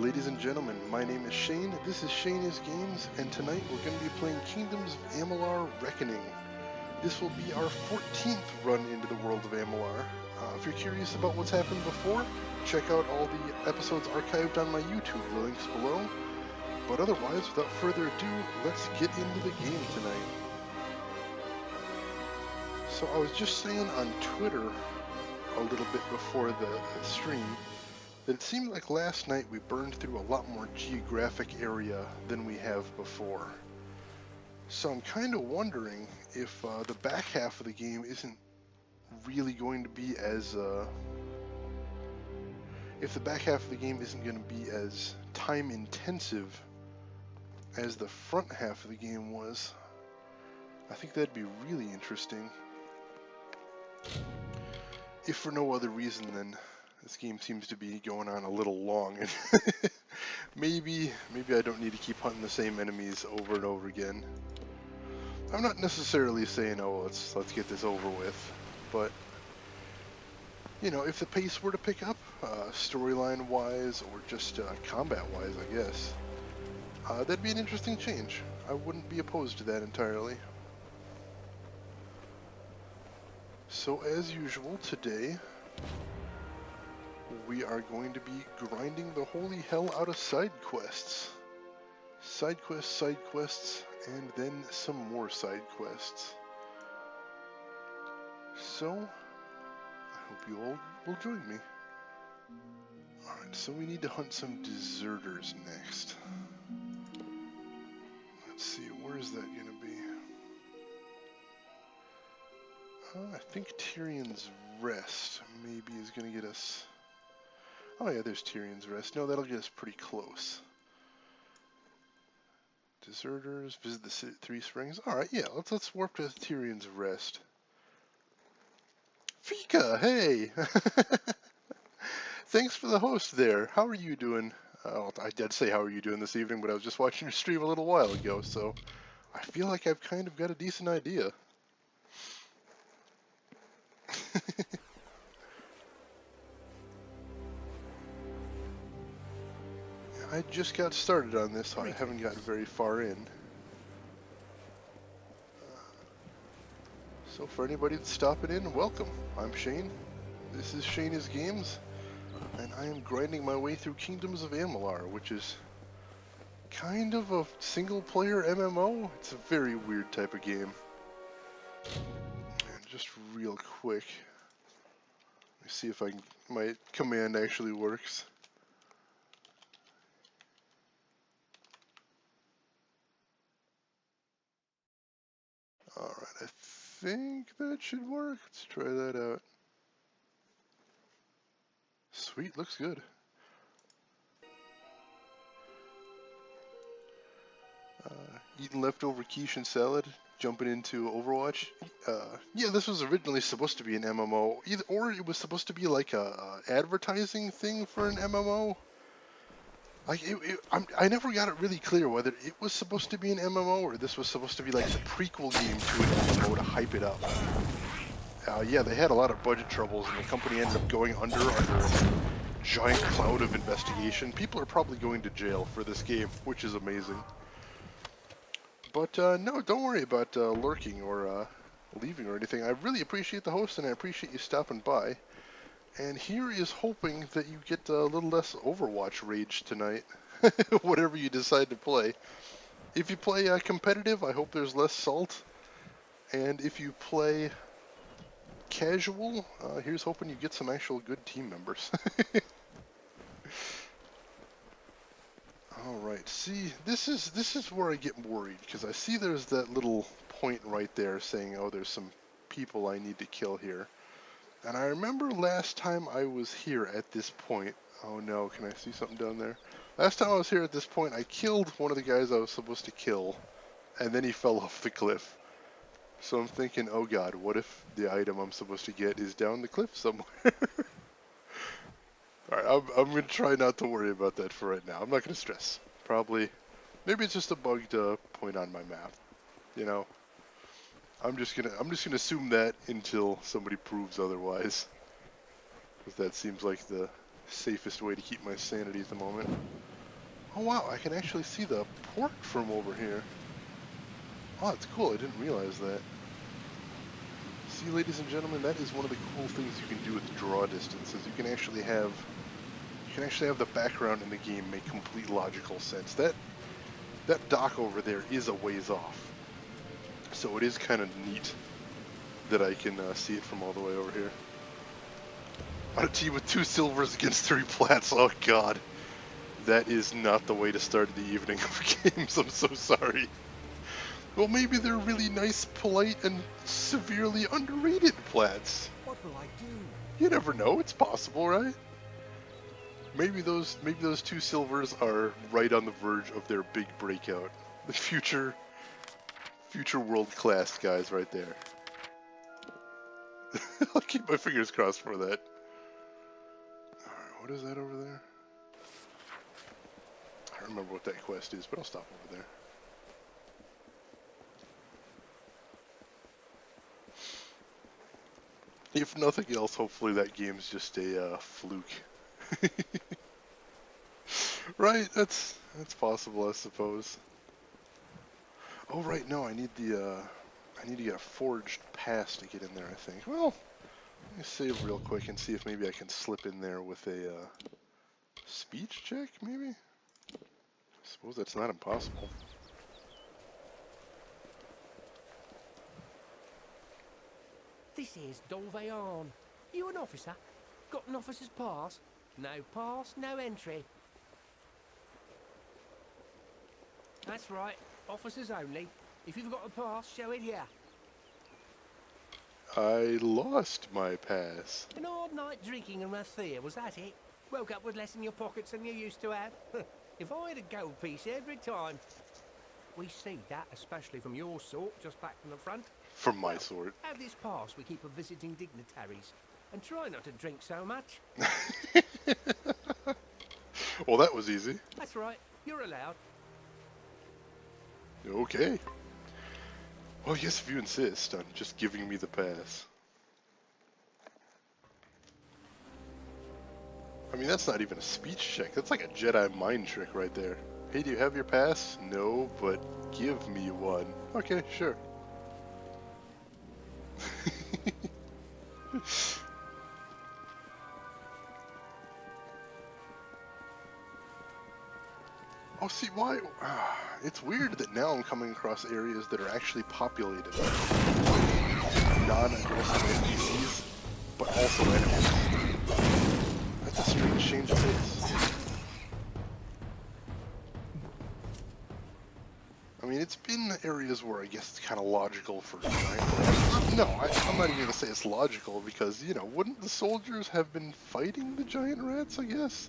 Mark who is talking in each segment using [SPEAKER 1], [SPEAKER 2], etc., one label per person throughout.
[SPEAKER 1] Ladies and gentlemen, my name is Shane, this is Shane is Games, and tonight we're going to be playing Kingdoms of Amalur Reckoning. This will be our 14th run into the world of Amalur. If you're curious about what's happened before, check out all the episodes archived on my YouTube, the links below. But otherwise, without further ado, let's get into the game tonight. So I was just saying on Twitter a little bit before the stream that it seemed like last night we burned through a lot more geographic area than we have before. So I'm kind of wondering if the back half of the game isn't really going to be as if the back half of the game isn't going to be as time intensive as the front half of the game was. I think that'd be really interesting. If for no other reason than this game seems to be going on a little long, and maybe I don't need to keep hunting the same enemies over and over again. I'm not necessarily saying, oh, let's get this over with, but you know, if the pace were to pick up, storyline-wise or just combat-wise, I guess, that'd be an interesting change. I wouldn't be opposed to that entirely. So as usual, today we are going to be grinding the holy hell out of side quests. Side quests, and then some more side quests. So, I hope you all will join me. Alright, so we need to hunt some deserters next. Let's see, where is that going to be? I think Tyrion's Rest maybe is going to get us... Oh yeah, there's Tyrion's Rest. No, that'll get us pretty close. Deserters, visit the Three Springs. Alright, yeah, let's warp to Tyrion's Rest. Fika, hey! Thanks for the host there. How are you doing? I did say how are you doing this evening, but I was just watching your stream a little while ago, so I feel like I've kind of got a decent idea. I just got started on this, so I haven't gotten very far in. So for anybody that's stopping in, welcome. I'm Shane. This is Shane is Games, and I am grinding my way through Kingdoms of Amalur, which is kind of a single-player MMO. It's a very weird type of game. And just real quick, let me see if my command actually works. Alright, I think that should work. Let's try that out. Sweet, looks good. Eating leftover quiche and salad, jumping into Overwatch. Yeah, this was originally supposed to be an MMO, or it was supposed to be like a advertising thing for an MMO. Like I never got it really clear whether it was supposed to be an MMO or this was supposed to be like the prequel game to an MMO to hype it up. Yeah, they had a lot of budget troubles, and the company ended up going under a giant cloud of investigation. People are probably going to jail for this game, which is amazing. But no, don't worry about lurking or leaving or anything. I really appreciate the host, and I appreciate you stopping by. And here is hoping that you get a little less Overwatch rage tonight, whatever you decide to play. If you play competitive, I hope there's less salt. And if you play casual, here's hoping you get some actual good team members. Alright, see, this is where I get worried, because I see there's that little point right there saying, oh, there's some people I need to kill here. And I remember last time I was here at this point, oh no, can I see something down there? Last time I was here at this point, I killed one of the guys I was supposed to kill, and then he fell off the cliff. So I'm thinking, oh god, what if the item I'm supposed to get is down the cliff somewhere? Alright, I'm going to try not to worry about that for right now. I'm not going to stress. Probably, maybe it's just a bugged point on my map. You know, I'm just gonna assume that until somebody proves otherwise, because that seems like the safest way to keep my sanity at the moment. Oh wow, I can actually see the port from over here. Oh, that's cool. I didn't realize that. See, ladies and gentlemen, that is one of the cool things you can do with draw distances. You can actually have the background in the game make complete logical sense. That dock over there is a ways off, so it is kind of neat that I can see it from all the way over here. On a team with 2 silvers against 3 plats. Oh god, that is not the way to start the evening of games. I'm so sorry. Well, maybe they're really nice, polite, and severely underrated plats.
[SPEAKER 2] What will I do?
[SPEAKER 1] You never know. It's possible, right? Maybe those 2 silvers are right on the verge of their big breakout. The future world-class guys right there. I'll keep my fingers crossed for that. Alright, what is that over there? I don't remember what that quest is, but I'll stop over there. If nothing else, hopefully that game's just a fluke. Right, that's possible, I suppose. Oh right, no, I need to get a forged pass to get in there, I think. Well, let me save real quick and see if maybe I can slip in there with a speech check, maybe? I suppose that's not impossible.
[SPEAKER 2] This is Dolvayan. You an officer? Got an officer's pass? No pass, no entry. That's right, officers only. If you've got a pass, show it here.
[SPEAKER 1] I lost my pass.
[SPEAKER 2] An odd night drinking in Rathia, was that it? Woke up with less in your pockets than you used to have. If I had a gold piece every time. We see that, especially from your sort, just back from the front.
[SPEAKER 1] From my sort.
[SPEAKER 2] Have this pass we keep for visiting dignitaries. And try not to drink so much.
[SPEAKER 1] Well, that was easy.
[SPEAKER 2] That's right, you're allowed.
[SPEAKER 1] Okay. Well, yes, if you insist on just giving me the pass. I mean, that's not even a speech check. That's like a Jedi mind trick right there. Hey, do you have your pass? No, but give me one. Okay, sure. Oh, see, why? It's weird that now I'm coming across areas that are actually populated. Non-aggressive NPCs, but also enemies. That's a strange change of pace. I mean, it's been areas where I guess it's kind of logical for giant rats. No, I'm not even going to say it's logical because, you know, wouldn't the soldiers have been fighting the giant rats, I guess?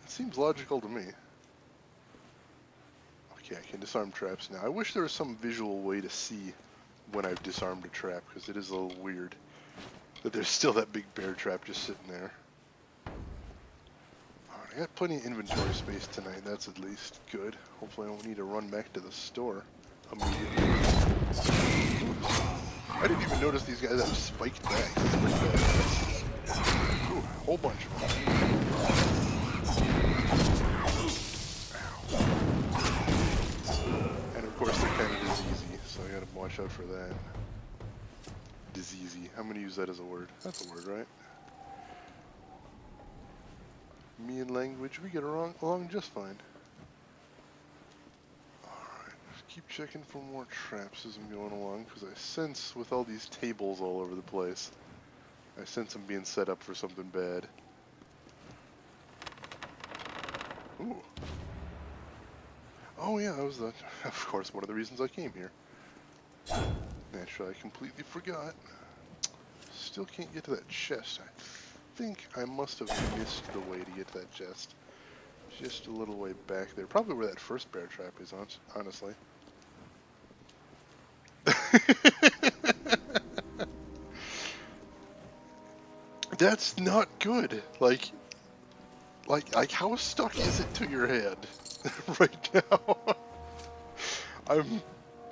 [SPEAKER 1] It seems logical to me. Okay, I can disarm traps now. I wish there was some visual way to see when I've disarmed a trap, because it is a little weird that there's still that big bear trap just sitting there. Alright, I got plenty of inventory space tonight, that's at least good. Hopefully I won't need to run back to the store immediately. I didn't even notice these guys have spiked backs. That's pretty bad. Ooh, a whole bunch of them. And of course they're kind of diseasy, so I gotta watch out for that. Diseasy. I'm gonna use that as a word. That's a word, right? Me and language, we get along just fine. Alright, keep checking for more traps as I'm going along, because I sense, with all these tables all over the place, I sense I'm being set up for something bad. Ooh. Oh yeah, that was, of course, one of the reasons I came here. Naturally, I completely forgot. Still can't get to that chest. I think I must have missed the way to get to that chest. Just a little way back there. Probably where that first bear trap is, honestly. That's not good. Like how stuck is it to your head right now?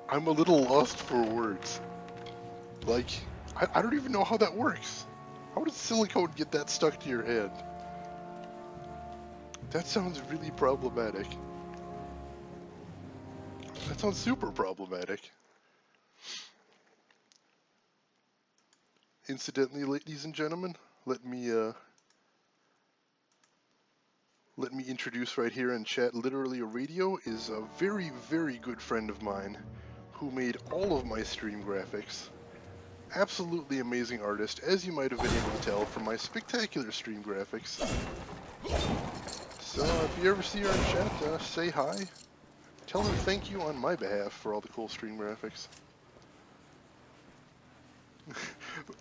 [SPEAKER 1] I'm a little lost for words. Like, I don't even know how that works. How does silicone get that stuck to your head? That sounds really problematic. That sounds super problematic. Incidentally, ladies and gentlemen, let me introduce right here in chat. Literally Radio is a very, very good friend of mine who made all of my stream graphics. Absolutely amazing artist, as you might have been able to tell from my spectacular stream graphics. So if you ever see her in chat, say hi. Tell her thank you on my behalf for all the cool stream graphics.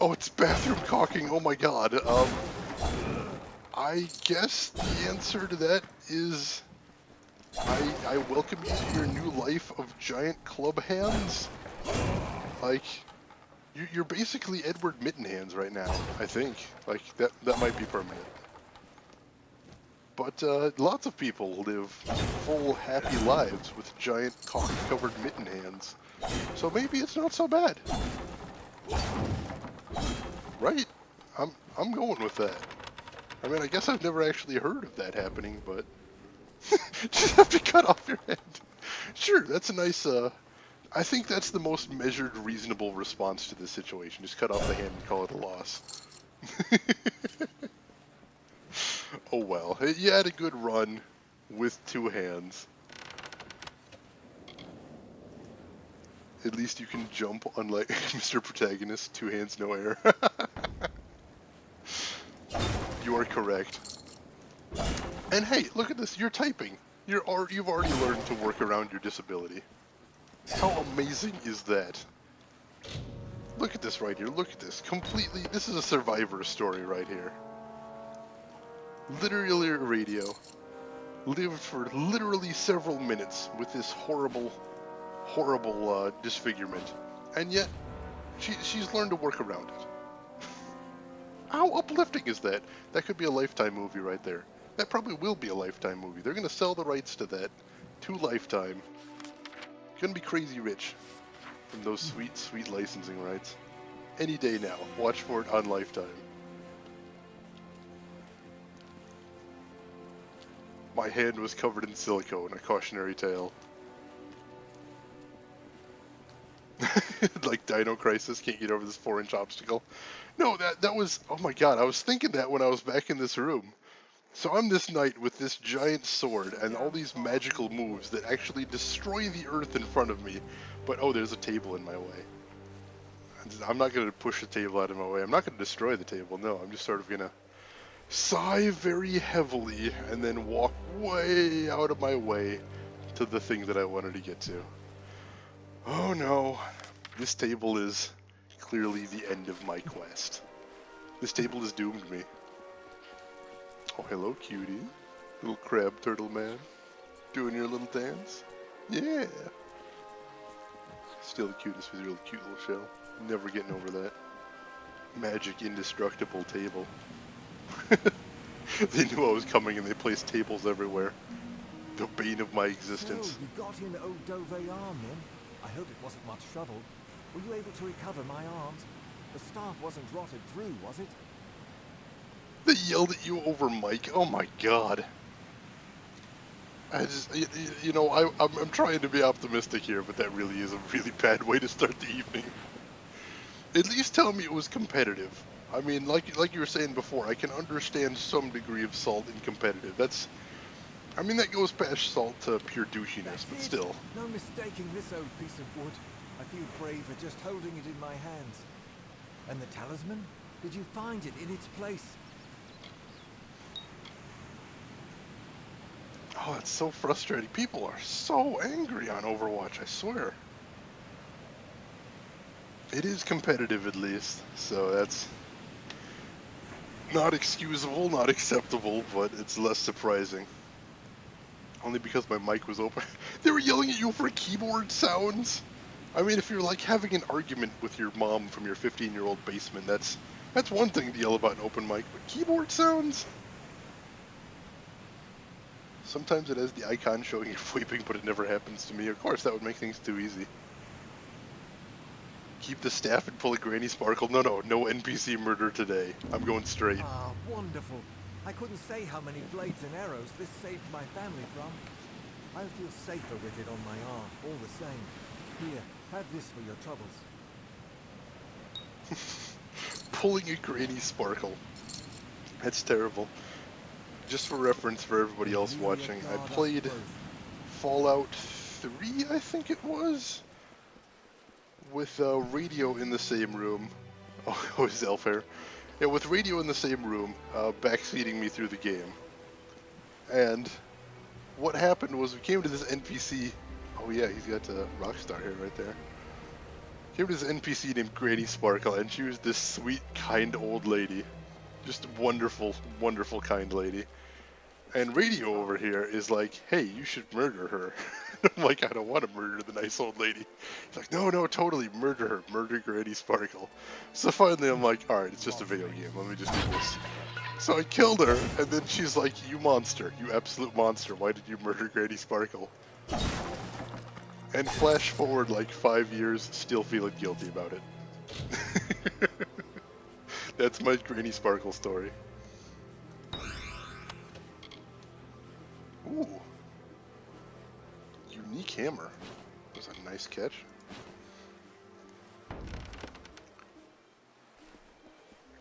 [SPEAKER 1] Oh, it's bathroom caulking. Oh my god. I guess the answer to that is I welcome you to your new life of giant club hands. Like, you're basically Edward Mittenhands right now, I think. Like, that might be permanent. But lots of people live full, happy lives with giant caulk-covered mitten hands. So maybe it's not so bad. Right? I'm going with that. I mean, I guess I've never actually heard of that happening, but just have to cut off your hand. Sure, that's a nice. I think that's the most measured, reasonable response to this situation. Just cut off the hand and call it a loss. Oh well, you had a good run with two hands. At least you can jump, unlike Mr. Protagonist. Two hands, no air. You are correct. And hey, look at this. You're typing. You've already learned to work around your disability. How amazing is that? Look at this right here. Look at this. Completely. This is a survivor story right here. Literally Radio lived for literally several minutes with this horrible disfigurement, and yet she's learned to work around it. How uplifting is that? That could be a Lifetime movie right there. That probably will be a Lifetime movie. They're gonna sell the rights to that to Lifetime. Gonna be crazy rich from those sweet, sweet licensing rights. Any day now. Watch for it on Lifetime. My hand was covered in silicone, a cautionary tale. Like Dino Crisis, can't get over this 4-inch obstacle. No, that was, oh my god, I was thinking that when I was back in this room. So I'm this knight with this giant sword and all these magical moves that actually destroy the earth in front of me. But oh, there's a table in my way. I'm not going to push the table out of my way. I'm not going to destroy the table, no. I'm just sort of going to sigh very heavily and then walk way out of my way to the thing that I wanted to get to. Oh no, this table is clearly the end of my quest. This table has doomed me. Oh, hello, cutie. Little crab turtle man. Doing your little dance? Yeah. Still the cutest with your little cute little shell. Never getting over that. Magic indestructible table. They knew I was coming and they placed tables everywhere. The bane of my existence.
[SPEAKER 2] So, you got in old Dove arm then? I hope it wasn't much trouble. Were you able to recover my arms? The staff wasn't rotted through, was it?
[SPEAKER 1] They yelled at you over mic. Oh my god. I just, you know, I'm trying to be optimistic here, but that really is a really bad way to start the evening. At least tell me it was competitive. I mean, like you were saying before, I can understand some degree of salt in competitive. I mean, that goes past salt to pure douchiness, but still.
[SPEAKER 2] No mistaking this old piece of wood. I feel braver just holding it in my hands. And the talisman? Did you find it in its place?
[SPEAKER 1] Oh, it's so frustrating. People are so angry on Overwatch, I swear. It is competitive, at least, so that's not excusable, not acceptable, but it's less surprising. Only because my mic was open. They were yelling at you for keyboard sounds? I mean, if you're like having an argument with your mom from your 15-year-old basement, that's one thing to yell about an open mic, but keyboard sounds? Sometimes it has the icon showing you're sleeping, but it never happens to me. Of course, that would make things too easy. Keep the staff and pull a Granny Sparkle. No NPC murder today. I'm going straight.
[SPEAKER 2] Ah, wonderful.
[SPEAKER 3] I couldn't say how many blades and arrows this saved my family from. I'll feel safer with it on my arm, all the same. Here, have this for your troubles.
[SPEAKER 1] Pulling a Granny Sparkle. That's terrible. Just for reference for everybody else
[SPEAKER 3] Amelia
[SPEAKER 1] watching, I
[SPEAKER 3] guard us
[SPEAKER 1] played
[SPEAKER 3] both.
[SPEAKER 1] Fallout 3, I think it was, with radio in the same room. Oh, it was Elfair. Yeah, with radio in the same room, backseating me through the game. And what happened was we came to this NPC. Oh yeah, he's got a Rockstar here right there. Came to this NPC named Granny Sparkle, and she was this sweet, kind old lady. Just wonderful, wonderful, kind lady. And radio over here is like, hey, you should murder her. I'm like, I don't want to murder the nice old lady. He's like, no, no, totally, murder her. Murder Granny Sparkle. So finally I'm like, alright, it's just a video game. Let me just do this. So I killed her, and then she's like, you monster. You absolute monster. Why did you murder Granny Sparkle? And flash forward like 5 years, still feeling guilty about it. That's my Granny Sparkle story. Ooh. Unique hammer. That was a nice catch.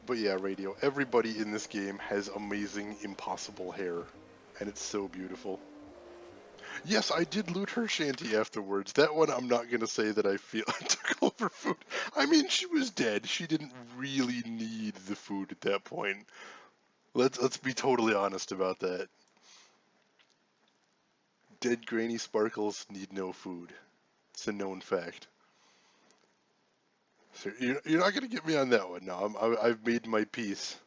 [SPEAKER 1] But yeah, radio. Everybody in this game has amazing, impossible hair. And it's so beautiful. Yes, I did loot her shanty afterwards. That one I'm not gonna say that I feel I took all of her food. I mean, she was dead. She didn't really need the food at that point. Let's be totally honest about that. Dead Granny Sparkles need no food. It's a known fact. So you're not gonna get me on that one. No, I've made my peace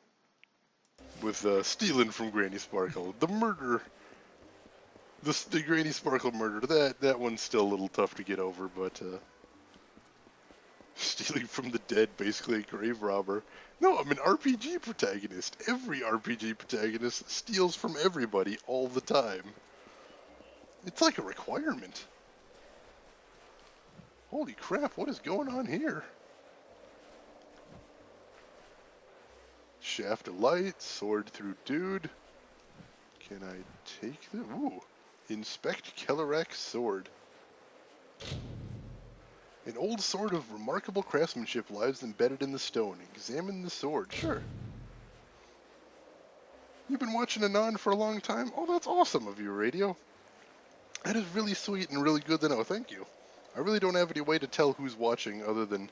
[SPEAKER 1] with stealing from Granny Sparkle. The murder, the Granny Sparkle murder. That one's still a little tough to get over, but stealing from the dead, basically a grave robber. No, I'm an RPG protagonist. Every RPG protagonist steals from everybody all the time. It's like a requirement. Holy crap, what is going on here? Shaft of light, sword through dude. Can I take the... Ooh. Inspect Kellerak's sword. An old sword of remarkable craftsmanship lies embedded in the stone. Examine the sword. Sure. You've been watching Anon for a long time? Oh, that's awesome of you, Radio. That is really sweet and really good to know. Thank you. I really don't have any way to tell who's watching other than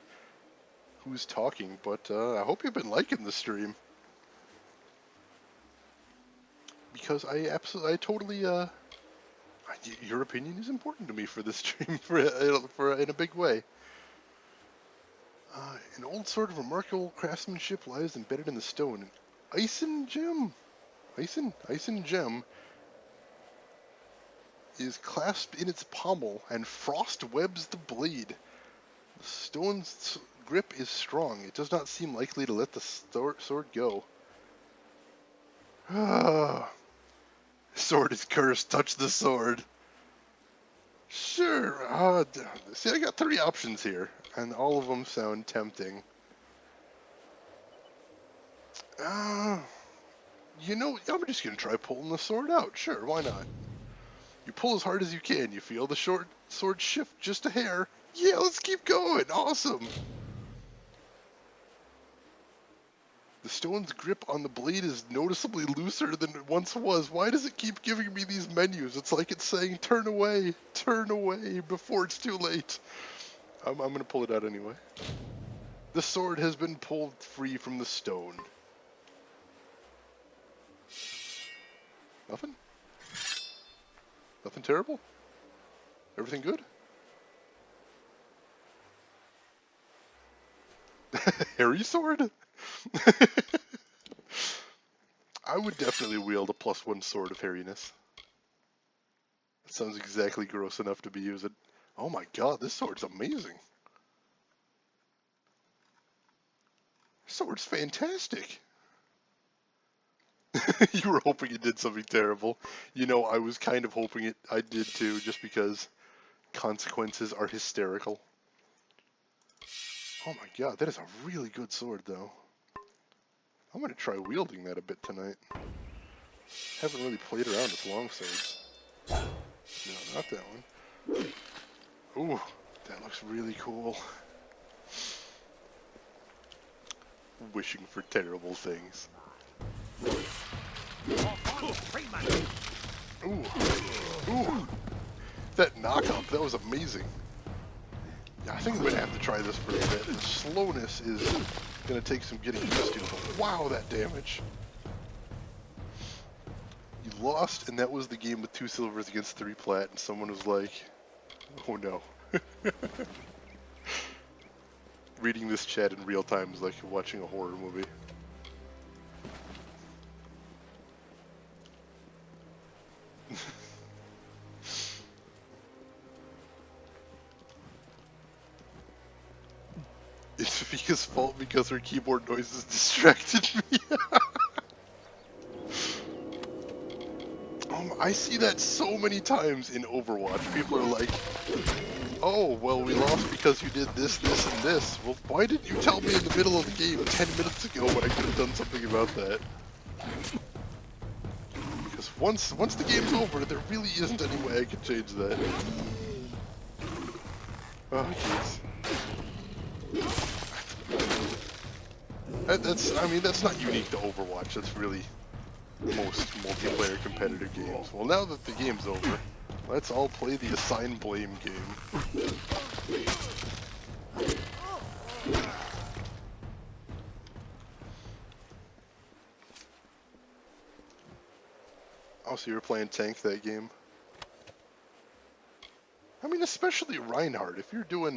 [SPEAKER 1] who's talking, but I hope you've been liking the stream. Because I totally, your opinion is important to me for this stream, for in a big way. An old sword of remarkable craftsmanship lies embedded in the stone. An Ison gem. Ison gem is clasped in its pommel and frost webs the blade. The stone's grip is strong. It does not seem likely to let the sword go. Sword is cursed. Touch the sword. Sure. See, I got 3 options here, and all of them sound tempting. You know, I'm just gonna try pulling the sword out. Sure, why not? You pull as hard as you can. You feel the sword shift just a hair. Yeah, let's keep going. Awesome. The stone's grip on the blade is noticeably looser than it once was. Why does it keep giving me these menus? It's like it's saying, turn away before it's too late. I'm going to pull it out anyway. The sword has been pulled free from the stone. Nothing? Nothing terrible? Everything good? Hairy sword? I would definitely wield a +1 sword of hairiness. That sounds exactly gross enough to be used. Oh my god, this sword's amazing. This sword's fantastic. You were hoping it did something terrible. You know, I was kind of hoping I did too, just because consequences are hysterical. Oh my god, that is a really good sword though. I'm gonna try wielding that a bit tonight. Haven't really played around with long swords. No, not that one. Ooh, that looks really cool. Wishing for terrible things. Ooh, ooh, that knockup, that was amazing. Yeah, I think I'm gonna have to try this for a bit. The slowness is gonna take some getting used to, but wow, that damage. You lost, and that was the game with 2 silvers against 3 plat, and someone was like, oh no. Reading this chat in real time is like watching a horror movie. It's Vika's fault because her keyboard noises distracted me. I see that so many times in Overwatch. People are like, oh, well, we lost because you did this, this, and this. Well, why didn't you tell me in the middle of the game 10 minutes ago when I could have done something about that? Because once the game's over, there really isn't any way I can change that. Oh, jeez. That's not unique to Overwatch. That's really most multiplayer competitive games. Well, now that the game's over, let's all play the assign blame game. Oh, so you were playing tank that game? I mean, especially Reinhardt. If you're doing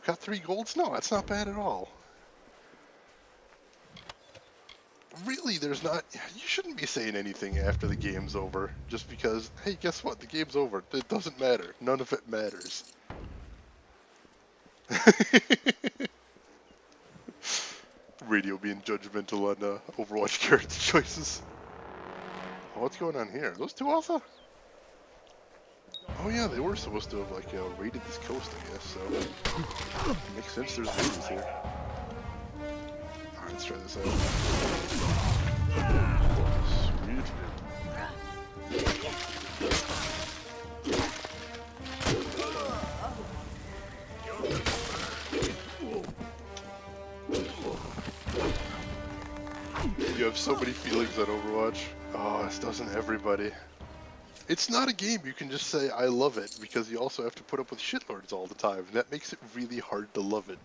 [SPEAKER 1] got 3 golds? No, that's not bad at all. Really, there's not. You shouldn't be saying anything after the game's over, just because. Hey, guess what? The game's over. It doesn't matter. None of it matters. Radio being judgmental on Overwatch character choices. Oh, what's going on here? Those 2 alpha? Oh yeah, they were supposed to have like raided this coast, I guess. So makes sense. There's raiders here. All right, let's try this out. Sweet. You have so many feelings on Overwatch. Oh, this doesn't everybody. It's not a game you can just say, I love it, because you also have to put up with shitlords all the time. That makes it really hard to love it.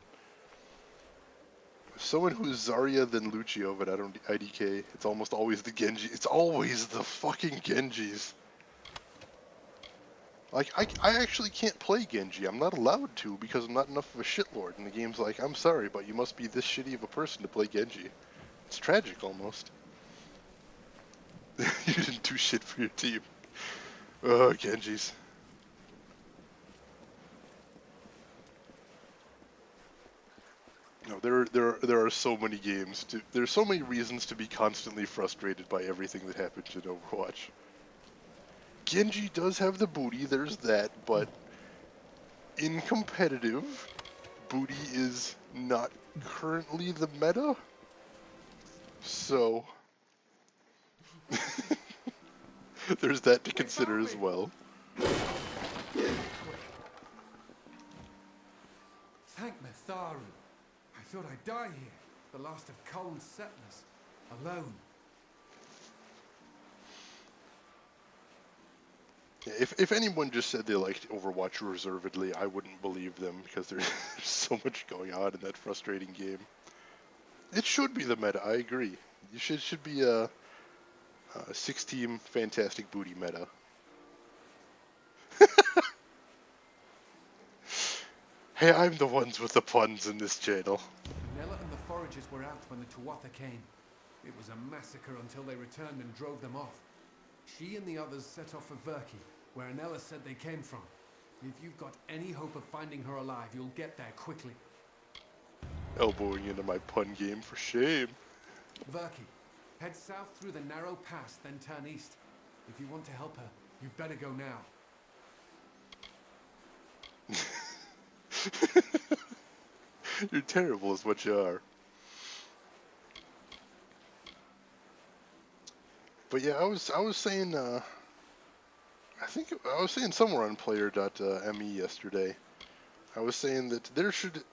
[SPEAKER 1] Someone who is Zarya than Lucio, but I don't IDK, it's almost always the Genji. It's always the fucking Genjis. Like, I actually can't play Genji. I'm not allowed to because I'm not enough of a shitlord. And the game's like, I'm sorry, but you must be this shitty of a person to play Genji. It's tragic, almost. You didn't do shit for your team. Oh, Genjis. No, there are so many games. There's so many reasons to be constantly frustrated by everything that happens in Overwatch. Genji does have the booty, there's that, but in competitive, booty is not currently the meta. So there's that to consider as well.
[SPEAKER 4] Thank Matharu. I thought I'd die here, the last of Cole's settlers, alone.
[SPEAKER 1] Yeah, if anyone just said they liked Overwatch reservedly, I wouldn't believe them because there's so much going on in that frustrating game. It should be the meta, I agree. You should be a 6-team fantastic booty meta. Hey, I'm the ones with the puns in this channel.
[SPEAKER 4] Nella and the foragers were out when the Tuatha came. It was a massacre until they returned and drove them off. She and the others set off for Verki, where Anella said they came from. If you've got any hope of finding her alive, you'll get there quickly.
[SPEAKER 1] Elbowing into my pun game for shame.
[SPEAKER 4] Verki, head south through the narrow pass, then turn east. If you want to help her, you'd better go now.
[SPEAKER 1] You're terrible is what you are. But yeah, I was saying I think I was saying somewhere on player.me yesterday. I was saying that there should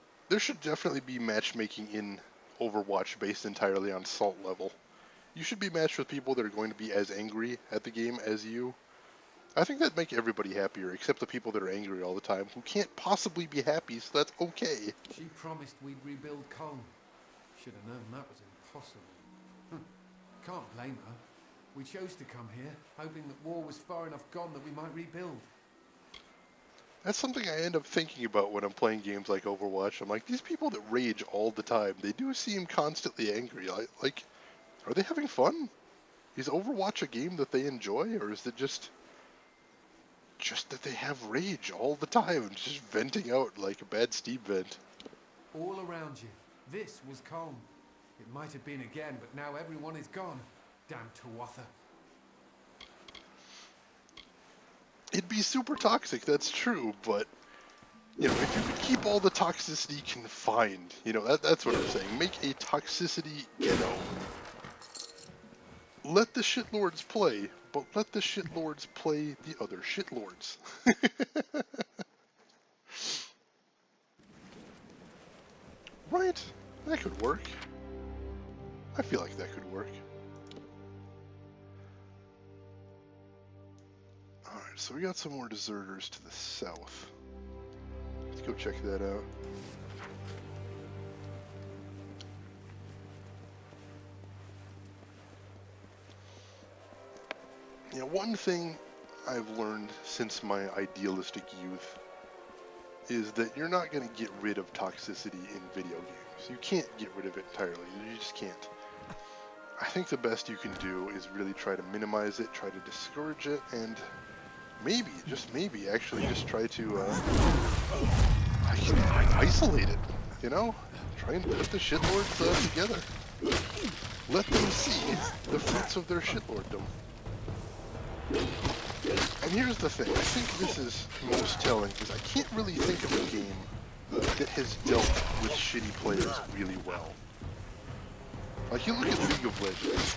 [SPEAKER 1] definitely be matchmaking in Overwatch based entirely on salt level. You should be matched with people that are going to be as angry at the game as you. I think that'd make everybody happier, except the people that are angry all the time, who can't possibly be happy, so that's okay.
[SPEAKER 4] She promised we'd rebuild Cologne. Should have known that was impossible. Can't blame her. We chose to come here, hoping that war was far enough gone that we might rebuild.
[SPEAKER 1] That's something I end up thinking about when I'm playing games like Overwatch. I'm like, these people that rage all the time, they do seem constantly angry. Like, are they having fun? Is Overwatch a game that they enjoy, or is it just that they have rage all the time, just venting out like a bad steam vent?
[SPEAKER 4] All around you. This was Cologne. It might have been again, but now everyone is gone. Damn Tuatha.
[SPEAKER 1] It'd be super toxic, that's true, but you know, if you could keep all the toxicity confined, you know, that's what I'm saying. Make a toxicity ghetto. Let the shitlords play, but let the shitlords play the other shitlords. Right? That could work. I feel like that could work. Alright, so we got some more deserters to the south. Let's go check that out. Yeah, one thing I've learned since my idealistic youth is that you're not going to get rid of toxicity in video games. You can't get rid of it entirely. You just can't. I think the best you can do is really try to minimize it, try to discourage it, and maybe, just maybe, actually just try to isolate it, you know? Try and put the shitlords together. Let them see the fruits of their shitlorddom. And here's the thing, I think this is most telling, is I can't really think of a game that has dealt with shitty players really well. Like, you look at League of Legends.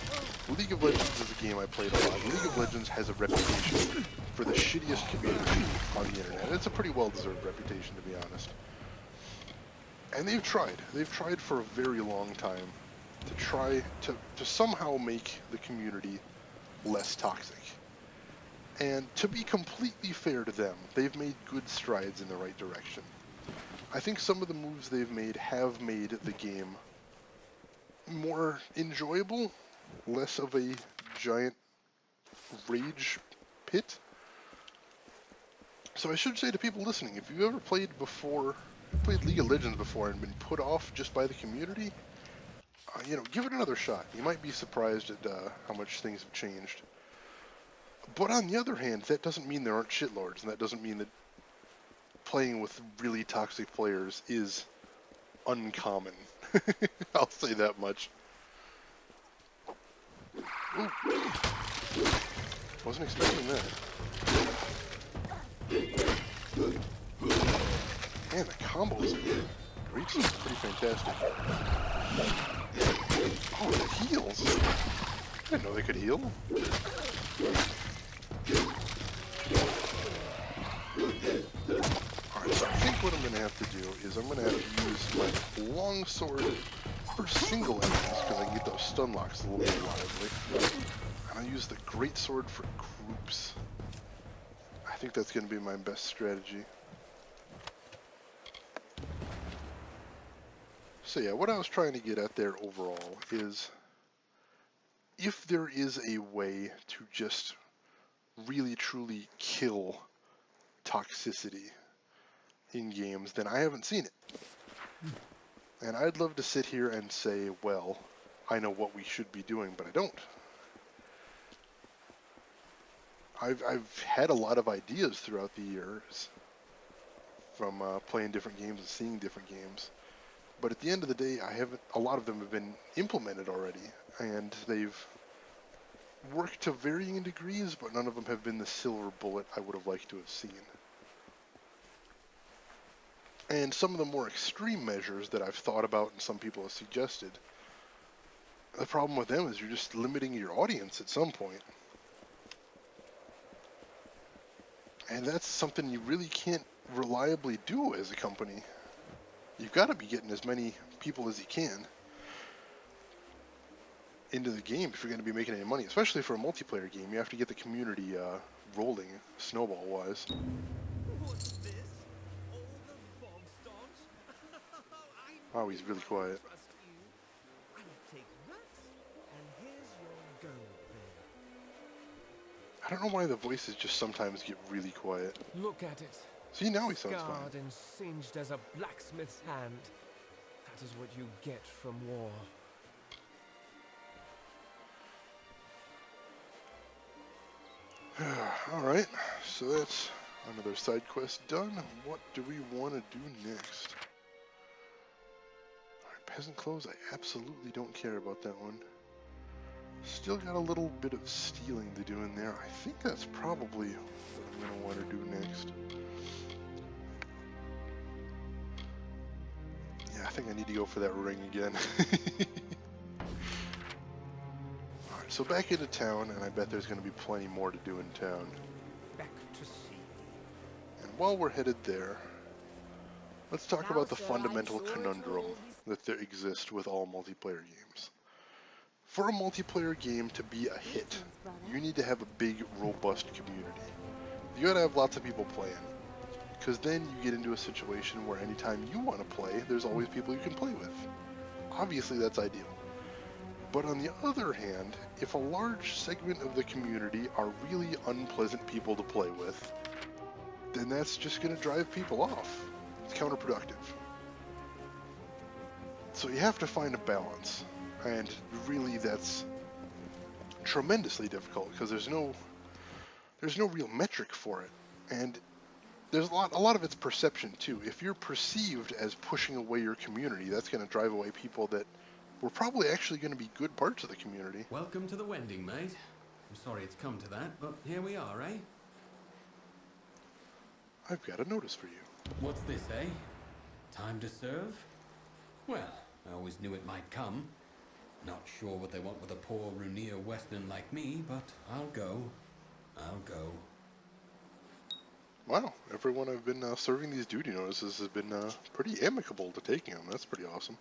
[SPEAKER 1] League of Legends is a game I played a lot. League of Legends has a reputation for the shittiest community on the internet. And it's a pretty well-deserved reputation, to be honest. And they've tried. They've tried for a very long time to try to somehow make the community less toxic. And to be completely fair to them, they've made good strides in the right direction. I think some of the moves they've made have made the game more enjoyable, less of a giant rage pit. So I should say to people listening, if you've ever played League of Legends before and been put off just by the community, you know, give it another shot. You might be surprised at how much things have changed. But on the other hand, that doesn't mean there aren't shitlords, and that doesn't mean that playing with really toxic players is uncommon. I'll say that much. Ooh. Wasn't expecting that. Man, the combos in Reach is pretty fantastic. Oh, the heals! I didn't know they could heal. Alright, so I think what I'm going to have to do is I'm going to have to use my long sword for single enemies, because I can get those stun locks a little more lively. And I'll use the great sword for groups. I think that's going to be my best strategy. So yeah, what I was trying to get at there overall is, if there is a way to just really truly kill toxicity in games, then I haven't seen it. And I'd love to sit here and say, well, I know what we should be doing, but I don't. I've had a lot of ideas throughout the years from playing different games and seeing different games. But at the end of the day, a lot of them have been implemented already, and they've worked to varying degrees, but none of them have been the silver bullet I would have liked to have seen. And some of the more extreme measures that I've thought about and some people have suggested The problem with them is you're just limiting your audience at some point. And that's something you really can't reliably do as a company. You've got to be getting as many people as you can into the game if you're going to be making any money, especially for a multiplayer game. You have to get the community rolling, snowball-wise.
[SPEAKER 2] What's this? All the bog stones?
[SPEAKER 1] Wow, he's really quiet.
[SPEAKER 2] Trust you. I'll take that, and here's your gold bin.
[SPEAKER 1] I don't know why the voices just sometimes get really quiet.
[SPEAKER 2] Look at it.
[SPEAKER 1] See, now he sounds fine.
[SPEAKER 2] Scarred and singed as a blacksmith's hand. That is what you get from war.
[SPEAKER 1] Alright, so that's another side quest done. What do we want to do next? Alright, peasant clothes, I absolutely don't care about that one. Still got a little bit of stealing to do in there. I think that's probably what I'm going to want to do next. Yeah, I think I need to go for that ring again. Alright, so back into town, and I bet there's going to be plenty more to do in town.
[SPEAKER 2] Back to sea.
[SPEAKER 1] And while we're headed there, let's talk about the fundamental conundrum that there exists with all multiplayer games. For a multiplayer game to be a hit, you need to have a big, robust community. You gotta have lots of people playing, because then you get into a situation where anytime you want to play, there's always people you can play with. Obviously, that's ideal. But on the other hand, if a large segment of the community are really unpleasant people to play with, then that's just gonna drive people off. It's counterproductive. So you have to find a balance. And really, that's tremendously difficult because there's no real metric for it, and there's a lot of it's perception too. If you're perceived as pushing away your community, that's going to drive away people that were probably actually going to be good parts of the community.
[SPEAKER 5] Welcome to the Wending, mate. I'm sorry it's come to that, but here we are, eh?
[SPEAKER 1] I've got a notice for you.
[SPEAKER 5] What's this, eh? Time to serve? Well, I always knew it might come. Not sure what they want with a poor Runea Westerner like me, but I'll go. I'll go.
[SPEAKER 1] Wow, everyone I've been serving these duty notices has been pretty amicable to taking them. That's pretty awesome.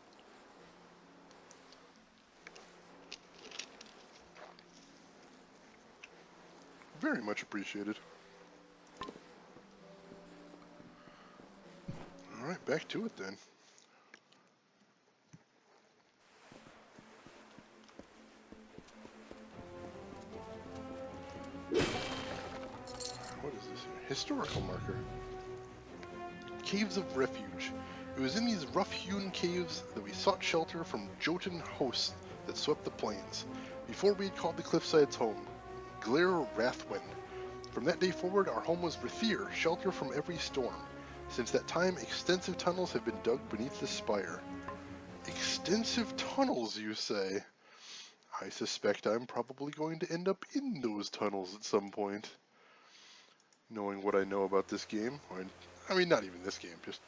[SPEAKER 1] Very much appreciated. Alright, back to it then. What is this here? Historical marker. Caves of Refuge. It was in these rough-hewn caves that we sought shelter from Jotun hosts that swept the plains, before we had called the cliffsides home. Glare Rathwen. From that day forward, our home was Rethir, shelter from every storm. Since that time, extensive tunnels have been dug beneath the spire. Extensive tunnels, you say? I suspect I'm probably going to end up in those tunnels at some point. Knowing what I know about this game. I mean, not even this game, just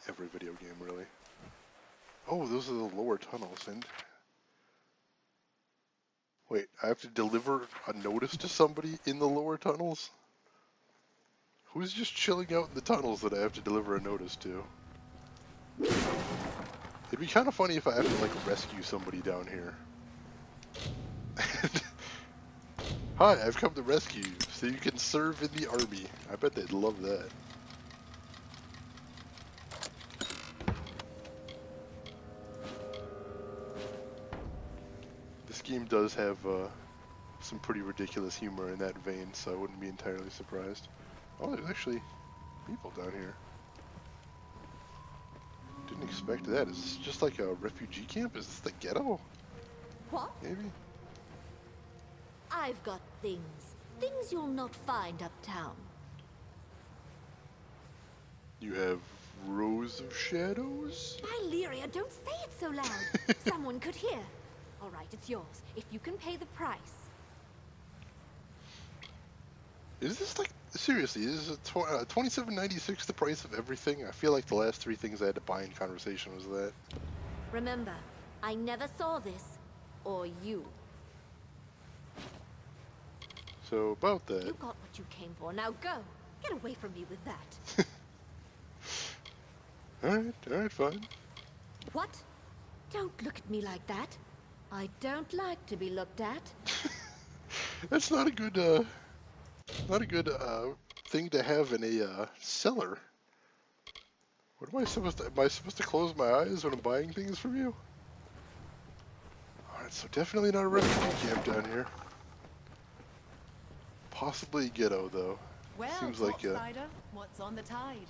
[SPEAKER 1] every video game, really. Oh, those are the lower tunnels, and... Wait, I have to deliver a notice to somebody in the lower tunnels? Who's just chilling out in the tunnels that I have to deliver a notice to? It'd be kind of funny if I have to, like, rescue somebody down here. Hi, I've come to rescue you, so you can serve in the army. I bet they'd love that. This game does have some pretty ridiculous humor in that vein, so I wouldn't be entirely surprised. Oh, there's actually people down here. Didn't expect that. Is this just like a refugee camp? Is this the ghetto?
[SPEAKER 6] What?
[SPEAKER 1] Maybe?
[SPEAKER 6] I've got things. Things you'll not find uptown.
[SPEAKER 1] You have rows of shadows?
[SPEAKER 6] Illyria, don't say it so loud. Someone could hear. All right, it's yours, if you can pay the price.
[SPEAKER 1] Is this like, seriously, is it $27.96 the price of everything? I feel like the last three things I had to buy in conversation was that.
[SPEAKER 6] Remember, I never saw this or you.
[SPEAKER 1] So about that.
[SPEAKER 6] You got what you came for. Now go. Get away from me with that.
[SPEAKER 1] Alright, fine.
[SPEAKER 6] What? Don't look at me like that. I don't like to be looked at.
[SPEAKER 1] That's not a good, thing to have in a, cellar. What am I supposed to close my eyes when I'm buying things from you? Alright, so definitely not a refugee camp down here. Possibly a ghetto, though.
[SPEAKER 7] Well,
[SPEAKER 1] Seems like,
[SPEAKER 7] Topsider, what's on the tide?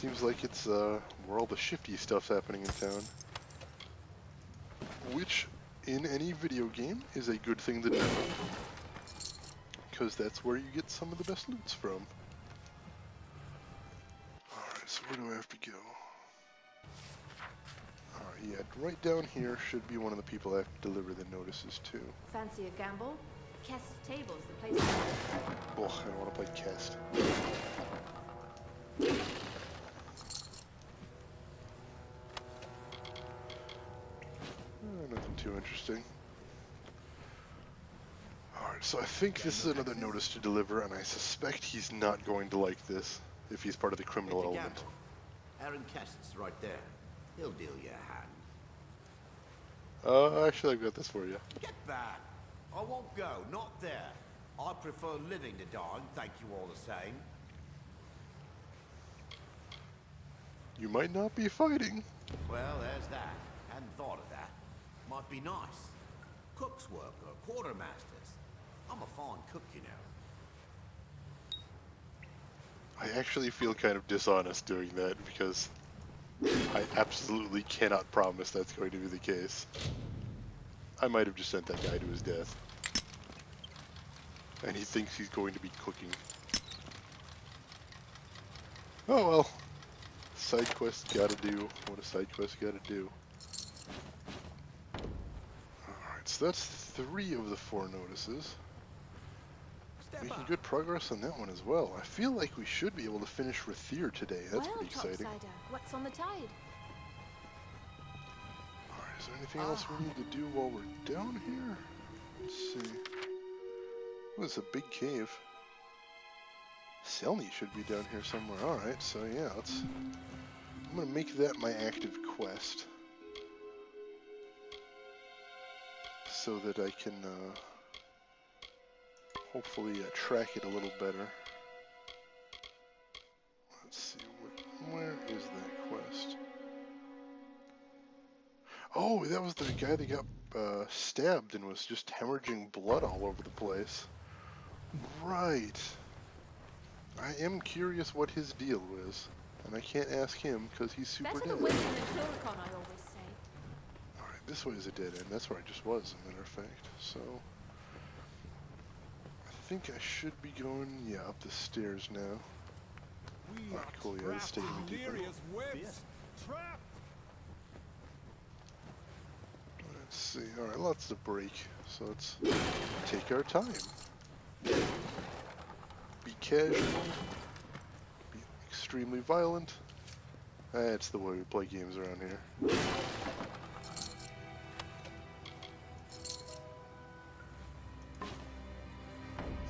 [SPEAKER 1] seems like it's, where all the shifty stuff's happening in town. Which, in any video game, is a good thing to do. Because that's where you get some of the best loots from. Alright, so where do I have to go? Alright, yeah, right down here should be one of the people I have to deliver the notices to.
[SPEAKER 6] Fancy a gamble? Kest's table's the place.
[SPEAKER 1] Oh, I don't want to play Cast. Nothing too interesting. Alright, so I think this is another notice to deliver, and I suspect he's not going to like this, if he's part of the criminal element.
[SPEAKER 8] Aaron Kest's right there. He'll deal you a hand.
[SPEAKER 1] Actually I've got this for you.
[SPEAKER 8] Get back! I won't go, not there. I prefer living to dying, thank you all the same.
[SPEAKER 1] You might not be fighting.
[SPEAKER 8] Well, there's that. Hadn't thought of that. Might be nice. Cook's work or quartermaster's. I'm a fine cook, you know.
[SPEAKER 1] I actually feel kind of dishonest doing that because I absolutely cannot promise that's going to be the case. I might have just sent that guy to his death. And he thinks he's going to be cooking. Oh well. Side quest gotta do what a side quest gotta do. Alright, so that's 3 of the 4 notices. Making good progress on that one as well. I feel like we should be able to finish Rathier today. That's
[SPEAKER 6] well,
[SPEAKER 1] pretty exciting.
[SPEAKER 6] Topsider, what's on the tide?
[SPEAKER 1] Alright, is there anything else we need to do while we're down here? Let's see. Oh, it's a big cave. Selny should be down here somewhere. Alright, so yeah, I'm gonna make that my active quest. So that I can, hopefully track it a little better. Let's see, where is that quest? Oh, that was the guy that got stabbed and was just hemorrhaging blood all over the place. Right. I am curious what his deal was, and I can't ask him because he's super
[SPEAKER 6] Better
[SPEAKER 1] dead.
[SPEAKER 6] the wait than the Cluricon, I always say.
[SPEAKER 1] Alright, this way is a dead end. That's where I just was, as a matter of fact. So, I think I should be going, yeah, up the stairs now. Alright, cool, yeah, this is taking me deeper. Let's see, alright, lots to break. So let's take our time. Be casual. Be extremely violent. That's the way we play games around here.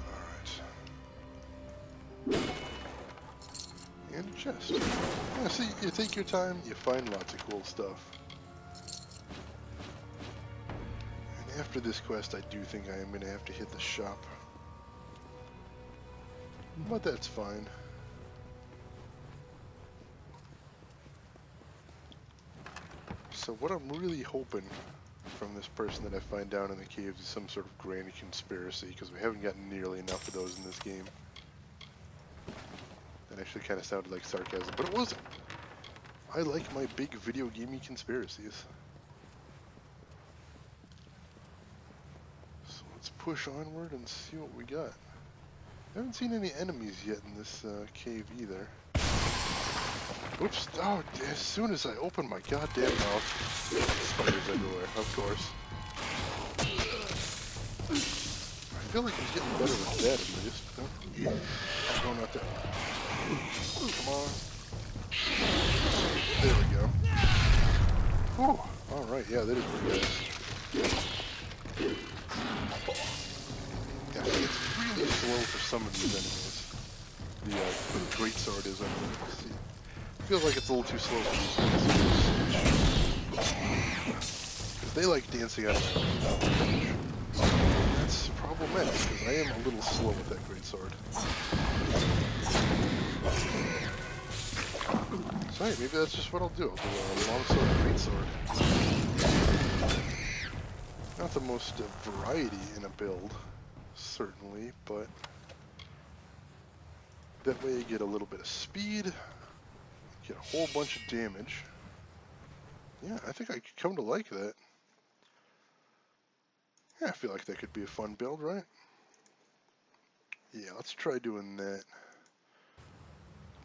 [SPEAKER 1] Alright. And a chest. Yeah, see, you take your time, you find lots of cool stuff. And after this quest, I do think I am going to have to hit the shop. But that's fine. So what I'm really hoping from this person that I find down in the caves is some sort of grand conspiracy, because we haven't gotten nearly enough of those in this game. That actually kind of sounded like sarcasm, but it wasn't. I like my big video gamey conspiracies. So let's push onward and see what we got. I haven't seen any enemies yet in this cave either. Oops! Oh, as soon as I open my goddamn mouth, spiders everywhere, of course. I feel like he's getting better with that at least. Oh, no, not that. Come on. There we go. Whew. Alright, yeah, that is pretty good. Yeah, see, it's really slow for some of these enemies. The greatsword is, I mean, see. Feels like it's a little too slow for these guys. Because they like dancing out of range. That's problematic, because I am a little slow with that greatsword. So hey, maybe that's just what I'll do. I'll do a longsword and greatsword. Not the most variety in a build, certainly, but that way you get a little bit of speed, get a whole bunch of damage. Yeah, I think I could come to like that. Yeah, I feel like that could be a fun build, right? Yeah, let's try doing that.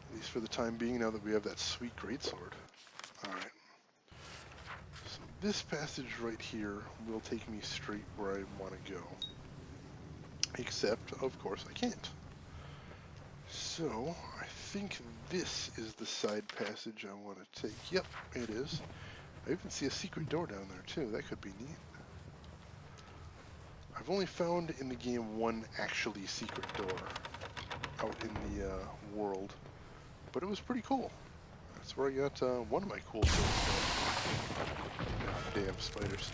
[SPEAKER 1] At least for the time being, now that we have that sweet greatsword. Alright. So this passage right here will take me straight where I want to go. Except, of course, I can't. So, I think this is the side passage I want to take. Yep, it is. I even see a secret door down there, too. That could be neat. I've only found in the game one actually secret door out in the world, but it was pretty cool. That's where I got one of my cool things. Damn spiders.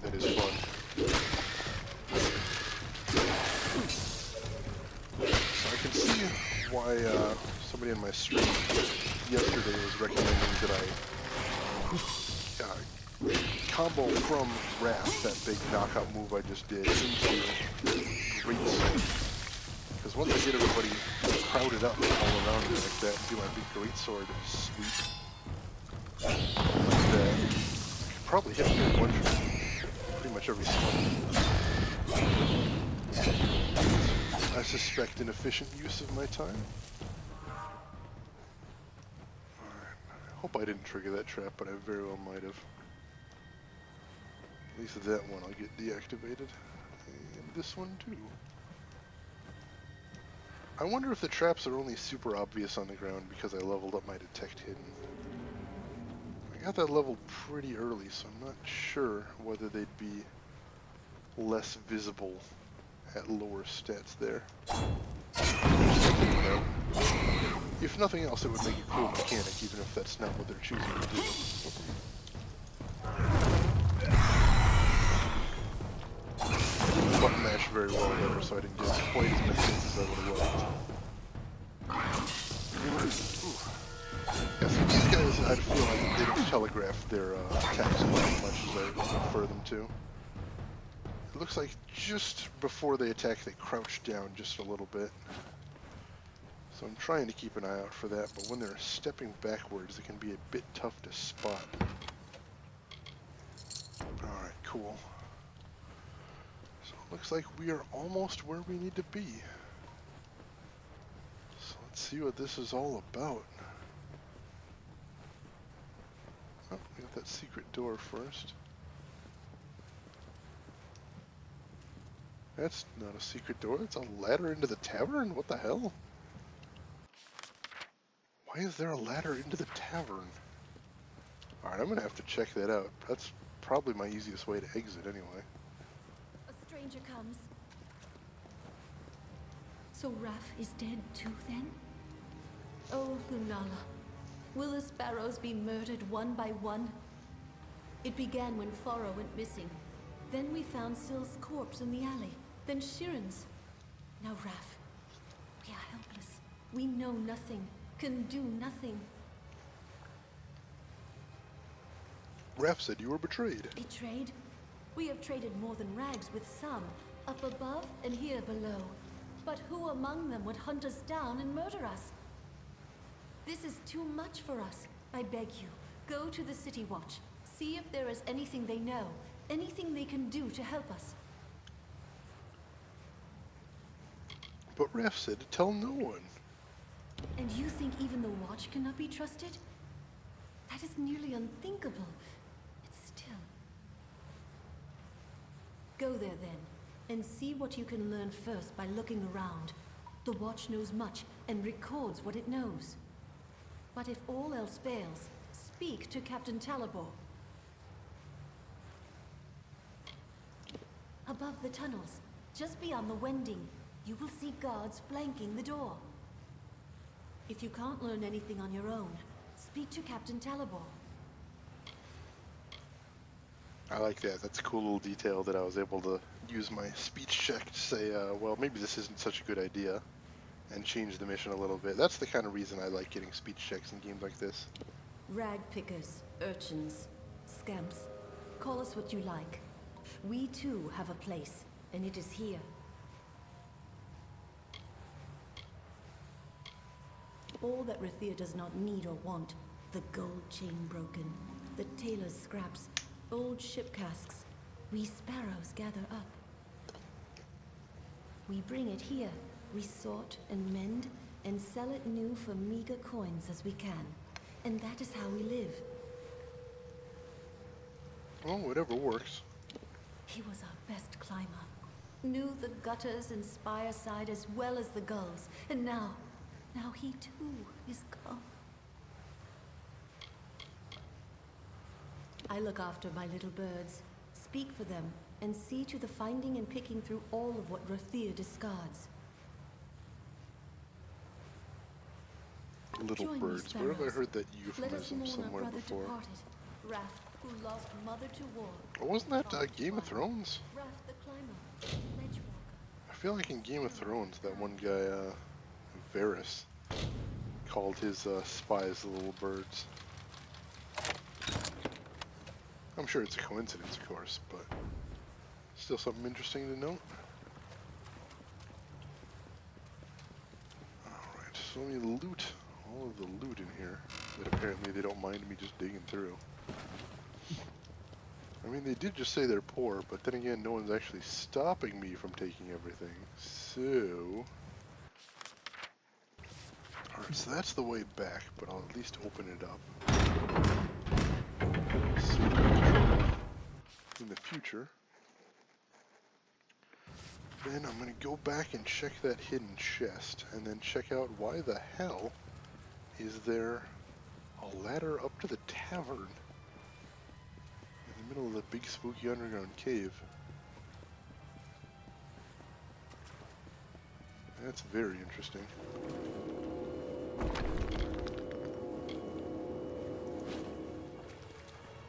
[SPEAKER 1] That is fun. So I can see why somebody in my stream yesterday was recommending that I combo from Wrath, that big knockout move I just did, into Greatsword. Because once I get everybody crowded up all around me like that and do my big Greatsword sweep like that, I could probably hit them with one shot. Pretty much every spell. I suspect an efficient use of my time. Alright. I hope I didn't trigger that trap, but I very well might have. At least that one I'll get deactivated. And this one too. I wonder if the traps are only super obvious on the ground because I leveled up my detect hidden. I got that leveled pretty early, so I'm not sure whether they'd be less visible at lower stats there. If nothing else, it would make a cool mechanic, even if that's not what they're choosing to do. Button mash very well there, so I didn't get quite as many hits as I would have liked. Yeah, so these guys, I feel like they don't telegraph their attacks quite as much as I prefer them to. It looks like just before they attack, they crouch down just a little bit. So I'm trying to keep an eye out for that, but when they're stepping backwards, it can be a bit tough to spot. Alright, cool. So it looks like we are almost where we need to be. So let's see what this is all about. Oh, we got that secret door first. That's not a secret door, it's a ladder into the tavern? What the hell? Why is there a ladder into the tavern? Alright, I'm gonna have to check that out. That's probably my easiest way to exit anyway.
[SPEAKER 6] A stranger comes. So Raph is dead too, then? Oh, Lunala. Will the sparrows be murdered one by one? It began when Foro went missing. Then we found Syl's corpse in the alley. Then Shiren's. Now Raph. We are helpless. We know nothing. Can do nothing.
[SPEAKER 1] Raph said you were betrayed.
[SPEAKER 6] Betrayed? We have traded more than rags with some, up above and here below. But who among them would hunt us down and murder us? This is too much for us. I beg you, go to the City Watch. See if there is anything they know, anything they can do to help us.
[SPEAKER 1] But Raph said to tell no one.
[SPEAKER 6] And you think even the Watch cannot be trusted? That is nearly unthinkable. It's still... Go there then, and see what you can learn first by looking around. The Watch knows much, and records what it knows. But if all else fails, speak to Captain Talabor. Above the tunnels, just beyond the wending, you will see guards flanking the door. If you can't learn anything on your own, speak to Captain Talabor.
[SPEAKER 1] I like that. That's a cool little detail that I was able to use my speech check to say, well, maybe this isn't such a good idea, and change the mission a little bit. That's the kind of reason I like getting speech checks in games like this.
[SPEAKER 6] Rag pickers, urchins, scamps, call us what you like. We too have a place, and it is here. All that Rathir does not need or want, the gold chain broken, the tailor's scraps, old ship casks, we sparrows gather up. We bring it here, we sort and mend, and sell it new for meager coins as we can. And that is how we live.
[SPEAKER 1] Well, whatever works.
[SPEAKER 6] He was our best climber. Knew the gutters and spire side as well as the gulls. And now he too is gone. I look after my little birds, speak for them, and see to the finding and picking through all of what Rathir discards.
[SPEAKER 1] Little
[SPEAKER 6] Join me,
[SPEAKER 1] birds. Where have I
[SPEAKER 6] sparrows.
[SPEAKER 1] heard that
[SPEAKER 6] Let us
[SPEAKER 1] euphemism
[SPEAKER 6] mourn our
[SPEAKER 1] somewhere
[SPEAKER 6] brother
[SPEAKER 1] before?
[SPEAKER 6] departed, Raft, who lost mother to war.
[SPEAKER 1] Oh, wasn't that Game of Thrones?
[SPEAKER 6] Raft the climber, ledgewalker.
[SPEAKER 1] I feel like in Game of Thrones, that one guy, Varys, called his spies little birds. I'm sure it's a coincidence, of course, but still something interesting to note. Alright, so let me loot all of the loot in here that apparently they don't mind me just digging through. I mean, they did just say they're poor, but then again, no one's actually stopping me from taking everything, so... Alright, so that's the way back, but I'll at least open it up. So in the future. Then I'm going to go back and check that hidden chest, and then check out why the hell is there a ladder up to the tavern in the middle of the big spooky underground cave. That's very interesting.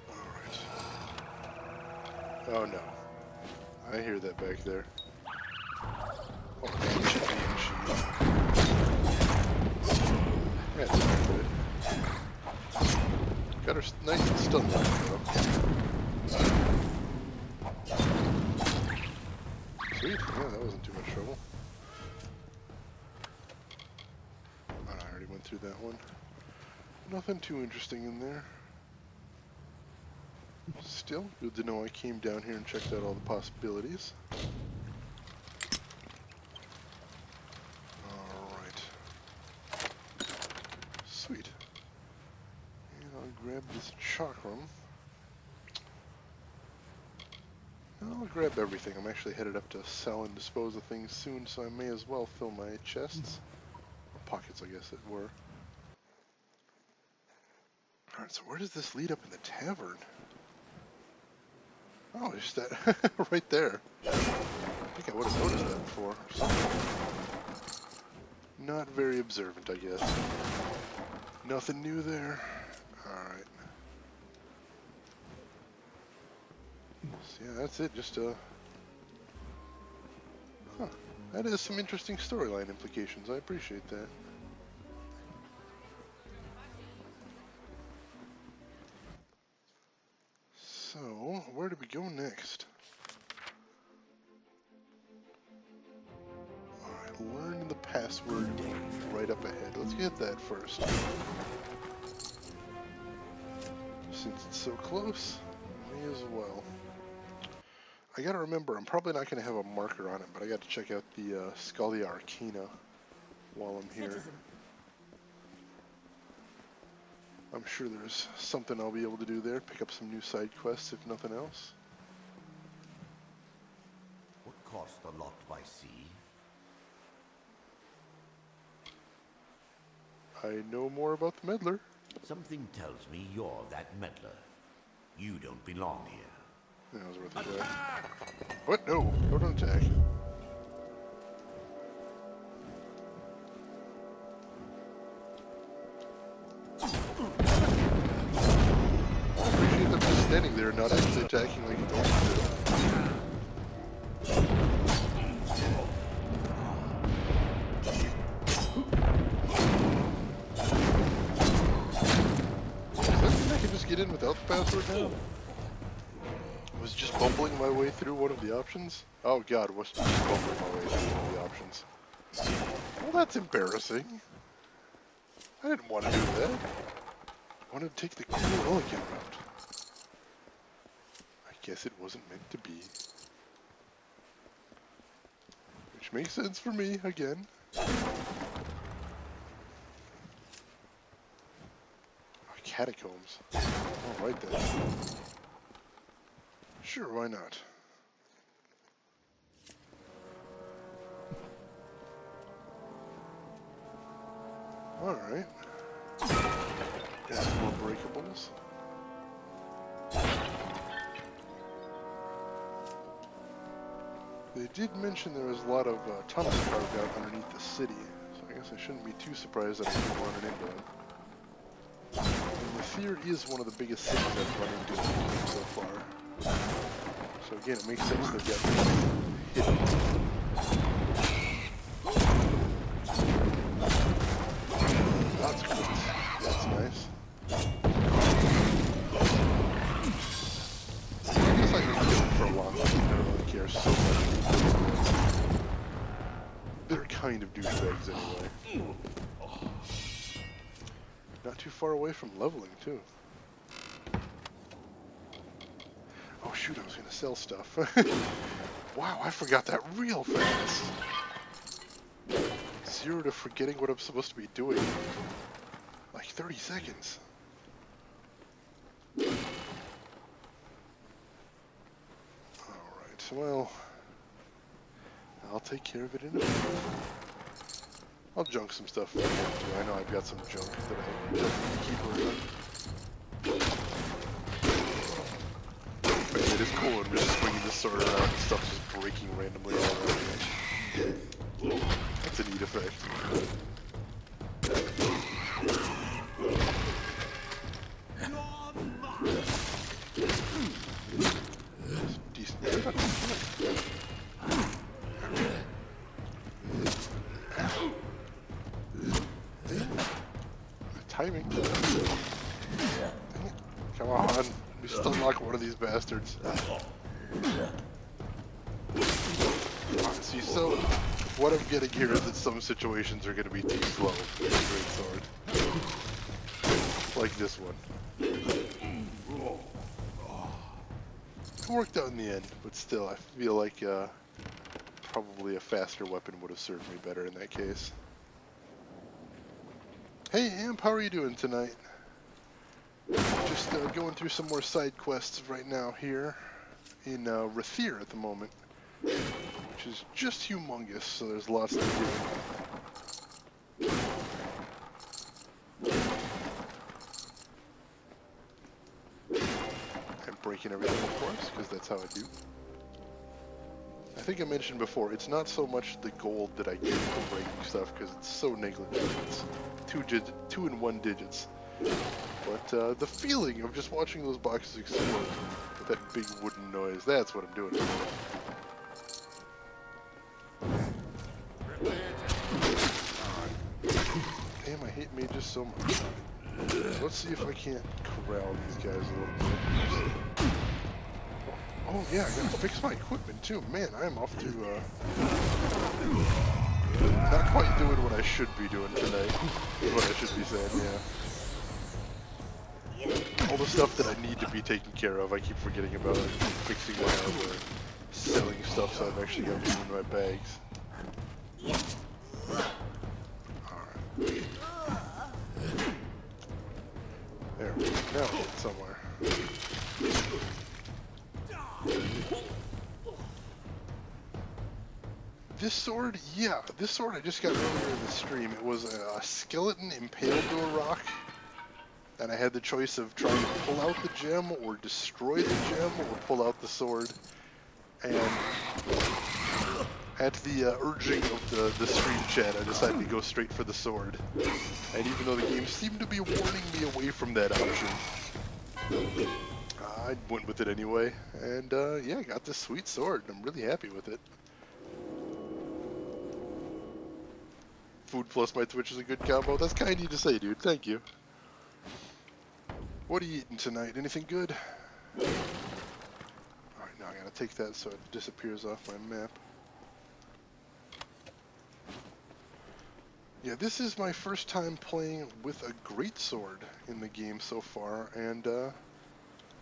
[SPEAKER 1] Alright. Oh no. I hear that back there. Oh, that should be in cheese. That's not good. Got her nice and stunned though. Sweet, yeah, that wasn't too much trouble. Oh, I already went through that one. Nothing too interesting in there. Still, good to know I came down here and checked out all the possibilities. Alright. Sweet. And I'll grab this chakram. I'll grab everything. I'm actually headed up to sell and dispose of things soon, so I may as well fill my chests. Or pockets, I guess it were. Alright, so where does this lead up in the tavern? Oh, just that right there. I think I would have noticed that before. Or something. Not very observant, I guess. Nothing new there. Alright. So yeah, that's it. Just huh. That is some interesting storyline implications. I appreciate that. So, where do we go next? Alright, learn the password right up ahead. Let's get that first. Since it's so close, may as well. I gotta remember, I'm probably not gonna have a marker on it, but I got to check out the Scalia Arcana while I'm here.
[SPEAKER 6] Citizen.
[SPEAKER 1] I'm sure there's something I'll be able to do there, pick up some new side quests if nothing else.
[SPEAKER 8] What cost the lot by sea?
[SPEAKER 1] I know more about the meddler.
[SPEAKER 8] Something tells me you're that meddler. You don't belong here.
[SPEAKER 1] That was worth a try. What? No, don't attack. I appreciate them just standing there, not actually attacking like you normally do. I can just get in without the password now? I was just bumbling my way through one of the options? Oh god, was just bumbling my way through one of the options. Well, that's embarrassing. I didn't want to do that. I wanted to take the cool elegant route. I guess it wasn't meant to be. Which makes sense for me, again. Catacombs. Alright then. Sure, why not? Alright. Got some more breakables. They did mention there was a lot of tunnels carved out underneath the city, so I guess I shouldn't be too surprised that I keep running into them. And Rathir is one of the biggest cities I've run into so far. So again, it makes sense they've got hidden. That's good. That's nice. I guess I can kill them for a long time. I don't really care so much. They're kind of douchebags anyway. Not too far away from leveling, too. Oh shoot, I was gonna sell stuff. Wow, I forgot that real fast. 0 to forgetting what I'm supposed to be doing. Like 30 seconds. Alright, well, I'll take care of it in a minute. I'll junk some stuff if I have to. I know I've got some junk that I definitely keep around. But it is cool, I'm just swinging this sword around and stuff just breaking randomly all around me. That's a neat effect. Decent. Timing. Dang it. Come on. We still unlock one of these bastards. See, so what I'm getting here is that some situations are going to be too slow with a great sword. Like this one. It worked out in the end, but still, I feel like probably a faster weapon would have served me better in that case. Hey Amp, how are you doing tonight? Just going through some more side quests right now here in Rathir at the moment, which is just humongous, so there's lots to do. And breaking everything, of course, because that's how I do. I think I mentioned before, it's not so much the gold that I get from breaking stuff, because it's so negligible. It's 2 and 1 digits. But the feeling of just watching those boxes explode with that big wooden noise, that's what I'm doing. Damn, I hate mages so much. Let's see if I can't corral these guys a little bit. Oh yeah, I gotta fix my equipment too. Man, I'm off to not quite doing what I should be doing tonight. Is what I should be saying, yeah. All the stuff that I need to be taken care of, I keep forgetting about it. Fixing my armor, selling stuff so I've actually got room in my bags. Alright. There we go. Now we'll get somewhere. This sword, yeah, this sword I just got earlier in the stream. It was a skeleton impaled to a rock, and I had the choice of trying to pull out the gem or destroy the gem or pull out the sword. And at the urging of the stream chat, I decided to go straight for the sword. And even though the game seemed to be warning me away from that option, I went with it anyway. And yeah, I got this sweet sword. I'm really happy with it. Food plus my Twitch is a good combo. That's kind of you to say, dude. Thank you. What are you eating tonight? Anything good? Alright, now I gotta take that so it disappears off my map. Yeah, this is my first time playing with a greatsword in the game so far, and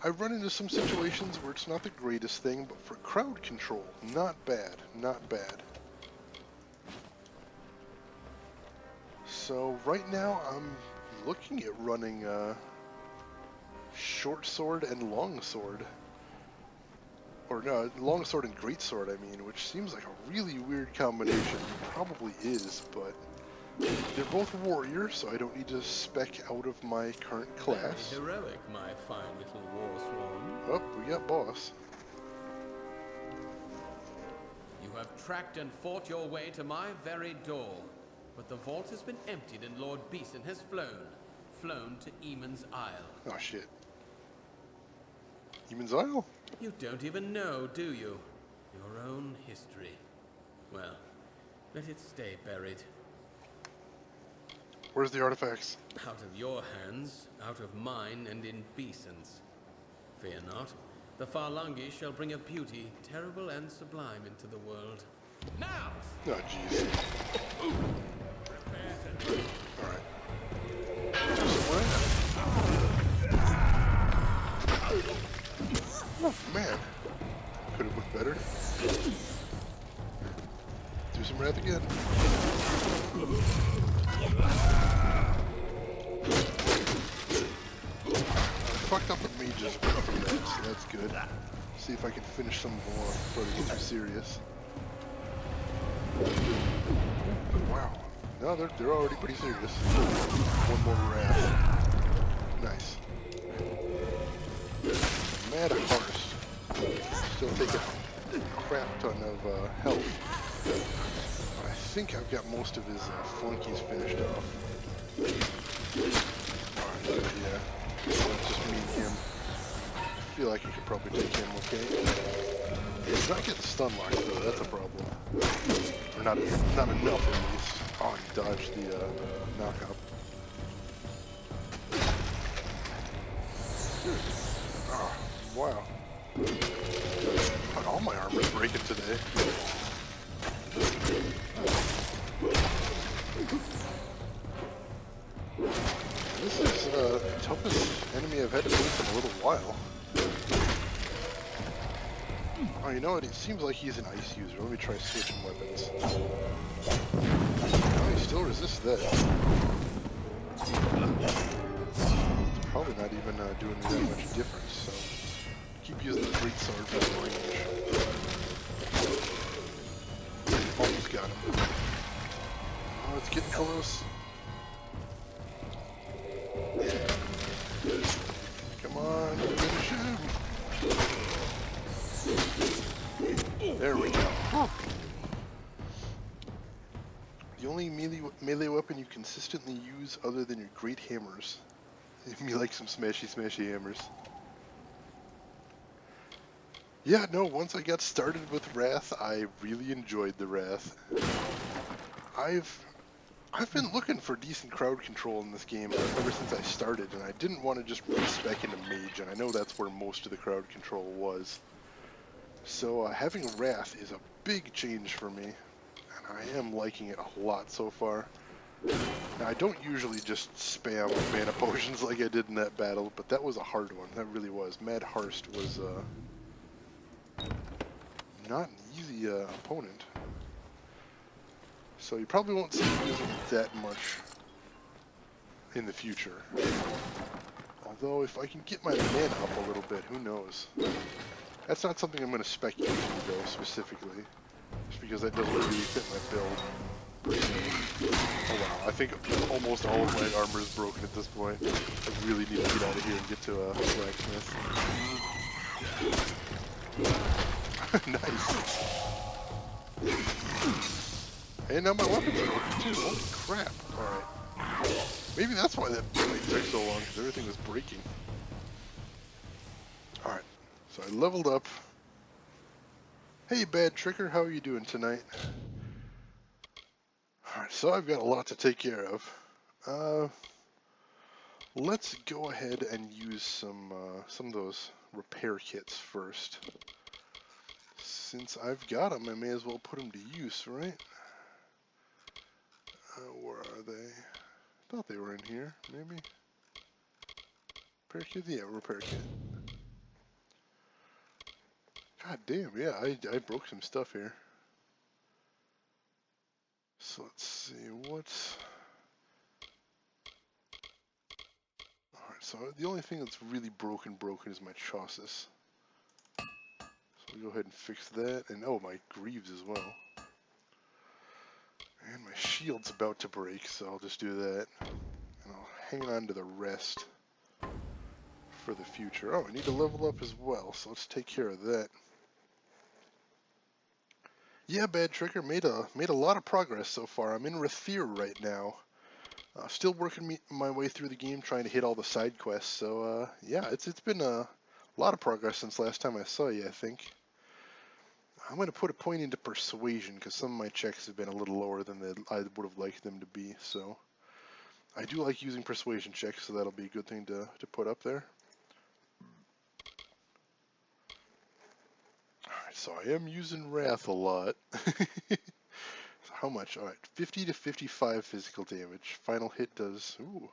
[SPEAKER 1] I've run into some situations where it's not the greatest thing, but for crowd control, not bad, not bad. So right now I'm looking at running short sword and long sword. Or no, long sword and great sword, I mean, which seems like a really weird combination. It probably is, but they're both warriors, so I don't need to spec out of my current class.
[SPEAKER 5] Very heroic, my fine little war swan.
[SPEAKER 1] Oh, we got boss.
[SPEAKER 5] You have tracked and fought your way to my very door. But the vault has been emptied and Lord Beeson has flown to Eamon's Isle.
[SPEAKER 1] Oh shit. Eamon's Isle?
[SPEAKER 5] You don't even know, do you? Your own history. Well, let it stay buried.
[SPEAKER 1] Where's the artifacts?
[SPEAKER 5] Out of your hands, out of mine, and in Beeson's. Fear not. The Farlangi shall bring a beauty terrible and sublime into the world. Now!
[SPEAKER 1] Oh jeez. Alright. Oh man. Could have looked better. Do some wrath again. I fucked up the mages from that, so that's good. See if I can finish some more before they get too serious. Wow. No, they're already pretty serious. One more wrath. Nice. Mad Harst. Still taking a crap ton of health. I think I've got most of his flunkies finished off. Alright, yeah. That's just me and him. I feel like I could probably take him, okay? He's not getting stun locked though, that's a problem. Or not enough at least. Oh, he dodged the knockup. Oh, wow. God, all my armor's breaking today. This is the toughest enemy I've had to face in a little while. Oh, you know what? It seems like he's an ice user. Let me try switching weapons. Oh, he still resists that. It's probably not even doing that much difference, so keep using the great sword for the range. Almost got him. Oh, it's getting close. Come on, finish him. There we go. The only melee weapon you consistently use other than your great hammers. You like some smashy hammers. Yeah, no, once I got started with Wrath, I really enjoyed the Wrath. I've been looking for decent crowd control in this game ever since I started, and I didn't want to just respec into Mage, and I know that's where most of the crowd control was. So having Wrath is a big change for me, and I am liking it a lot so far. Now, I don't usually just spam mana potions like I did in that battle, but that was a hard one. That really was. Mad Harst was not an easy opponent. So you probably won't see me using it that much in the future. Although if I can get my mana up a little bit, who knows? That's not something I'm going to spec into though, specifically. just because that doesn't really fit my build. Oh wow, I think almost all of my armor is broken at this point. I really need to get out of here and get to a blacksmith. Nice. And now my weapons are broken too. Holy crap. Alright. Maybe that's why that fight took so long, because everything was breaking. Alright. So I leveled up. Hey, Bad Tricker, how are you doing tonight? Alright, so I've got a lot to take care of. Let's go ahead and use some of those repair kits first. Since I've got them, I may as well put them to use, right? Where are they? I thought they were in here, maybe. Repair kit? Yeah, repair kit. God damn, yeah, I broke some stuff here. So let's see, what's... Alright, so the only thing that's really broken is my chassis. So we'll go ahead and fix that, and oh, my greaves as well. And my shield's about to break, so I'll just do that. And I'll hang on to the rest for the future. Oh, I need to level up as well, so let's take care of that. Yeah, Bad Tricker, made a lot of progress so far. I'm in Rathir right now. Still working my way through the game, trying to hit all the side quests. So yeah, it's been a lot of progress since last time I saw you, I think. I'm going to put a point into persuasion because some of my checks have been a little lower than I would have liked them to be. So I do like using persuasion checks, so that'll be a good thing to put up there. Alright, so I am using Wrath a lot. So how much? Alright, 50 to 55 physical damage. Final hit does... Ooh.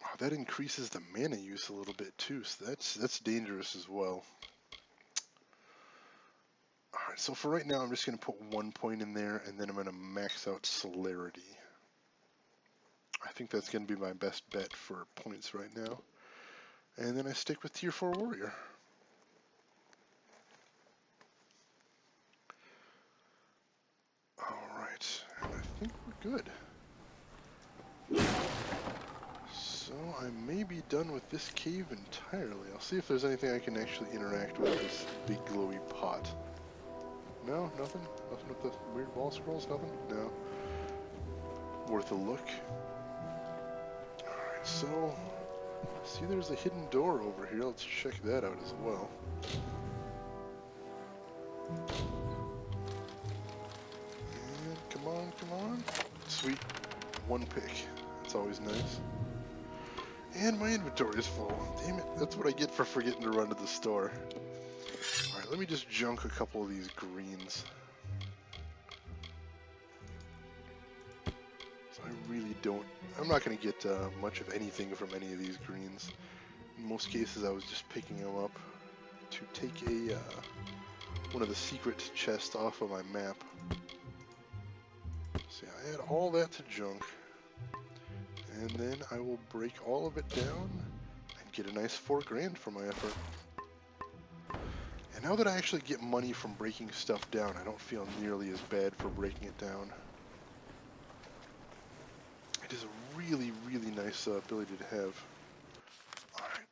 [SPEAKER 1] Oh, that increases the mana use a little bit too, so that's dangerous as well. Alright, so for right now I'm just going to put 1 point in there, and then I'm going to max out Celerity. I think that's going to be my best bet for points right now. And then I stick with Tier 4 Warrior. Alright, and I think we're good. So I may be done with this cave entirely. I'll see if there's anything I can actually interact with this big glowy pot. No, nothing? Nothing with the weird wall scrolls? Nothing? No. Worth a look. Alright, so... See, there's a hidden door over here. Let's check that out as well. And come on, come on. Sweet. One pick. That's always nice. And my inventory is full. Damn it, that's what I get for forgetting to run to the store. Alright, let me just junk a couple of these greens. So I really don't... I'm not going to get much of anything from any of these greens. In most cases I was just picking them up to take a one of the secret chests off of my map. So yeah, I add all that to junk. And then I will break all of it down and get a nice 4 grand for my effort. And now that I actually get money from breaking stuff down, I don't feel nearly as bad for breaking it down. It is a really, really nice ability to have. Alright.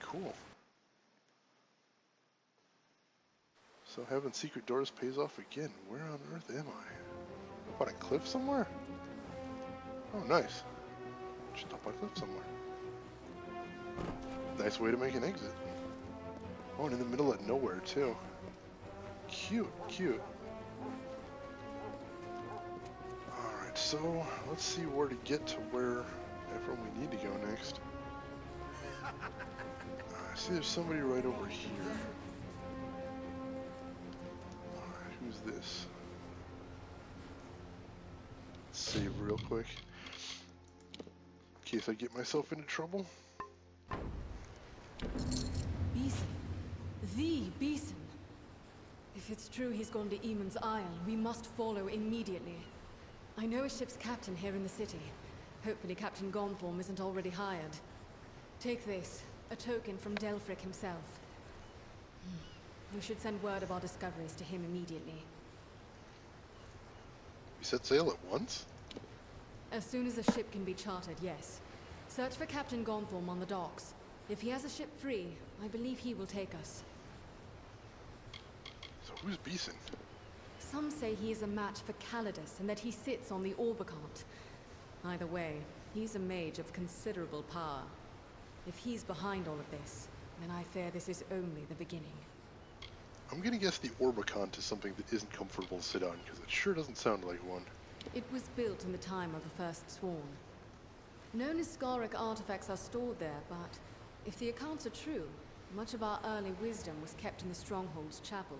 [SPEAKER 1] Cool. So having secret doors pays off again. Where on earth am I? Up on a cliff somewhere? Oh, nice. Just up on a cliff somewhere. Nice way to make an exit. Oh, and in the middle of nowhere, too. Cute, cute. Alright, so let's see where to get to wherever we need to go next. I see there's somebody right over here. Alright, who's this? Let's save real quick. In case I get myself into trouble.
[SPEAKER 6] Beeson. The Beeson. If it's true he's gone to Eamon's Isle, we must follow immediately. I know a ship's captain here in the city. Hopefully Captain Gonform isn't already hired. Take this, a token from Delfric himself.
[SPEAKER 9] We should send word of our discoveries to him immediately.
[SPEAKER 1] We set sail at once?
[SPEAKER 9] As soon as a ship can be chartered, yes. Search for Captain Gonthorm on the docks. If he has a ship free, I believe he will take us.
[SPEAKER 1] So who's Beeson?
[SPEAKER 9] Some say he is a match for Calidus and that he sits on the Orbicant. Either way, he's a mage of considerable power. If he's behind all of this, then I fear this is only the beginning.
[SPEAKER 1] I'm gonna guess the Orbicant is something that isn't comfortable to sit on, because it sure doesn't sound like one.
[SPEAKER 9] It was built in the time of the First Swarm. Known as Scaric artifacts are stored there, but if the accounts are true, much of our early wisdom was kept in the Stronghold's chapel.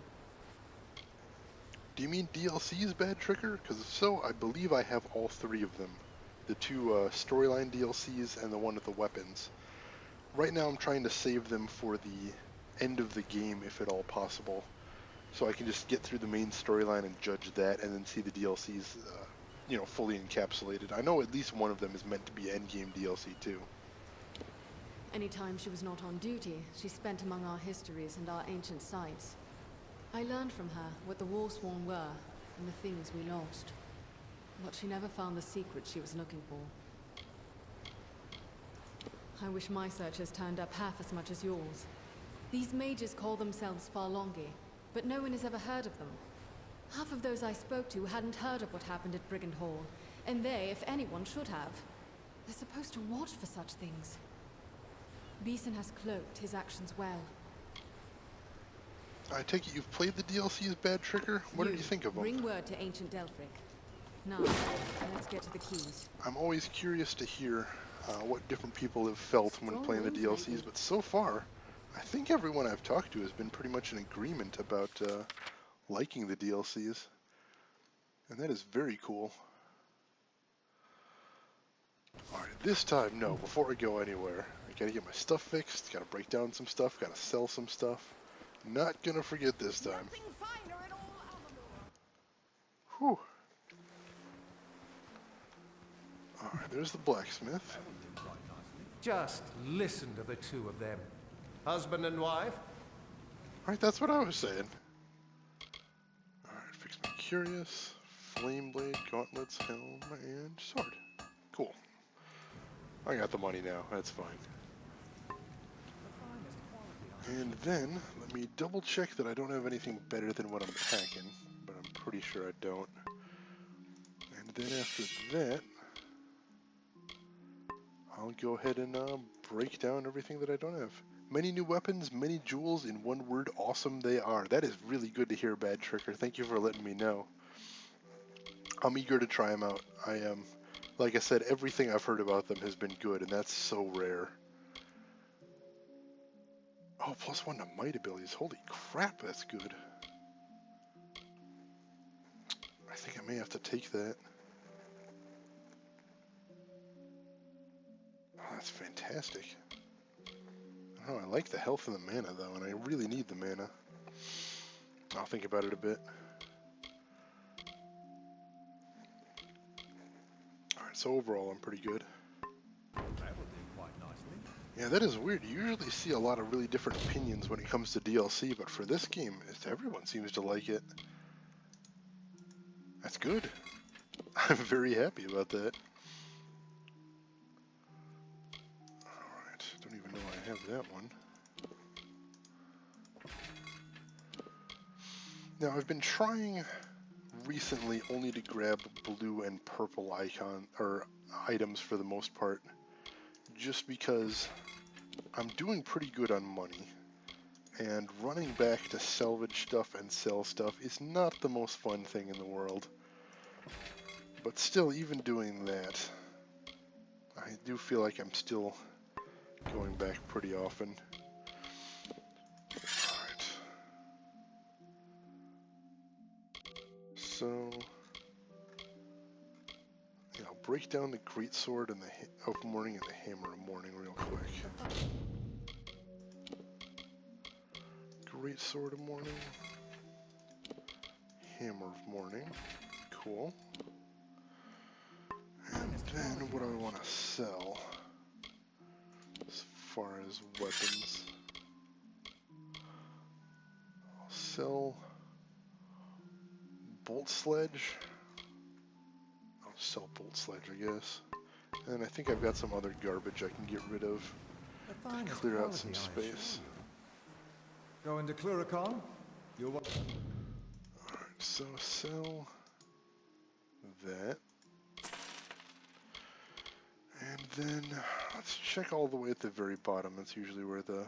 [SPEAKER 1] Do you mean DLCs, Bad Tricker? Because if so, I believe I have all three of them. The two storyline DLCs and the one with the weapons. Right now I'm trying to save them for the end of the game, if at all possible. So I can just get through the main storyline and judge that, and then see the DLCs, fully encapsulated. I know at least one of them is meant to be endgame DLC too.
[SPEAKER 9] Anytime she was not on duty, she spent among our histories and our ancient sites. I learned from her what the Warsworn were, and the things we lost. But she never found the secret she was looking for. I wish my searchers turned up half as much as yours. These mages call themselves Farlongi, but no one has ever heard of them. Half of those I spoke to hadn't heard of what happened at Brigand Hall, and they, if anyone, should have. They're supposed to watch for such things. Beeson has cloaked his actions well.
[SPEAKER 1] I take it you've played the DLCs, Bad Tricker? What did you think of them?
[SPEAKER 9] Bring word to Ancient Delphric. Now, let's get to the keys.
[SPEAKER 1] I'm always curious to hear what different people have felt when playing the DLCs, but so far, I think everyone I've talked to has been pretty much in agreement about liking the DLCs. And that is very cool. Alright, this time, no, before I go anywhere, I gotta get my stuff fixed, gotta break down some stuff, gotta sell some stuff. Not gonna forget this time.
[SPEAKER 2] Nothing finer at all, Amalur.
[SPEAKER 1] Whew. Alright, there's the blacksmith.
[SPEAKER 2] Just listen to the two of them. Husband and wife.
[SPEAKER 1] Alright, that's what I was saying. Alright, fix my curious, flame blade, gauntlets, helm, and sword. Cool. I got the money now, that's fine. And then, let me double check that I don't have anything better than what I'm packing, but I'm pretty sure I don't. And then after that, I'll go ahead and break down everything that I don't have. Many new weapons, many jewels, in one word, awesome they are. That is really good to hear, Bad Tricker. Thank you for letting me know. I'm eager to try them out. I am, like I said, everything I've heard about them has been good, and that's so rare. Oh, +1 to might abilities. Holy crap, that's good. I think I may have to take that. Oh, that's fantastic. Oh, I like the health and the mana, though, and I really need the mana. I'll think about it a bit. Alright, so overall, I'm pretty good. Yeah, that is weird. You usually see a lot of really different opinions when it comes to DLC, but for this game, everyone seems to like it. That's good. I'm very happy about that. Alright, don't even know I have that one. Now, I've been trying recently only to grab blue and purple items for the most part, just because I'm doing pretty good on money, and running back to salvage stuff and sell stuff is not the most fun thing in the world. But still, even doing that, I do feel like I'm still going back pretty often. Alright. So, yeah, I'll break down the greatsword and the of morning and the hammer of morning real quick. Greatsword of morning, hammer of morning, cool. And then what do I want to sell as far as weapons? sell bolt sledge. I'll sell bolt sledge, I guess. And I think I've got some other garbage I can get rid of
[SPEAKER 3] The
[SPEAKER 1] to
[SPEAKER 3] finest
[SPEAKER 1] clear out
[SPEAKER 3] quality,
[SPEAKER 1] some
[SPEAKER 3] I
[SPEAKER 1] space.
[SPEAKER 3] assure you. Going to Cluricon? You're welcome.
[SPEAKER 1] Alright, so sell that. And then let's check all the way at the very bottom. That's usually where the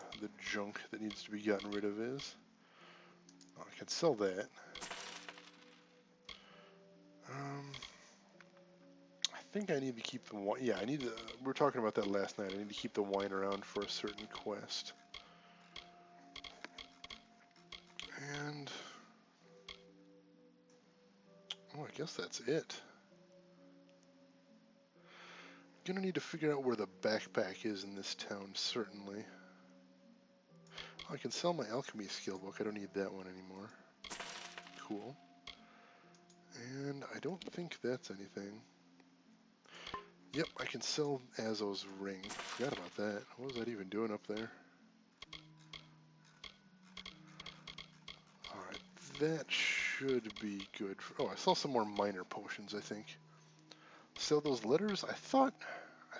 [SPEAKER 1] junk that needs to be gotten rid of is. Oh, I can sell that. I think I need to keep the wine. Yeah, I need to. We were talking about that last night. I need to keep the wine around for a certain quest. And oh, I guess that's it. Gonna need to figure out where the backpack is in this town, certainly. Oh, I can sell my alchemy skill book. I don't need that one anymore. Cool. And I don't think that's anything. Yep, I can sell Azo's ring. Forgot about that. What was that even doing up there? Alright, that should be good. Oh, I saw some more minor potions, I think. Sell those letters? I thought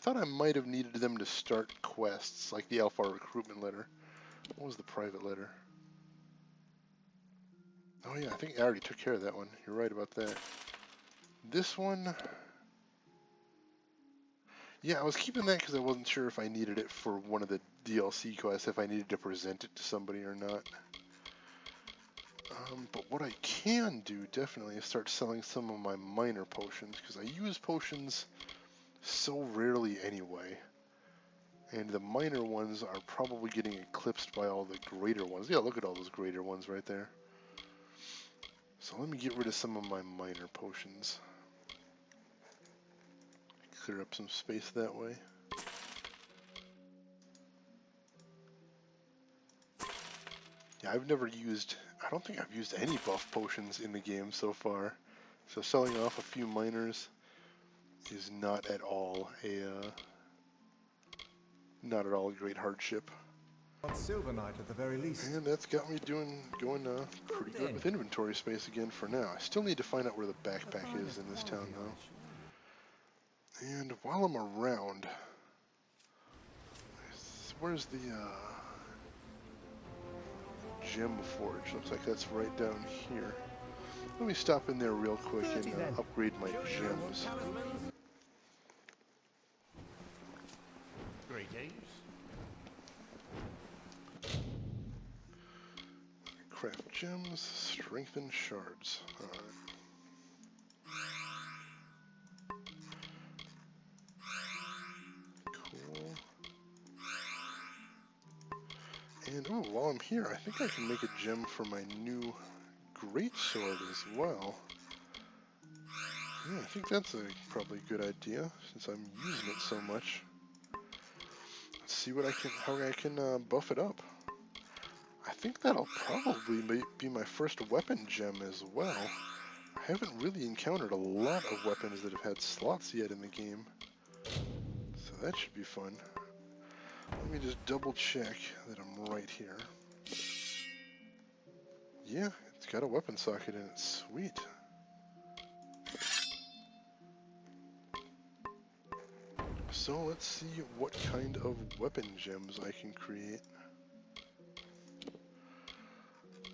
[SPEAKER 1] I might have needed them to start quests, like the Alpha recruitment letter. What was the private letter? Oh yeah, I think I already took care of that one. You're right about that. This one... Yeah, I was keeping that because I wasn't sure if I needed it for one of the DLC quests, if I needed to present it to somebody or not. But what I can do, definitely, is start selling some of my minor potions, because I use potions so rarely anyway. And the minor ones are probably getting eclipsed by all the greater ones. Yeah, look at all those greater ones right there. So let me get rid of some of my minor potions. Clear up some space that way. Yeah, I've never used... I don't think I've used any buff potions in the game so far. So selling off a few minors is not at all a great hardship.
[SPEAKER 3] On Silver Knight at the very least.
[SPEAKER 1] And that's got me going pretty good with inventory space again for now. I still need to find out where the backpack is in this town though. And while I'm around, where's the gem forge? Looks like that's right down here. Let me stop in there real quick and upgrade my gems.
[SPEAKER 8] Greetings.
[SPEAKER 1] Craft gems, strengthen shards. Alright. Cool. And ooh, while I'm here, I think I can make a gem for my new greatsword as well. Yeah, I think that's probably a good idea since I'm using it so much. Let's see what how I can buff it up. I think that'll probably be my first weapon gem as well. I haven't really encountered a lot of weapons that have had slots yet in the game, so that should be fun. Let me just double check that I'm right here. Yeah, it's got a weapon socket in it. Sweet. So let's see what kind of weapon gems I can create.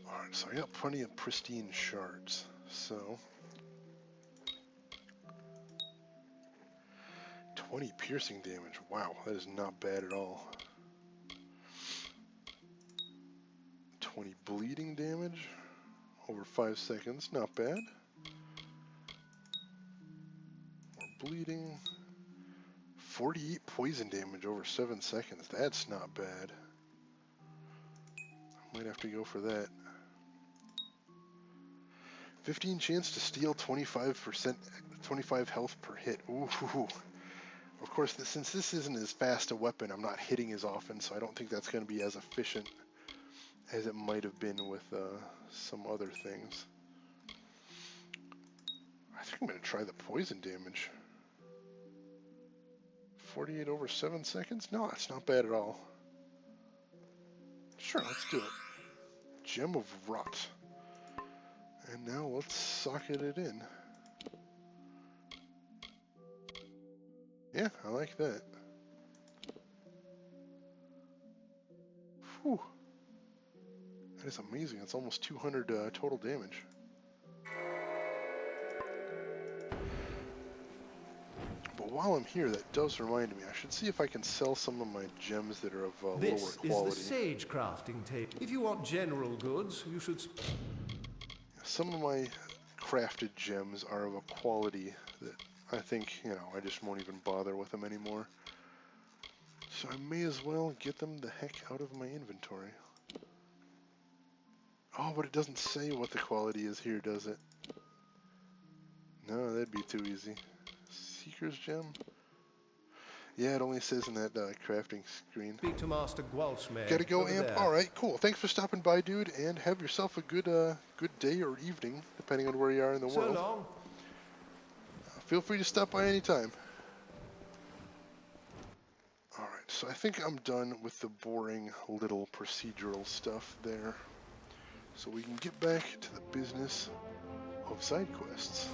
[SPEAKER 1] Alright, so I got plenty of pristine shards. So 20 piercing damage. Wow, that is not bad at all. 20 bleeding damage over 5 seconds. Not bad. More bleeding. 48 poison damage over 7 seconds. That's not bad. Might have to go for that. 15 chance to steal 25%, 25 health per hit. Ooh. Of course, since this isn't as fast a weapon, I'm not hitting as often, so I don't think that's going to be as efficient as it might have been with some other things. I think I'm going to try the poison damage. 48 over 7 seconds? No, that's not bad at all. Sure, let's do it. Gem of Rot. And now let's socket it in. Yeah, I like that. Whew. That is amazing. It's almost 200 total damage. But while I'm here, that does remind me, I should see if I can sell some of my gems that are of lower
[SPEAKER 2] This is
[SPEAKER 1] quality.
[SPEAKER 2] the sage crafting table. If you want general goods, you should...
[SPEAKER 1] Some of my crafted gems are of a quality that I think, you know, I just won't even bother with them anymore. So I may as well get them the heck out of my inventory. Oh, but it doesn't say what the quality is here, does it? No, that'd be too easy. Seeker's gem? Yeah, it only says in that crafting screen.
[SPEAKER 2] Speak to Master Gwalchmare.
[SPEAKER 1] Gotta go,
[SPEAKER 2] over
[SPEAKER 1] Amp.
[SPEAKER 2] there.
[SPEAKER 1] All right, cool. Thanks for stopping by, dude, and have yourself a good day or evening, depending on where you are in the
[SPEAKER 2] So
[SPEAKER 1] world.
[SPEAKER 2] long.
[SPEAKER 1] Feel free to stop by anytime. All right, so I think I'm done with the boring little procedural stuff there. So we can get back to the business of side quests.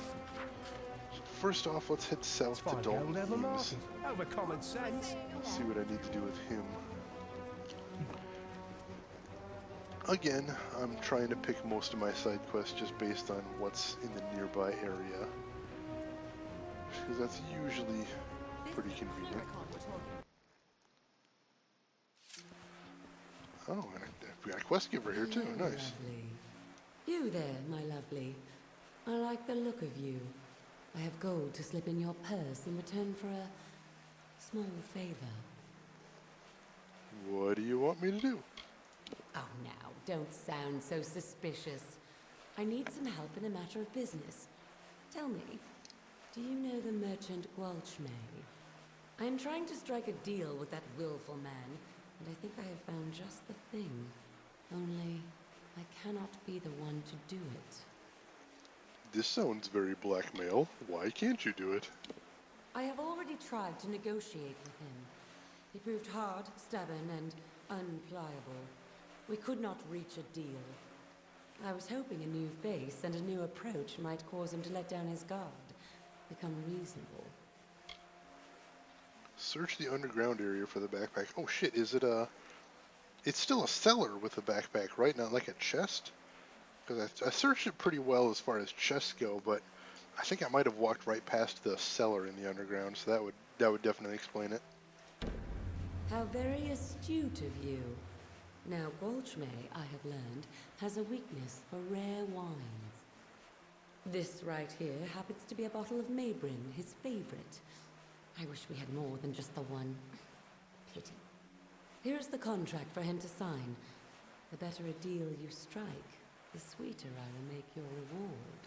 [SPEAKER 1] So first off, let's head south to
[SPEAKER 2] Find
[SPEAKER 1] Dalton
[SPEAKER 2] old Ever
[SPEAKER 1] Eames.
[SPEAKER 2] Martin. Over common sense.
[SPEAKER 1] See what I need to do with him. Again, I'm trying to pick most of my side quests just based on what's in the nearby area, because that's usually pretty convenient. Oh, and we got a quest giver here too.
[SPEAKER 10] Hello,
[SPEAKER 1] Nice.
[SPEAKER 10] lovely. You there, my lovely. I like the look of you. I have gold to slip in your purse in return for a small favor.
[SPEAKER 1] What do you want me to do?
[SPEAKER 10] Oh, now, don't sound so suspicious. I need some help in a matter of business. Tell me, do you know the merchant Gwalchmare? I am trying to strike a deal with that willful man, and I think I have found just the thing. Only, I cannot be the one to do it.
[SPEAKER 1] This sounds very blackmail. Why can't you do it?
[SPEAKER 10] I have already tried to negotiate with him. He proved hard, stubborn, and unpliable. We could not reach a deal. I was hoping a new face and a new approach might cause him to let down his guard, become reasonable.
[SPEAKER 1] Search the underground area for the backpack. Oh shit, is it it's still a cellar with a backpack, right? Not like a chest? Because I searched it pretty well as far as chests go, but I think I might have walked right past the cellar in the underground, so that would definitely explain it.
[SPEAKER 10] How very astute of you. Now, Gwalchmare, I have learned, has a weakness for rare wines. This right here happens to be a bottle of Maybrin, his favorite. I wish we had more than just the one. Pity. Here's the contract for him to sign. The better a deal you strike, the sweeter I will make your reward.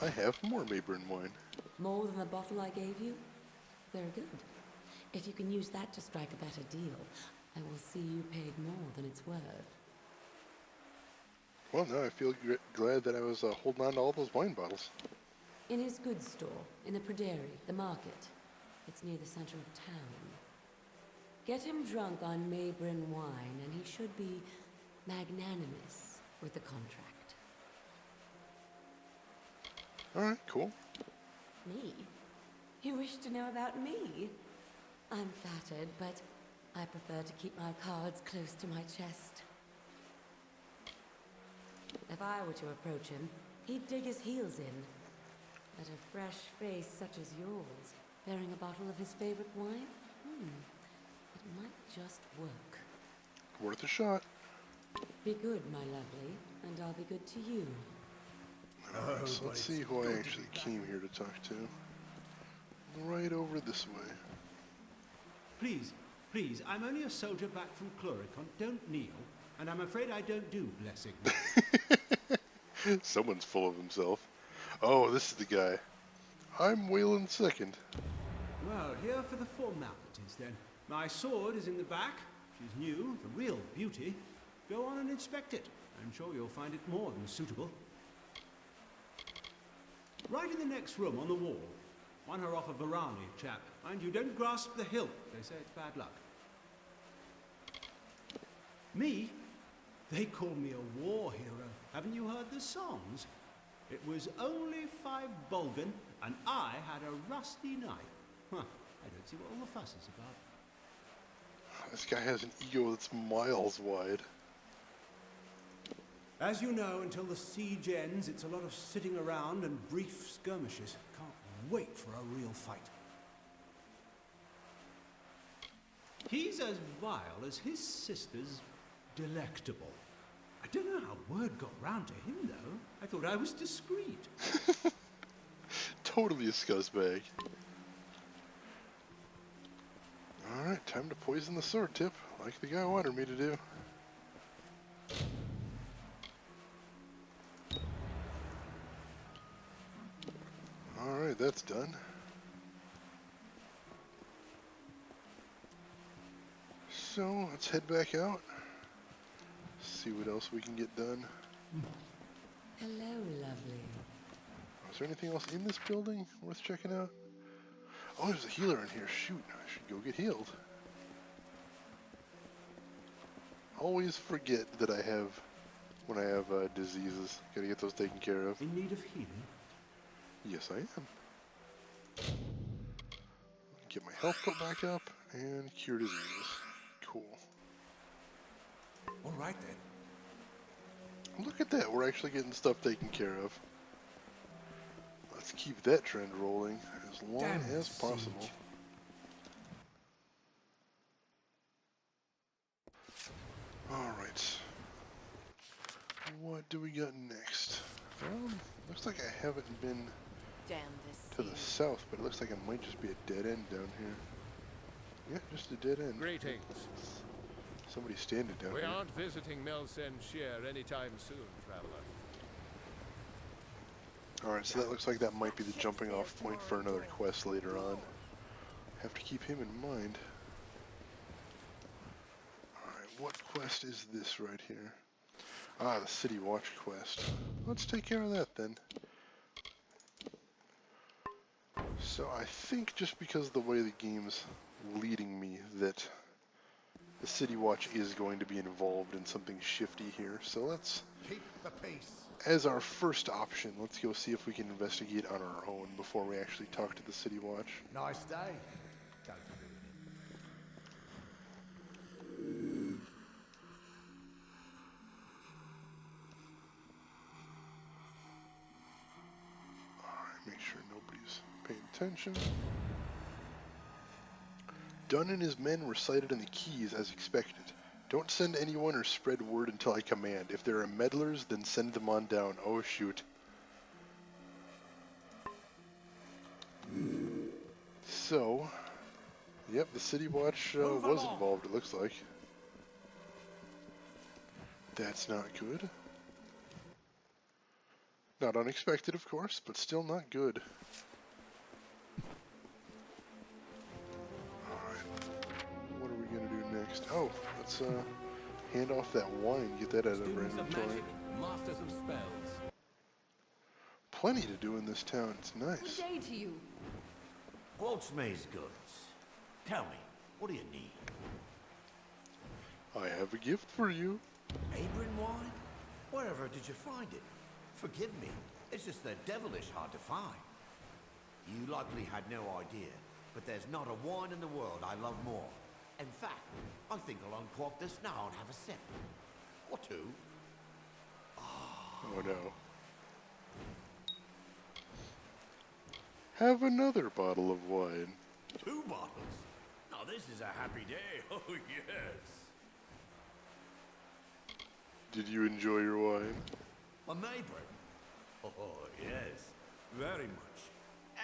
[SPEAKER 1] I have more Maybrin wine.
[SPEAKER 10] More than the bottle I gave you? Very good. If you can use that to strike a better deal, I will see you paid more than it's worth.
[SPEAKER 1] Well, now I feel glad that I was holding on to all those wine bottles.
[SPEAKER 10] In his goods store, in the Prairie, the market. It's near the center of town. Get him drunk on Maybrin wine, and he should be magnanimous with the contract.
[SPEAKER 1] Alright, cool.
[SPEAKER 10] Me? You wish to know about me? I'm flattered, but I prefer to keep my cards close to my chest. If I were to approach him, he'd dig his heels in. But a fresh face such as yours, bearing a bottle of his favorite wine? It might just work.
[SPEAKER 1] Worth a shot.
[SPEAKER 10] Be good, my lovely, and I'll be good to you.
[SPEAKER 1] Alright, so let's see who I actually came here to talk to. Right over this way.
[SPEAKER 11] Please, please, I'm only a soldier back from Chloricon. Don't kneel. And I'm afraid I don't do blessing.
[SPEAKER 1] Someone's full of himself. Oh, this is the guy. I'm Wayland II.
[SPEAKER 11] Well, here for the formalities then. My sword is in the back. She's new, the real beauty. Go on and inspect it. I'm sure you'll find it more than suitable. Right in the next room on the wall. Won her off a Varani chap. Mind you, don't grasp the hilt. They say it's bad luck. Me? They call me a war hero. Haven't you heard the songs? It was only 5 Bulgan, and I had a rusty knife. Huh, I don't see what all the fuss is about.
[SPEAKER 1] This guy has an ego that's miles wide.
[SPEAKER 11] As you know, until the siege ends, it's a lot of sitting around and brief skirmishes. Can't wait for a real fight. He's as vile as his sister's delectable. I don't know how word got round to him, though. I thought I was discreet.
[SPEAKER 1] Totally a scuzzbag. Alright, time to poison the sword tip, like the guy wanted me to do. Alright, that's done. So, let's head back out. See what else we can get done.
[SPEAKER 10] Hello, lovely.
[SPEAKER 1] Is there anything else in this building worth checking out? Oh, there's a healer in here. Shoot, I should go get healed. Always forget that I have, when I have diseases. Gotta get those taken care of.
[SPEAKER 11] In need of healing?
[SPEAKER 1] Yes, I am. Get my health put back up and cure disease. Cool.
[SPEAKER 8] All right then.
[SPEAKER 1] Look at that, we're actually getting stuff taken care of. Let's keep that trend rolling as long as possible. Alright. What do we got next? Looks like I haven't been to the south, but it looks like it might just be a dead end down here. Yeah, just a dead end.
[SPEAKER 12] Greetings.
[SPEAKER 1] Somebody's standing down
[SPEAKER 12] We
[SPEAKER 1] here.
[SPEAKER 12] aren't visiting Melsen Shear anytime soon, traveler.
[SPEAKER 1] Alright, so that looks like that might be the jumping off point for another quest later on. Have to keep him in mind. Alright, what quest is this right here? Ah, the City Watch quest. Let's take care of that then. So I think just because of the way the game's leading me that the City Watch is going to be involved in something shifty here. So let's,
[SPEAKER 8] Keep the peace.
[SPEAKER 1] as our first option, let's go see if we can investigate on our own before we actually talk to the City Watch.
[SPEAKER 8] Nice day. Don't ruin it.
[SPEAKER 1] Alright, make sure nobody's paying attention. Dunn and his men were sighted in the Keys as expected. Don't send anyone or spread word until I command. If there are meddlers, then send them on down. Oh shoot. So, yep, the City Watch was involved, it looks like. That's not good. Not unexpected, of course, but still not good. What are we gonna do next? Oh, let's hand off that wine, get that out of our inventory.
[SPEAKER 5] Masters of spells.
[SPEAKER 1] Plenty to do in this town, it's nice.
[SPEAKER 6] Good day to you.
[SPEAKER 8] Waltzmay's goods. Tell me, what do you need?
[SPEAKER 1] I have a gift for you.
[SPEAKER 8] Abrin wine? Wherever did you find it? Forgive me, it's just they're devilish hard to find. You likely had no idea, but there's not a wine in the world I love more. In fact, I think I'll uncork this now and have a sip. Or two.
[SPEAKER 1] Oh no. Have another bottle of wine.
[SPEAKER 8] 2 bottles? Now this is a happy day, oh yes.
[SPEAKER 1] Did you enjoy your wine?
[SPEAKER 8] My neighbor? Oh yes, very much.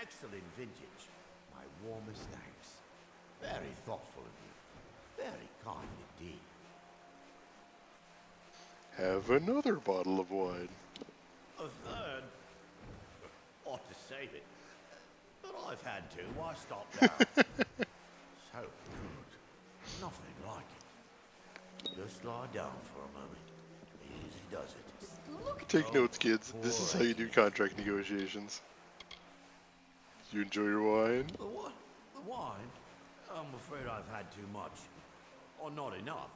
[SPEAKER 8] Excellent vintage. My warmest thanks. Very thoughtful of you. Very kind indeed.
[SPEAKER 1] Have another bottle of wine.
[SPEAKER 8] A third? Ought to save it. But I've had 2. Why stop now? So good. Nothing like it. Just lie down for a moment. Easy does it.
[SPEAKER 1] Take notes, kids. This is how you do contract negotiations. You enjoy your wine?
[SPEAKER 8] The what? The wine? I'm afraid I've had too much. Or not enough.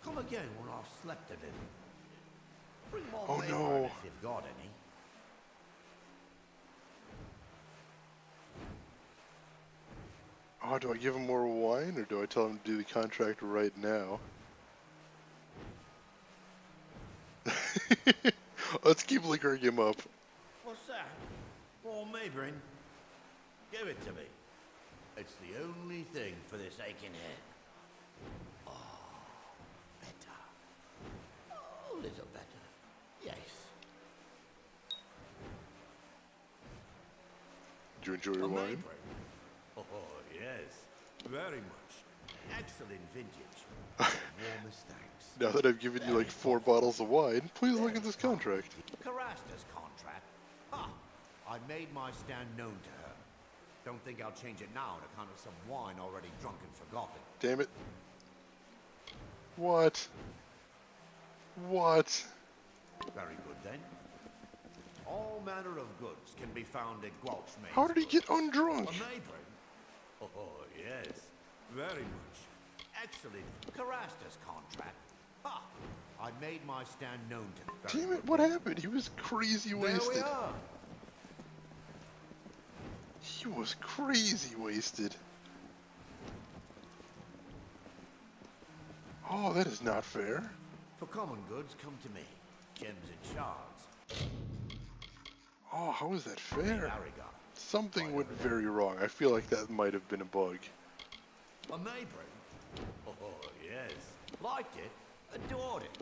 [SPEAKER 8] Come again when I've slept a little. Bring more
[SPEAKER 1] Oh,
[SPEAKER 8] paper
[SPEAKER 1] no.
[SPEAKER 8] if you've got any.
[SPEAKER 1] Oh, do I give him more wine, or do I tell him to do the contract right now? Let's keep liquoring him up.
[SPEAKER 8] What's that? More Mabrin? Give it to me. It's the only thing for this aching head. Oh, better. Oh, a little better. Yes.
[SPEAKER 1] Did you enjoy your
[SPEAKER 8] A
[SPEAKER 1] wine?
[SPEAKER 8] Mabrin? Oh, yes. Very much. Excellent vintage. Warmest thanks.
[SPEAKER 1] Now that I've given you like 4 bottles of wine, please look at this contract.
[SPEAKER 8] Carasta's contract? Ha! I made my stand known to her. Don't think I'll change it now on account of some wine already drunk and forgotten.
[SPEAKER 1] Damn it. What? What?
[SPEAKER 8] Very good then. All manner of goods can be found at Guelchmaid's.
[SPEAKER 1] How did he get undrunk?
[SPEAKER 8] A Mabrin? Oh, yes. Very much. Excellent. Carasta's contract. Ha! I made my stand known to her.
[SPEAKER 1] Damn it, what happened? He was crazy wasted.
[SPEAKER 8] There we are.
[SPEAKER 1] He was crazy wasted. Oh, that is not fair.
[SPEAKER 8] For common goods, come to me. Gems and shards.
[SPEAKER 1] Oh, how is that fair?
[SPEAKER 8] Arigot.
[SPEAKER 1] Something went very wrong. I feel like that might have been a bug.
[SPEAKER 8] A Mabrin? Oh, yes. Liked it. Adored it.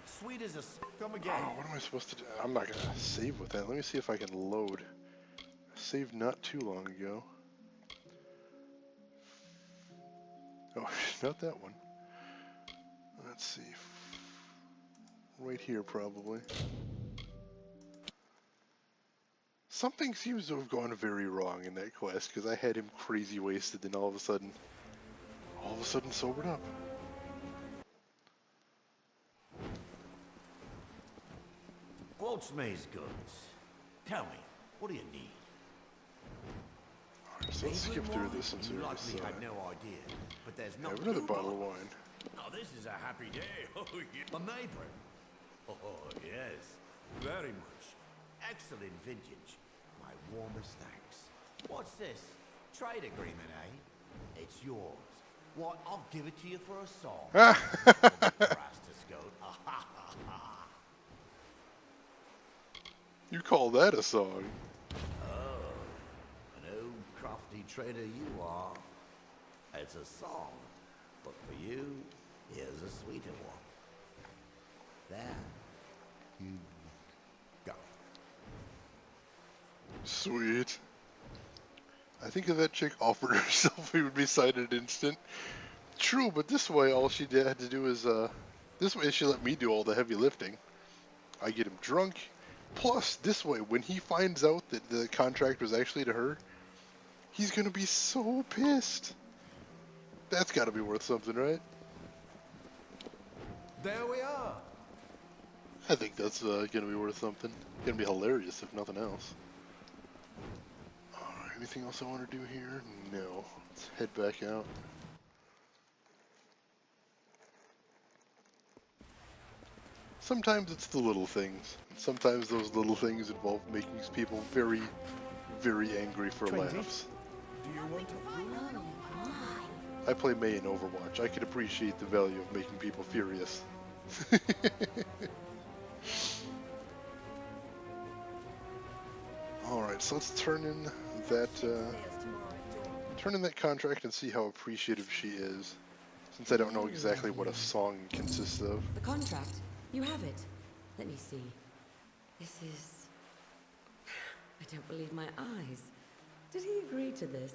[SPEAKER 8] Sweet as a... Come again.
[SPEAKER 1] Oh, what am I supposed to do? I'm not gonna save with that. Let me see if I can load. Saved not too long ago. Oh, not that one. Let's see. Right here, probably. Something seems to have gone very wrong in that quest, because I had him crazy wasted, and all of a sudden sobered up.
[SPEAKER 8] Guelchmaid's goods. Tell me, what do you need?
[SPEAKER 1] Alright, so let's skip through this and see
[SPEAKER 8] You
[SPEAKER 1] what
[SPEAKER 8] likely
[SPEAKER 1] this
[SPEAKER 8] had no idea, but there's
[SPEAKER 1] I
[SPEAKER 8] not
[SPEAKER 1] have another
[SPEAKER 8] two
[SPEAKER 1] bottle of
[SPEAKER 8] bottles.
[SPEAKER 1] wine.
[SPEAKER 8] Oh, this is a happy day. Oh, yeah. A Mabrin? Oh, yes. Very much. Excellent vintage. My warmest thanks. What's this? Trade agreement, eh? It's yours. What? I'll give it to you for a song. Rastus goat.
[SPEAKER 1] You call that a song?
[SPEAKER 8] Oh, an old crafty trader you are. It's a song, but for you, here's a sweeter one. There you go.
[SPEAKER 1] Sweet. I think if that chick offered herself, we would be sighted instant. True, but this way, all she had to do is, this way she let me do all the heavy lifting. I get him drunk. Plus, this way, when he finds out that the contract was actually to her, he's gonna be so pissed. That's gotta be worth something, right?
[SPEAKER 4] There we are.
[SPEAKER 1] I think that's gonna be worth something. Gonna be hilarious if nothing else. Alright, anything else I want to do here? No. Let's head back out. Sometimes it's the little things. Sometimes those little things involve making people very, very angry for
[SPEAKER 11] 20.
[SPEAKER 1] laughs.
[SPEAKER 11] Do you want to...
[SPEAKER 1] I play May in Overwatch. I can appreciate the value of making people furious. Alright, so let's turn in that contract and see how appreciative she is. Since I don't know exactly what a song consists of.
[SPEAKER 10] The contract. You have it. Let me see. This is... I don't believe my eyes. Did he agree to this?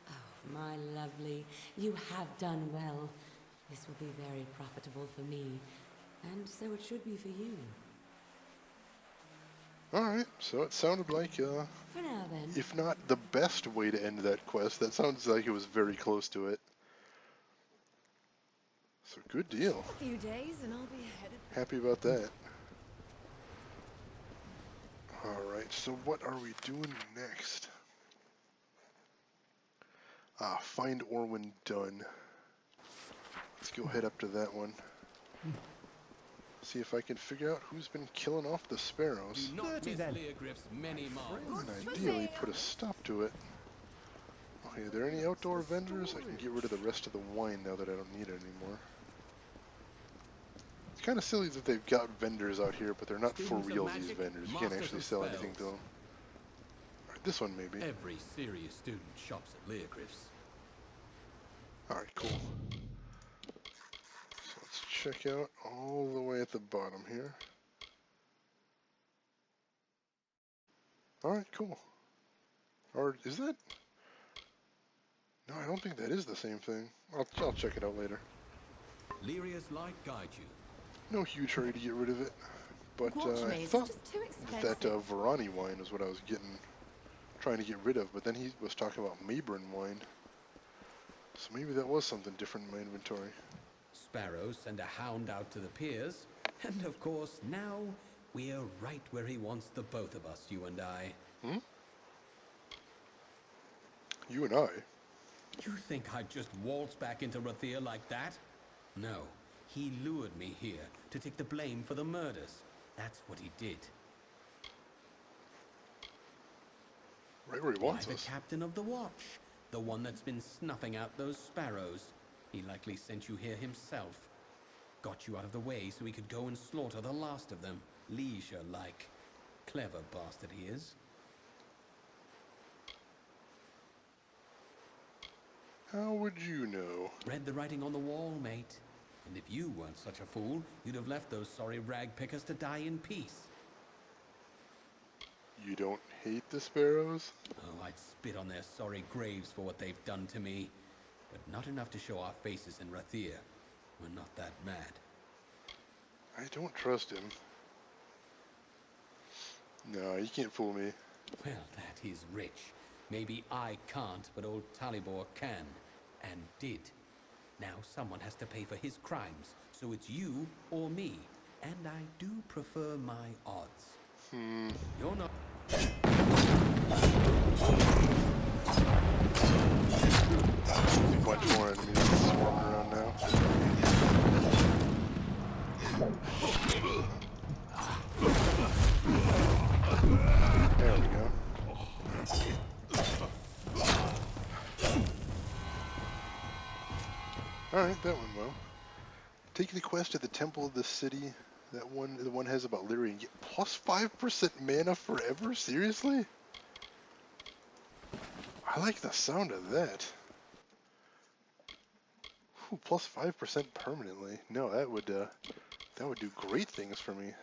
[SPEAKER 10] Oh, my lovely. You have done well. This will be very profitable for me. And so it should be for you.
[SPEAKER 1] Alright, so it sounded like,
[SPEAKER 10] For now, then.
[SPEAKER 1] if not the best way to end that quest, that sounds like it was very close to it. So good deal.
[SPEAKER 7] A few days and I'll be headed.
[SPEAKER 1] Happy about that. Alright, so what are we doing next? Ah, find Orwin done. Let's go head up to that one. See if I can figure out who's been killing off the sparrows.
[SPEAKER 5] Do not miss
[SPEAKER 2] then.
[SPEAKER 5] Leogriff's many marks.
[SPEAKER 1] And ideally put a stop to it. Okay, are there any outdoor vendors? I can get rid of the rest of the wine now that I don't need it anymore. It's kind of silly that they've got vendors out here, but they're not for
[SPEAKER 5] Students of
[SPEAKER 1] real,
[SPEAKER 5] magic,
[SPEAKER 1] these vendors. You can't
[SPEAKER 5] masters
[SPEAKER 1] actually
[SPEAKER 5] of
[SPEAKER 1] sell
[SPEAKER 5] spells.
[SPEAKER 1] anything to them. Alright, this one maybe.
[SPEAKER 5] Every serious student shops at Leogriff's.
[SPEAKER 1] Alright, cool. So let's check out all the way at the bottom here. Alright, cool. Or is that? No, I don't think that is the same thing. I'll check it out later.
[SPEAKER 5] Lyria's light guide you.
[SPEAKER 1] No huge hurry to get rid of it. But I
[SPEAKER 6] It's
[SPEAKER 1] thought
[SPEAKER 6] just too
[SPEAKER 1] that
[SPEAKER 6] expensive.
[SPEAKER 1] Verani wine was what I was trying to get rid of, but then he was talking about Mayburn wine. So maybe that was something different in my inventory.
[SPEAKER 5] Sparrows send a hound out to the piers, and of course now we're right where he wants the both of us, you and I.
[SPEAKER 1] Hmm? You and I?
[SPEAKER 5] You think I'd just waltz back into Rathir like that? No, he lured me here to take the blame for the murders. That's what he did.
[SPEAKER 1] Right where he
[SPEAKER 5] Why,
[SPEAKER 1] wants
[SPEAKER 5] the
[SPEAKER 1] us.
[SPEAKER 5] captain of the watch, the one that's been snuffing out those sparrows. He likely sent you here himself. Got you out of the way so he could go and slaughter the last of them, leisure-like. Clever bastard he is.
[SPEAKER 1] How would you know?
[SPEAKER 5] Read the writing on the wall, mate. And if you weren't such a fool, you'd have left those sorry rag pickers to die in peace.
[SPEAKER 1] You don't hate the sparrows?
[SPEAKER 5] Oh, I'd spit on their sorry graves for what they've done to me. But not enough to show our faces in Rathir. We're not that mad.
[SPEAKER 1] I don't trust him. No, you can't fool me.
[SPEAKER 5] Well, that is rich. Maybe I can't, but old Talibor can. And did. Now someone has to pay for his crimes. So it's you or me. And I do prefer my odds. You're not...
[SPEAKER 1] Much more enemies swarming around now. There we go. Alright, that went well. Take the quest to the Temple of the City. The one has about Lyria and get plus 5% mana forever? Seriously? I like the sound of that. Ooh, plus 5% permanently. No, that would do great things for me.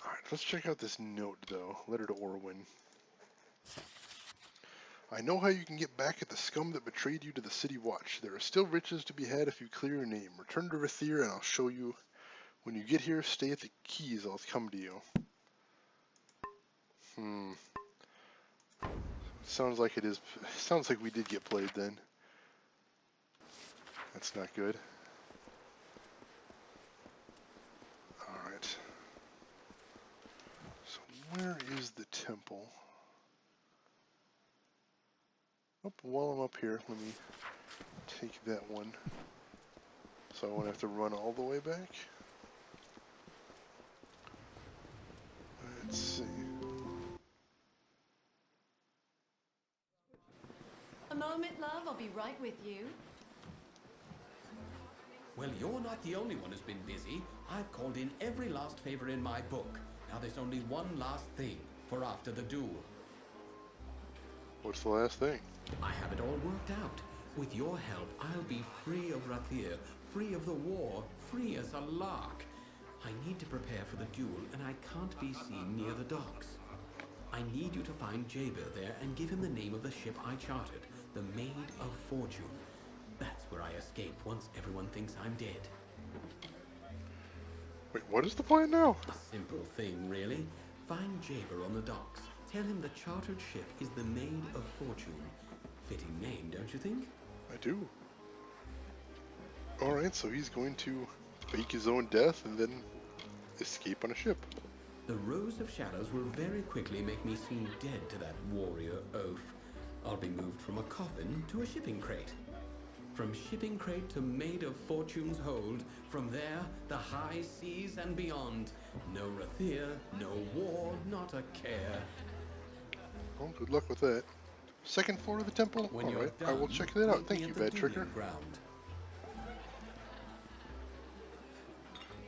[SPEAKER 1] Alright, let's check out this note though. Letter to Orwin. I know how you can get back at the scum that betrayed you to the City Watch. There are still riches to be had if you clear your name. Return to Rathir and I'll show you. When you get here, stay at the keys. I'll come to you. Sounds like it is. Sounds like we did get played then. That's not good. Alright. So where is the temple? Oh, while I'm up here, let me take that one. So I won't have to run all the way back. Let's see.
[SPEAKER 6] A moment, love. I'll be right with you.
[SPEAKER 5] Well, you're not the only one who's been busy. I've called in every last favor in my book. Now there's only one last thing for after the duel.
[SPEAKER 1] What's the last thing?
[SPEAKER 5] I have it all worked out. With your help, I'll be free of Rathir, free of the war, free as a lark. I need to prepare for the duel, and I can't be seen near the docks. I need you to find Jaber there and give him the name of the ship I chartered, the Maid of Fortune. That's where I escape once everyone thinks I'm dead.
[SPEAKER 1] Wait, what is the plan now?
[SPEAKER 5] A simple thing, really. Find Jaber on the docks. Tell him the chartered ship is the Maid of Fortune. Fitting name, don't you think?
[SPEAKER 1] I do. Alright, so he's going to fake his own death and then escape on a ship.
[SPEAKER 5] The rows of shadows will very quickly make me seem dead to that warrior oaf. I'll be moved from a coffin to a shipping crate. From shipping crate to maid of fortune's hold. From there, the high seas and beyond. No Rathir, no war, not a care.
[SPEAKER 1] Well, good luck with that. Second floor of the temple?
[SPEAKER 5] When you're
[SPEAKER 1] Alright, I will
[SPEAKER 5] done,
[SPEAKER 1] check that out.
[SPEAKER 5] meet
[SPEAKER 1] Thank
[SPEAKER 5] me
[SPEAKER 1] you,
[SPEAKER 5] at the
[SPEAKER 1] Bad Tricker.
[SPEAKER 5] dueling ground.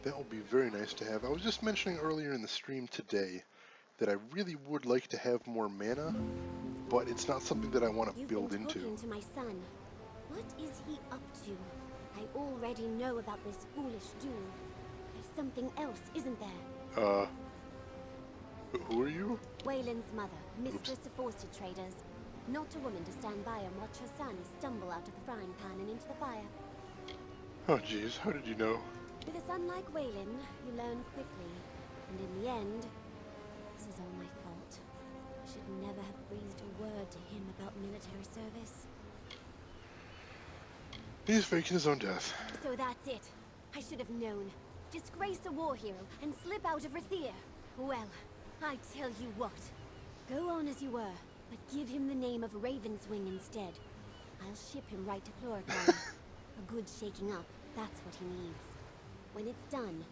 [SPEAKER 1] That will be very nice to have. I was just mentioning earlier in the stream today that I really would like to have more mana, but it's not something that I want to build
[SPEAKER 13] You've been
[SPEAKER 1] into.
[SPEAKER 13] talking to my son. What is he up to? I already know about this foolish duel. There's something else, isn't there?
[SPEAKER 1] Who are you?
[SPEAKER 13] Wayland's mother, mistress of worsted traders. Not a woman to stand by and watch her son stumble out of the frying pan and into the fire.
[SPEAKER 1] Oh jeez, how did you know?
[SPEAKER 13] With a son like Wayland, you learn quickly. And in the end, this is all my fault. I should never have breathed a word to him about military service.
[SPEAKER 1] He's faking his own death.
[SPEAKER 13] So that's it. I should have known. Disgrace a war hero and slip out of Rathir. Well, I tell you what. Go on as you were, but give him the name of Ravenswing instead. I'll ship him right to Chloroquine. A good shaking up, that's what he needs. When it's done,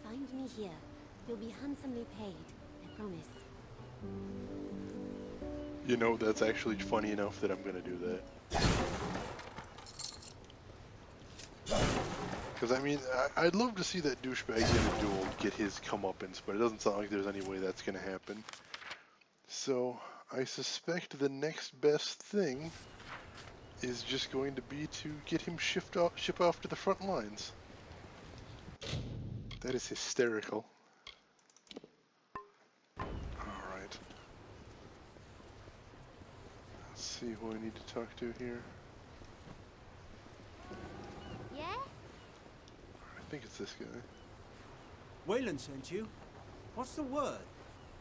[SPEAKER 13] find me here. You'll be handsomely paid, I promise.
[SPEAKER 1] You know, that's actually funny enough that I'm gonna do that. Because, I mean, I'd love to see that douchebag in a duel get his comeuppance, but it doesn't sound like there's any way that's gonna happen. So, I suspect the next best thing is just going to be to get him shipped off to the front lines. That is hysterical. Alright. Let's see who I need to talk to here.
[SPEAKER 13] Yeah?
[SPEAKER 1] I think it's this guy.
[SPEAKER 11] Wayland sent you. What's the word?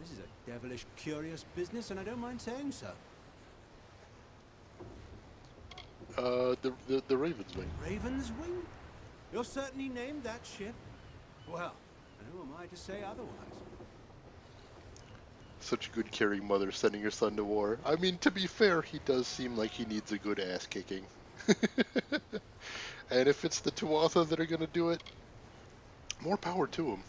[SPEAKER 11] This is a devilish curious business, and I don't mind saying so.
[SPEAKER 1] The Ravenswing.
[SPEAKER 11] Ravenswing? You're certainly named that ship. Well, and who am I to say otherwise?
[SPEAKER 1] Such a good caring mother sending her son to war. I mean, to be fair, he does seem like he needs a good ass kicking. And if it's the Tuatha that are gonna do it, more power to him.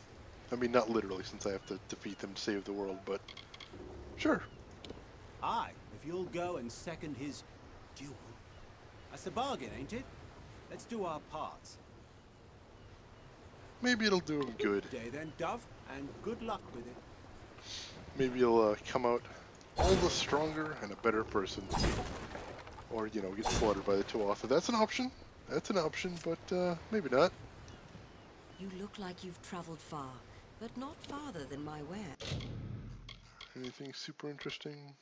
[SPEAKER 1] I mean, not literally, since I have to defeat them to save the world, but sure.
[SPEAKER 11] Aye, if you'll go and second his duel. That's the bargain, ain't it? Let's do our parts.
[SPEAKER 1] Maybe it'll do him good.
[SPEAKER 11] Day then, Dove, and good luck with it.
[SPEAKER 1] Maybe he'll come out all the stronger and a better person. Or, you know, get slaughtered by the Tuatha. That's an option. That's an option, but maybe not.
[SPEAKER 10] You look like you've traveled far, but not farther than my ware.
[SPEAKER 1] Anything super interesting?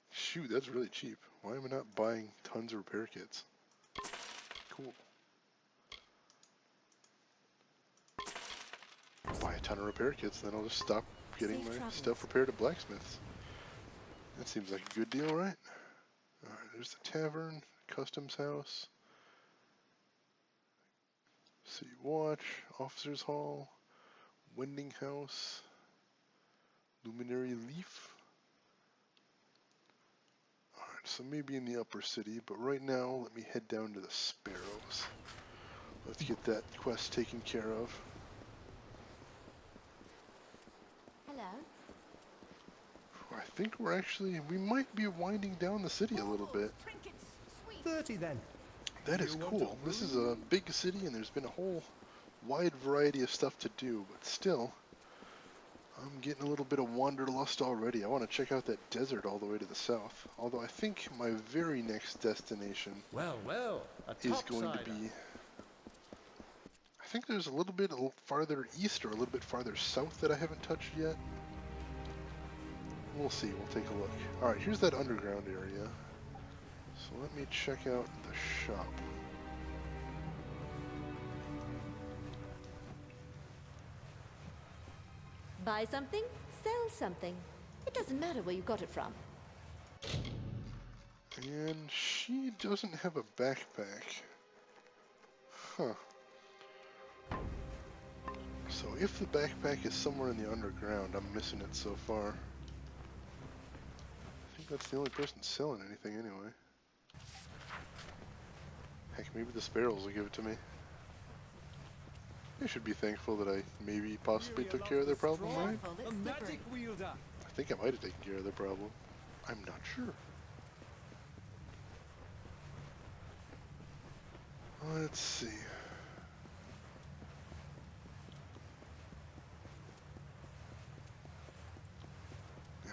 [SPEAKER 1] Shoot, that's really cheap. Why am I not buying tons of repair kits? Cool. Buy a ton of repair kits, then I'll just stop getting my stuff repaired at blacksmiths. That seems like a good deal, right? Alright, there's the tavern, customs house, city watch, officers hall, wending house, luminary leaf. Alright, so maybe in the upper city, but right now let me head down to the Sparrows. Let's get that quest taken care of.
[SPEAKER 13] Hello?
[SPEAKER 1] I think we might be winding down the city a little bit.
[SPEAKER 2] 30 then.
[SPEAKER 1] That is cool. This is a big city and there's been a whole wide variety of stuff to do, but still, I'm getting a little bit of wanderlust already. I want to check out that desert all the way to the south. Although I think my very next destination is going to be... I think there's a little bit farther east or a little bit farther south that I haven't touched yet. We'll see, we'll take a look. Alright, here's that underground area. So let me check out the shop.
[SPEAKER 6] Buy something, sell something. It doesn't matter where you got it from.
[SPEAKER 1] And she doesn't have a backpack. Huh. So if the backpack is somewhere in the underground, I'm missing it so far. I think that's the only person selling anything anyway. Heck, maybe the sparrows will give it to me. They should be thankful that I maybe possibly took care of their problem, right?
[SPEAKER 3] A magic wielder.
[SPEAKER 1] I think I might have taken care of their problem. I'm not sure. Let's see.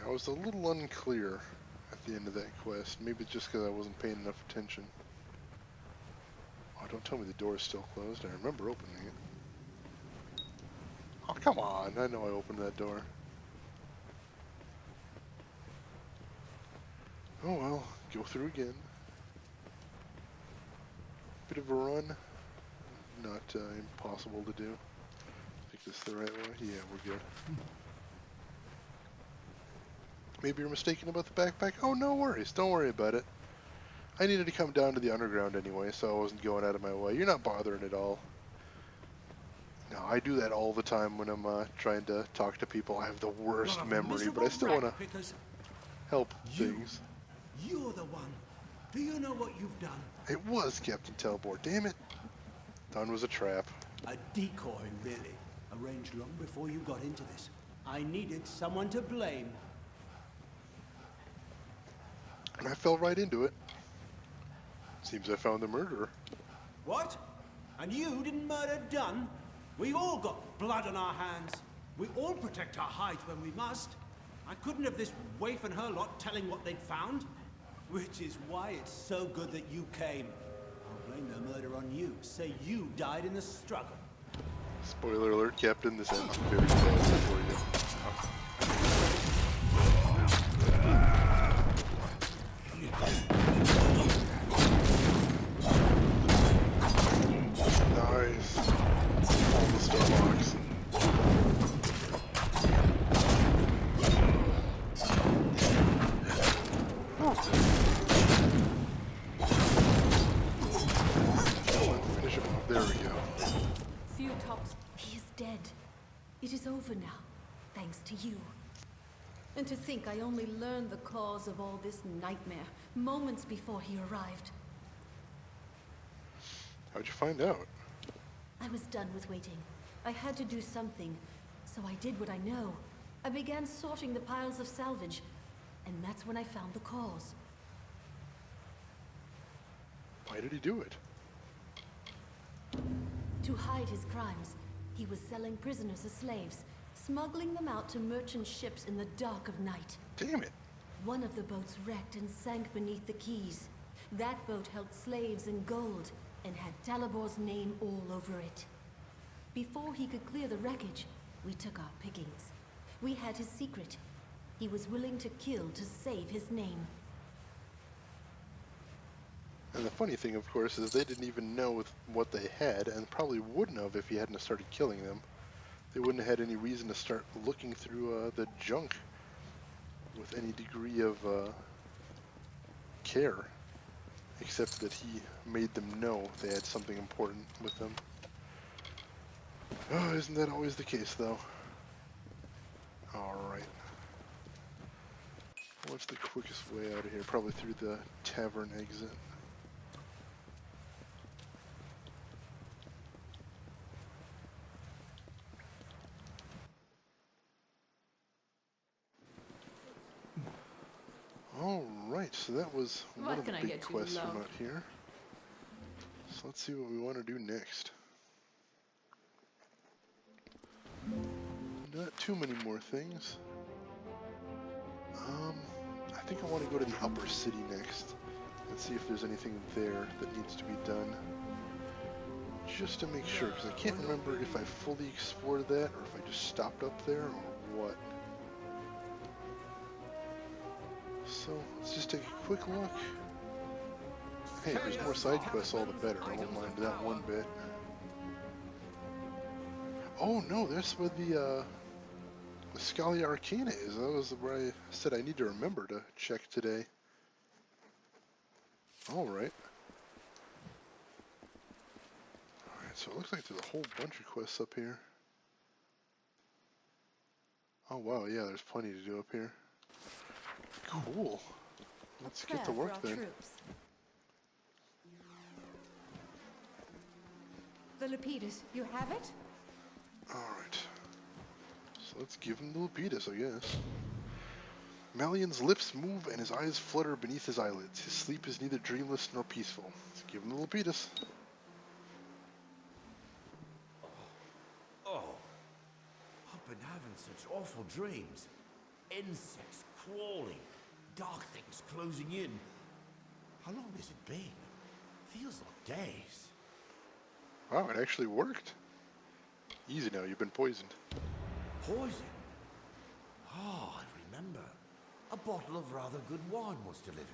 [SPEAKER 1] I was a little unclear at the end of that quest. Maybe just because I wasn't paying enough attention. Oh, don't tell me the door is still closed. I remember opening it. Oh, come on. I know I opened that door. Oh well, go through again. Bit of a run. Not impossible to do. I think this is the right way. Yeah, we're good. Maybe you're mistaken about the backpack. Oh, no worries. Don't worry about it. I needed to come down to the underground anyway, so I wasn't going out of my way. You're not bothering at all. No, I do that all the time when I'm trying to talk to people. I have the worst memory, but I still want to help things.
[SPEAKER 11] You're the one. Do you know what you've done?
[SPEAKER 1] It was Captain Telbor. Damn it. Done was a trap.
[SPEAKER 11] A decoy, really. Arranged long before you got into this. I needed someone to blame.
[SPEAKER 1] And I fell right into it. Seems I found the murderer.
[SPEAKER 11] What? And you didn't murder Dunn? We've all got blood on our hands. We all protect our hides when we must. I couldn't have this waif and her lot telling what they'd found. Which is why it's so good that you came. I'll blame the murder on you. Say you died in the struggle.
[SPEAKER 1] Spoiler alert, Captain, this ends very badly for you. Nice. All the stomachs. Finish him off. There we go.
[SPEAKER 6] Few tops. He is dead. It is over now, thanks to you. And to think I only learned the cause of all this nightmare moments before he arrived.
[SPEAKER 1] How'd you find out?
[SPEAKER 6] I was done with waiting. I had to do something, so I did what I know. I began sorting the piles of salvage, and that's when I found the cause.
[SPEAKER 1] Why did he do it?
[SPEAKER 6] To hide his crimes, he was selling prisoners as slaves, smuggling them out to merchant ships in the dark of night.
[SPEAKER 1] Damn it.
[SPEAKER 6] One of the boats wrecked and sank beneath the quays. That boat held slaves and gold, and had Talibor's name all over it. Before he could clear the wreckage, we took our pickings. We had his secret. He was willing to kill to save his name.
[SPEAKER 1] And the funny thing, of course, is they didn't even know what they had, and probably wouldn't have if he hadn't started killing them. They wouldn't have had any reason to start looking through the junk with any degree of care, except that he made them know they had something important with them. Oh, isn't that always the case, though? Alright. What's the quickest way out of here? Probably through the tavern exit. Alright, so that was one of the big quests from out here. So let's see what we want to do next. Not too many more things. I think I want to go to the upper city next and see if there's anything there that needs to be done. Just to make sure, because I can't remember if I fully explored that or if I just stopped up there or what. So let's just take a quick look. Hey, if there's more side quests, all the better. I won't mind that one bit. Oh no, that's where the Scalia Arcana is. That was where I said I need to remember to check today. Alright. Alright, so it looks like there's a whole bunch of quests up here. Oh wow, yeah, there's plenty to do up here. Cool. Let's
[SPEAKER 6] A
[SPEAKER 1] get to
[SPEAKER 6] prayer for
[SPEAKER 1] work
[SPEAKER 6] our
[SPEAKER 1] then.
[SPEAKER 6] troops. The Lepidus, you have it?
[SPEAKER 1] Alright. So let's give him the Lepidus, I guess. Malian's lips move and his eyes flutter beneath his eyelids. His sleep is neither dreamless nor peaceful. Let's give him the Lepidus.
[SPEAKER 8] Oh, I've been having such awful dreams. Insects crawling, dark things closing in. How long has it been? Feels like days.
[SPEAKER 1] Wow, it actually worked. Easy now, you've been poisoned.
[SPEAKER 8] Poison? Oh, I remember. A bottle of rather good wine was delivered.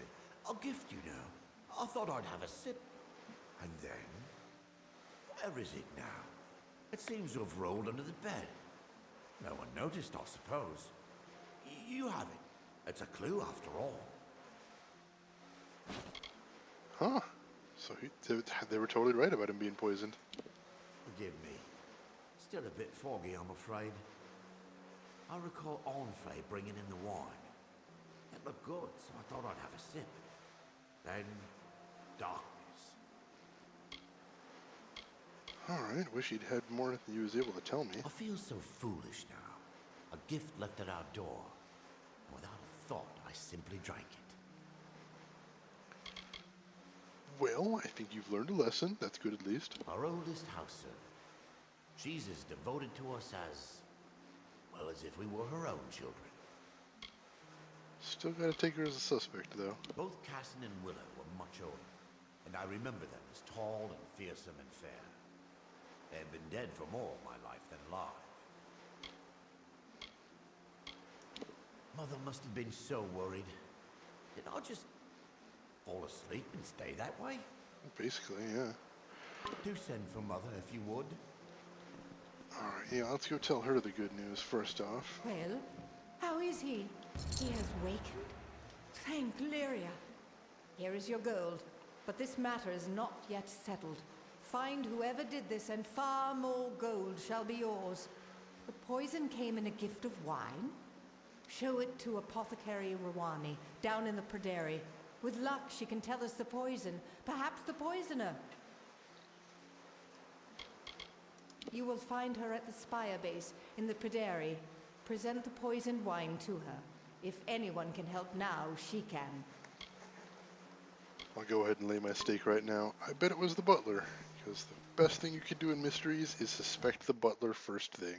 [SPEAKER 8] A gift, you know. I thought I'd have a sip. And then... where is it now? It seems to have rolled under the bed. No one noticed, I suppose. You have it. It's a clue, after all.
[SPEAKER 1] Huh. So they were totally right about him being poisoned.
[SPEAKER 8] Forgive me. Still a bit foggy, I'm afraid. I recall Onfray bringing in the wine. It looked good, so I thought I'd have a sip. Then, darkness.
[SPEAKER 1] Alright, wish he'd had more than he was able to tell me.
[SPEAKER 8] I feel so foolish now. A gift left at our door. And without a thought, I simply drank it.
[SPEAKER 1] Well, I think you've learned a lesson. That's good at least.
[SPEAKER 8] Our oldest house servant. She's as devoted to us as... well, as if we were her own children.
[SPEAKER 1] Still gotta take her as a suspect, though.
[SPEAKER 8] Both Cassin and Willow were much older, and I remember them as tall and fearsome and fair. They have been dead for more of my life than alive. Mother must have been so worried. Did I just fall asleep and stay that way?
[SPEAKER 1] Basically, yeah.
[SPEAKER 8] Do send for Mother if you would.
[SPEAKER 1] Alright, yeah, let's go tell her the good news first off.
[SPEAKER 14] Well, how is he? He has wakened? Thank Lyria. Here is your gold, but this matter is not yet settled. Find whoever did this, and far more gold shall be yours. The poison came in a gift of wine? Show it to Apothecary Rawani, down in the Prairie. With luck, she can tell us the poison, perhaps the poisoner. You will find her at the Spire base in the Prairie. Present the poisoned wine to her. If anyone can help now, she can.
[SPEAKER 1] I'll go ahead and lay my stake right now. I bet it was the butler, because the best thing you can do in mysteries is suspect the butler first thing.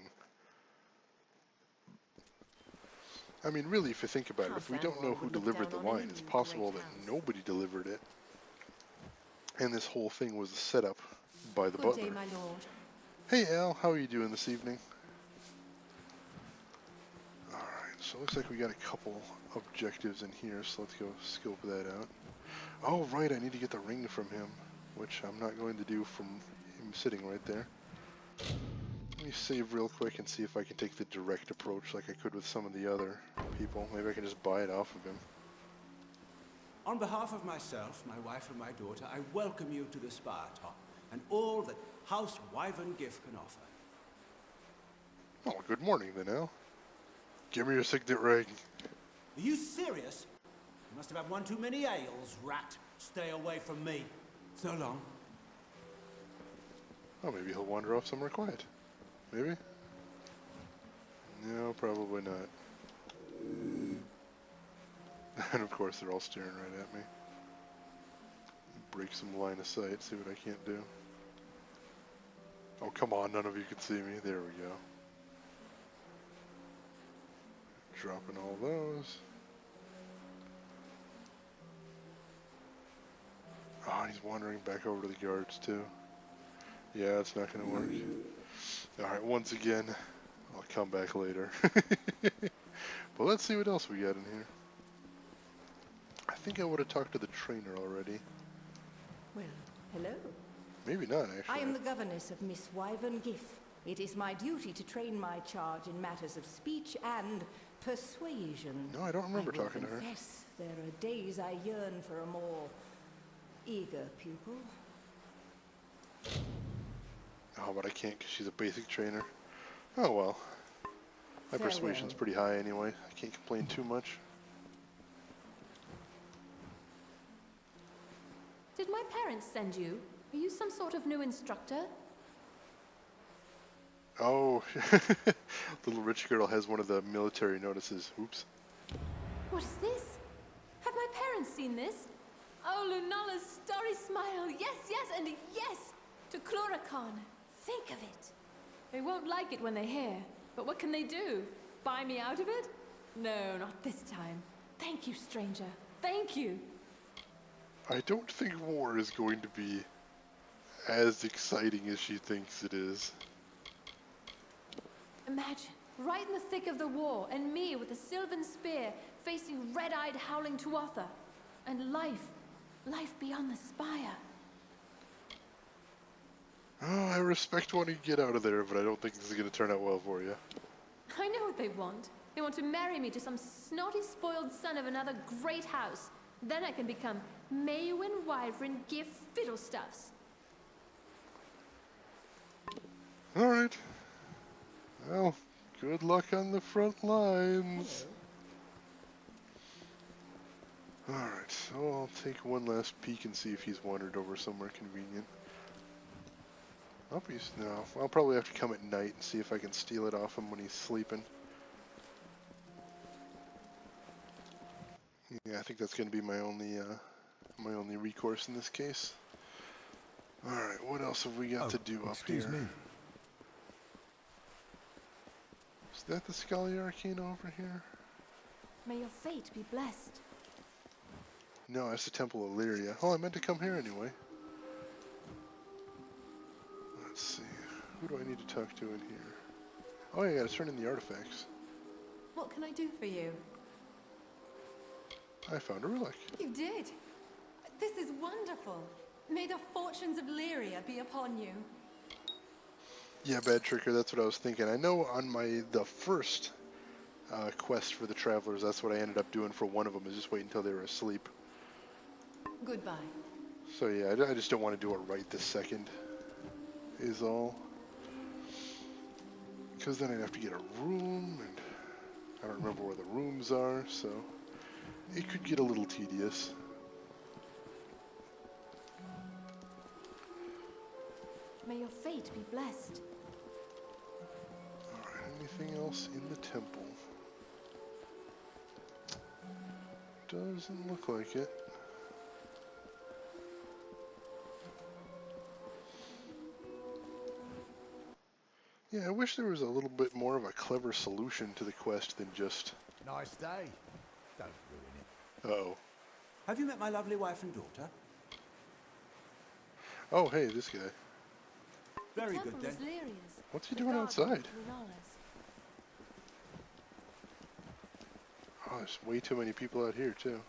[SPEAKER 1] I mean, really, if you think about it, if we don't know who delivered the wine, it's possible that nobody delivered it, and this whole thing was a setup by the butler.
[SPEAKER 14] Good day, my lord.
[SPEAKER 1] Hey Al, how are you doing this evening? Alright, so it looks like we got a couple objectives in here, so let's go scope that out. Oh right, I need to get the ring from him, which I'm not going to do from him sitting right there. Let me save real quick and see if I can take the direct approach like I could with some of the other people. Maybe I can just buy it off of him.
[SPEAKER 11] On behalf of myself, my wife and my daughter, I welcome you to the Spire Top and all that House Wyvern Gift can offer.
[SPEAKER 1] Oh, good morning then, Al. Give me your signet ring.
[SPEAKER 11] Are you serious? You must have had one too many ales, rat. Stay away from me. So long.
[SPEAKER 1] Oh, maybe he'll wander off somewhere quiet. Maybe? No, probably not. And of course they're all staring right at me. Break some line of sight, see what I can't do. Oh, come on, none of you can see me. There we go. Dropping all those. Oh, he's wandering back over to the guards too. Yeah, it's not gonna work. Alright, once again, I'll come back later. But let's see what else we got in here. I think I would have talked to the trainer already.
[SPEAKER 14] Well, hello.
[SPEAKER 1] Maybe not, actually.
[SPEAKER 14] I am the governess of Miss Wyvern Giff. It is my duty to train my charge in matters of speech and persuasion.
[SPEAKER 1] No, I don't remember talking to her.
[SPEAKER 14] Confess, there are days I yearn for a more eager pupil.
[SPEAKER 1] Oh, but I can't because she's a basic trainer. Oh well. My
[SPEAKER 14] Farewell.
[SPEAKER 1] persuasion's pretty high anyway. I can't complain too much.
[SPEAKER 6] Did my parents send you? Are you some sort of new instructor?
[SPEAKER 1] Oh, little rich girl has one of the military notices. Oops.
[SPEAKER 6] What is this? Have my parents seen this? Oh, Lunala's starry smile. Yes, yes, and yes to Chloracon. Think of it. They won't like it when they hear. But what can they do? Buy me out of it? No, not this time. Thank you, stranger. Thank you.
[SPEAKER 1] I don't think war is going to be as exciting as she thinks it is.
[SPEAKER 6] Imagine, right in the thick of the war, and me with a sylvan spear, facing red-eyed howling Tuatha. And life beyond the spire.
[SPEAKER 1] Oh, I respect wanting to get out of there, but I don't think this is going to turn out well for you.
[SPEAKER 6] I know what they want. They want to marry me to some snotty, spoiled son of another great house. Then I can become Maewyn Wyvern Gif Fiddlestuffs.
[SPEAKER 1] Alright. Well, good luck on the front lines. Alright, so I'll take one last peek and see if he's wandered over somewhere convenient. No, I'll probably have to come at night and see if I can steal it off him when he's sleeping. Yeah, I think that's going to be my only recourse in this case. Alright, what else have we got to do up here?
[SPEAKER 3] Excuse me.
[SPEAKER 1] Is that the Scully Arcana over here?
[SPEAKER 6] May your fate be blessed.
[SPEAKER 1] No, that's the Temple of Lyria. Oh, I meant to come here anyway. Let's see. Who do I need to talk to in here? Oh, yeah, I gotta turn in the artifacts.
[SPEAKER 14] What can I do for you?
[SPEAKER 1] I found a relic.
[SPEAKER 14] You did? This is wonderful. May the fortunes of Lyria be upon you.
[SPEAKER 1] Yeah, Bad Tricker, that's what I was thinking. I know on the first quest for the Travelers, that's what I ended up doing for one of them, is just wait until they were asleep.
[SPEAKER 14] Goodbye.
[SPEAKER 1] So yeah, I just don't want to do it right this second, is all. Because then I'd have to get a room, and I don't remember where the rooms are, so it could get a little tedious.
[SPEAKER 6] May your fate be blessed.
[SPEAKER 1] Alright, anything else in the temple? Doesn't look like it. Yeah, I wish there was a little bit more of a clever solution to the quest than just...
[SPEAKER 8] Nice day. Don't ruin it.
[SPEAKER 1] Uh-oh.
[SPEAKER 11] Have you met my lovely wife and daughter?
[SPEAKER 1] Oh, hey, this guy.
[SPEAKER 11] Very good then.
[SPEAKER 1] What's he doing outside? Oh, there's way too many people out here, too.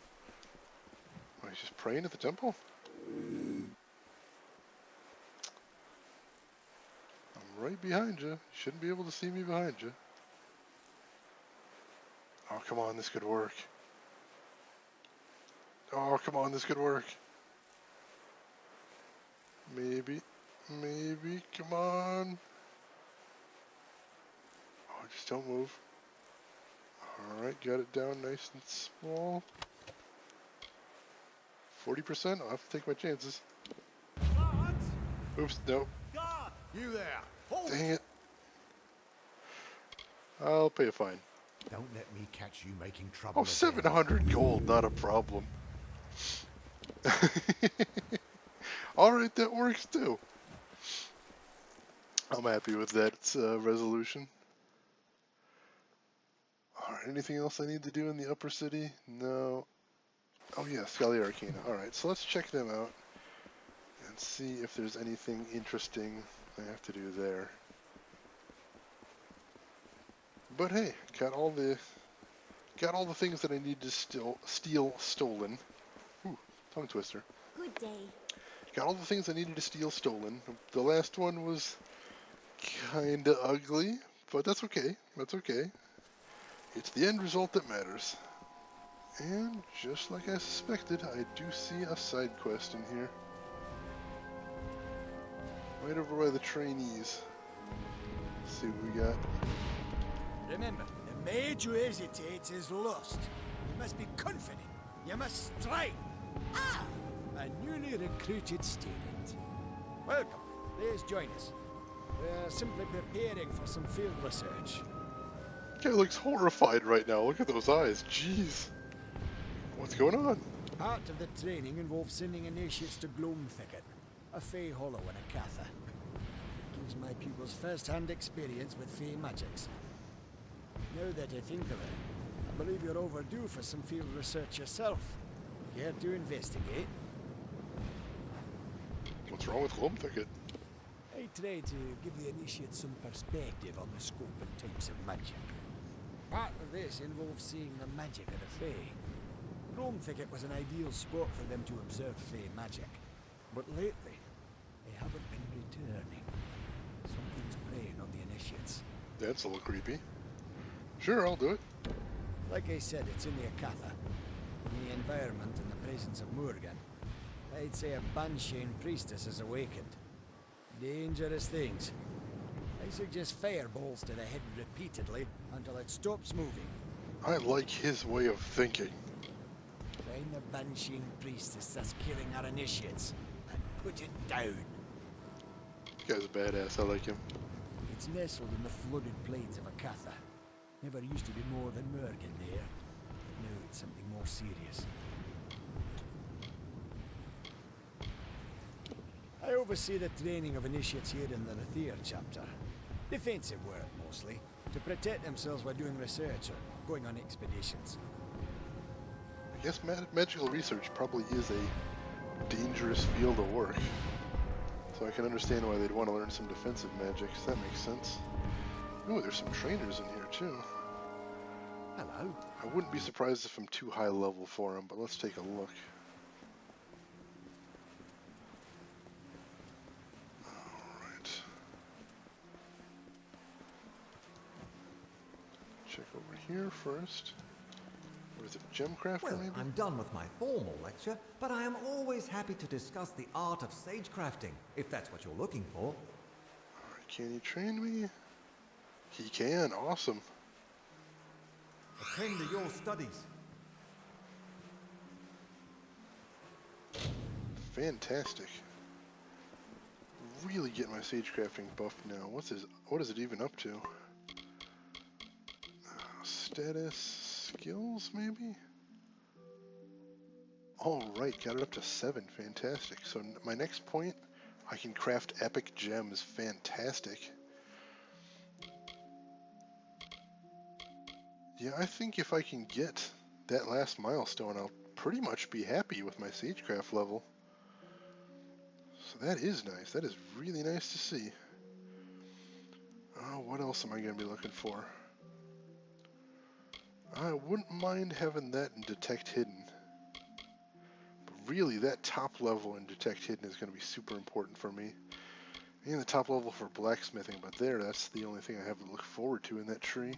[SPEAKER 1] Oh, he's just praying at the temple? I'm right behind you. You shouldn't be able to see me behind you. Oh, come on, this could work. Oh, come on, this could work. Maybe, come on. Oh, just don't move. Alright, got it down nice and small. 40%, I'll have to take my chances. Oops, nope.
[SPEAKER 8] God, you there. Hold.
[SPEAKER 1] Dang it. I'll pay a fine.
[SPEAKER 8] Don't let me catch you making trouble.
[SPEAKER 1] Oh, 700 gold, not a problem. Alright, that works too. I'm happy with that resolution. Alright, anything else I need to do in the upper city? No. Oh yeah, Scully Arcana. Alright, so let's check them out and see if there's anything interesting I have to do there. But hey, got all the things that I need to steal stolen. Ooh, tongue twister.
[SPEAKER 13] Good day.
[SPEAKER 1] Got all the things I needed to steal stolen. The last one was kinda ugly, but that's okay. That's okay. It's the end result that matters. And just like I suspected, I do see a side quest in here. Right over by the trainees. Let's see what we got.
[SPEAKER 15] Remember, the maid who hesitates is lost. You must be confident. You must strike. Ah! a newly recruited student. Welcome. Please join us. We're simply preparing for some field research.
[SPEAKER 1] Guy looks horrified right now. Look at those eyes. Jeez. What's going on?
[SPEAKER 15] Part of the training involves sending initiates to Gloam Thicket, a Fey hollow in a Catha. It gives my pupils first-hand experience with Fey magics. Now that I think of it, I believe you're overdue for some field research yourself. Care to investigate?
[SPEAKER 1] What's wrong with Gloam Thicket?
[SPEAKER 15] I try to give the initiates some perspective on the scope and types of magic. Part of this involves seeing the magic of the Fey. Gloam Thicket was an ideal spot for them to observe Fey magic. But lately, they haven't been returning. Something's preying on the initiates.
[SPEAKER 1] That's a little creepy. Sure, I'll do it.
[SPEAKER 15] Like I said, it's in the Akatha. In the environment and the presence of Morgan. I'd say a Banshane priestess has awakened. Dangerous things. I suggest fireballs to the head repeatedly until it stops moving.
[SPEAKER 1] I like his way of thinking.
[SPEAKER 15] Find the Banshane priestess that's killing our initiates and put it down.
[SPEAKER 1] This guy's a badass. I like him.
[SPEAKER 15] It's nestled in the flooded plains of Akatha. Never used to be more than Morgan there. But now it's something more serious. I oversee the training of initiates here in the Rathir chapter. Defensive work, mostly. To protect themselves while doing research or going on expeditions.
[SPEAKER 1] I guess magical research probably is a dangerous field of work. So I can understand why they'd want to learn some defensive magics. That makes sense. Ooh, there's some trainers in here too.
[SPEAKER 3] Hello.
[SPEAKER 1] I wouldn't be surprised if I'm too high level for them, but let's take a look. Alright. Check over here first. What is it, Gemcrafter
[SPEAKER 3] Well,
[SPEAKER 1] maybe?
[SPEAKER 3] I'm done with my formal lecture, but I am always happy to discuss the art of sagecrafting, if that's what you're looking for.
[SPEAKER 1] Alright, can he train me? He can, awesome.
[SPEAKER 3] Attend to your studies.
[SPEAKER 1] Fantastic. Really get my sagecrafting buffed now. What is it even up to? Status, skills maybe? Alright, got it up to 7. Fantastic. So my next point, I can craft epic gems. Fantastic. Yeah, I think if I can get that last milestone, I'll pretty much be happy with my sagecraft level. So that is nice. That is really nice to see. What else am I going to be looking for? I wouldn't mind having that in Detect Hidden. But really, that top level in Detect Hidden is going to be super important for me. And the top level for blacksmithing, but that's the only thing I have to look forward to in that tree.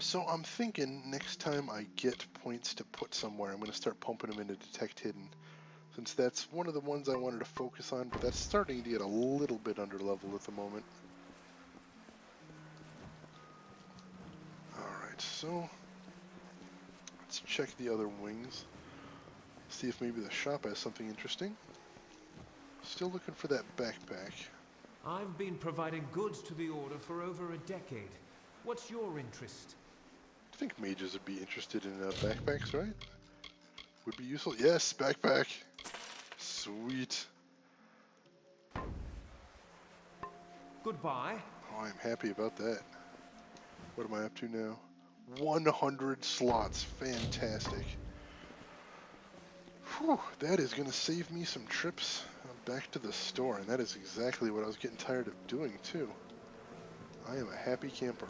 [SPEAKER 1] So I'm thinking next time I get points to put somewhere, I'm going to start pumping them into Detect Hidden. Since that's one of the ones I wanted to focus on, but that's starting to get a little bit under level at the moment. Alright, so let's check the other wings. See if maybe the shop has something interesting. Still looking for that backpack.
[SPEAKER 4] I've been providing goods to the Order for over a decade. What's your interest?
[SPEAKER 1] I think mages would be interested in backpacks, right? Would be useful. Yes, backpack. Sweet.
[SPEAKER 4] Goodbye.
[SPEAKER 1] Oh, I'm happy about that. What am I up to now? 100 slots. Fantastic. Whew, that is going to save me some trips back to the store, and that is exactly what I was getting tired of doing, too. I am a happy camper.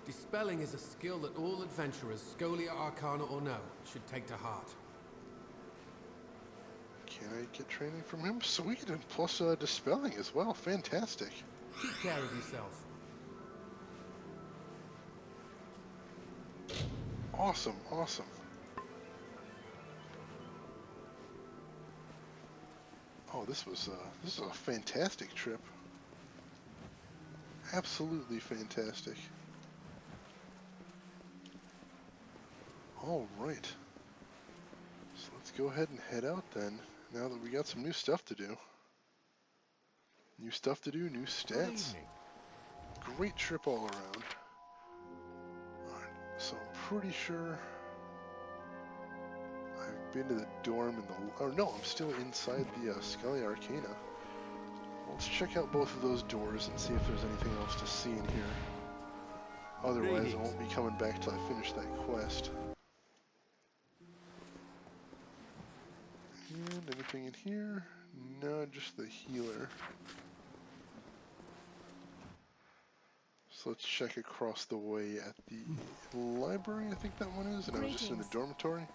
[SPEAKER 4] Dispelling is a skill that all adventurers, Scholia Arcana or no, should take to heart.
[SPEAKER 1] Can I get training from him? Sweet, and plus dispelling as well. Fantastic.
[SPEAKER 4] Keep care of yourself.
[SPEAKER 1] Awesome, awesome. Oh, this is a fantastic trip. Absolutely fantastic. All right. So let's go ahead and head out then, now that we got some new stuff to do. New stuff to do, new stats. Great trip all around. Alright, so I'm pretty sure I've been to the dorm in the... Oh no, I'm still inside the Scalia Arcana. Let's check out both of those doors and see if there's anything else to see in here. Otherwise, I won't be coming back till I finish that quest. And anything in here? No, just the healer. So let's check across the way at the library, I think that one is, and I was just in the dormitory.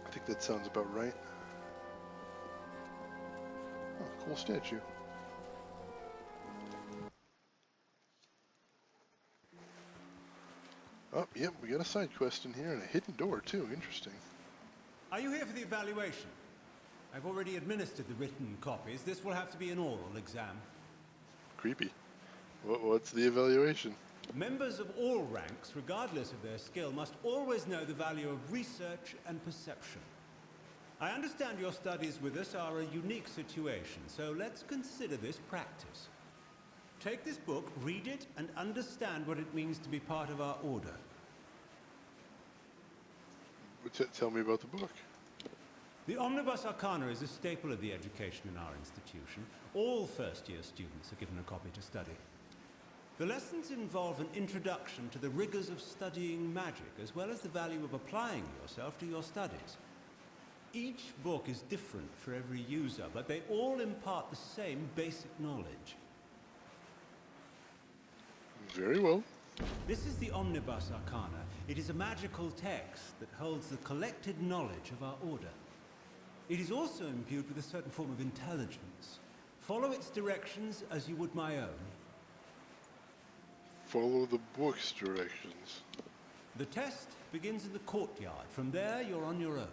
[SPEAKER 1] I think that sounds about right. Oh, cool statue. Oh, yep, we got a side quest in here and a hidden door too. Interesting.
[SPEAKER 11] Are you here for the evaluation? I've already administered the written copies. This will have to be an oral exam.
[SPEAKER 1] Creepy. What's the evaluation?
[SPEAKER 11] Members of all ranks, regardless of their skill, must always know the value of research and perception. I understand your studies with us are a unique situation, so let's consider this practice. Take this book, read it, and understand what it means to be part of our order.
[SPEAKER 1] Tell me about the book.
[SPEAKER 11] The Omnibus Arcana is a staple of the education in our institution. All first-year students are given a copy to study. The lessons involve an introduction to the rigors of studying magic, as well as the value of applying yourself to your studies. Each book is different for every user, but they all impart the same basic knowledge.
[SPEAKER 1] Very well.
[SPEAKER 11] This is the Omnibus Arcana. It is a magical text that holds the collected knowledge of our order. It is also imbued with a certain form of intelligence. Follow its directions as you would my own.
[SPEAKER 1] Follow the book's directions.
[SPEAKER 11] The test begins in the courtyard. From there, you're on your own.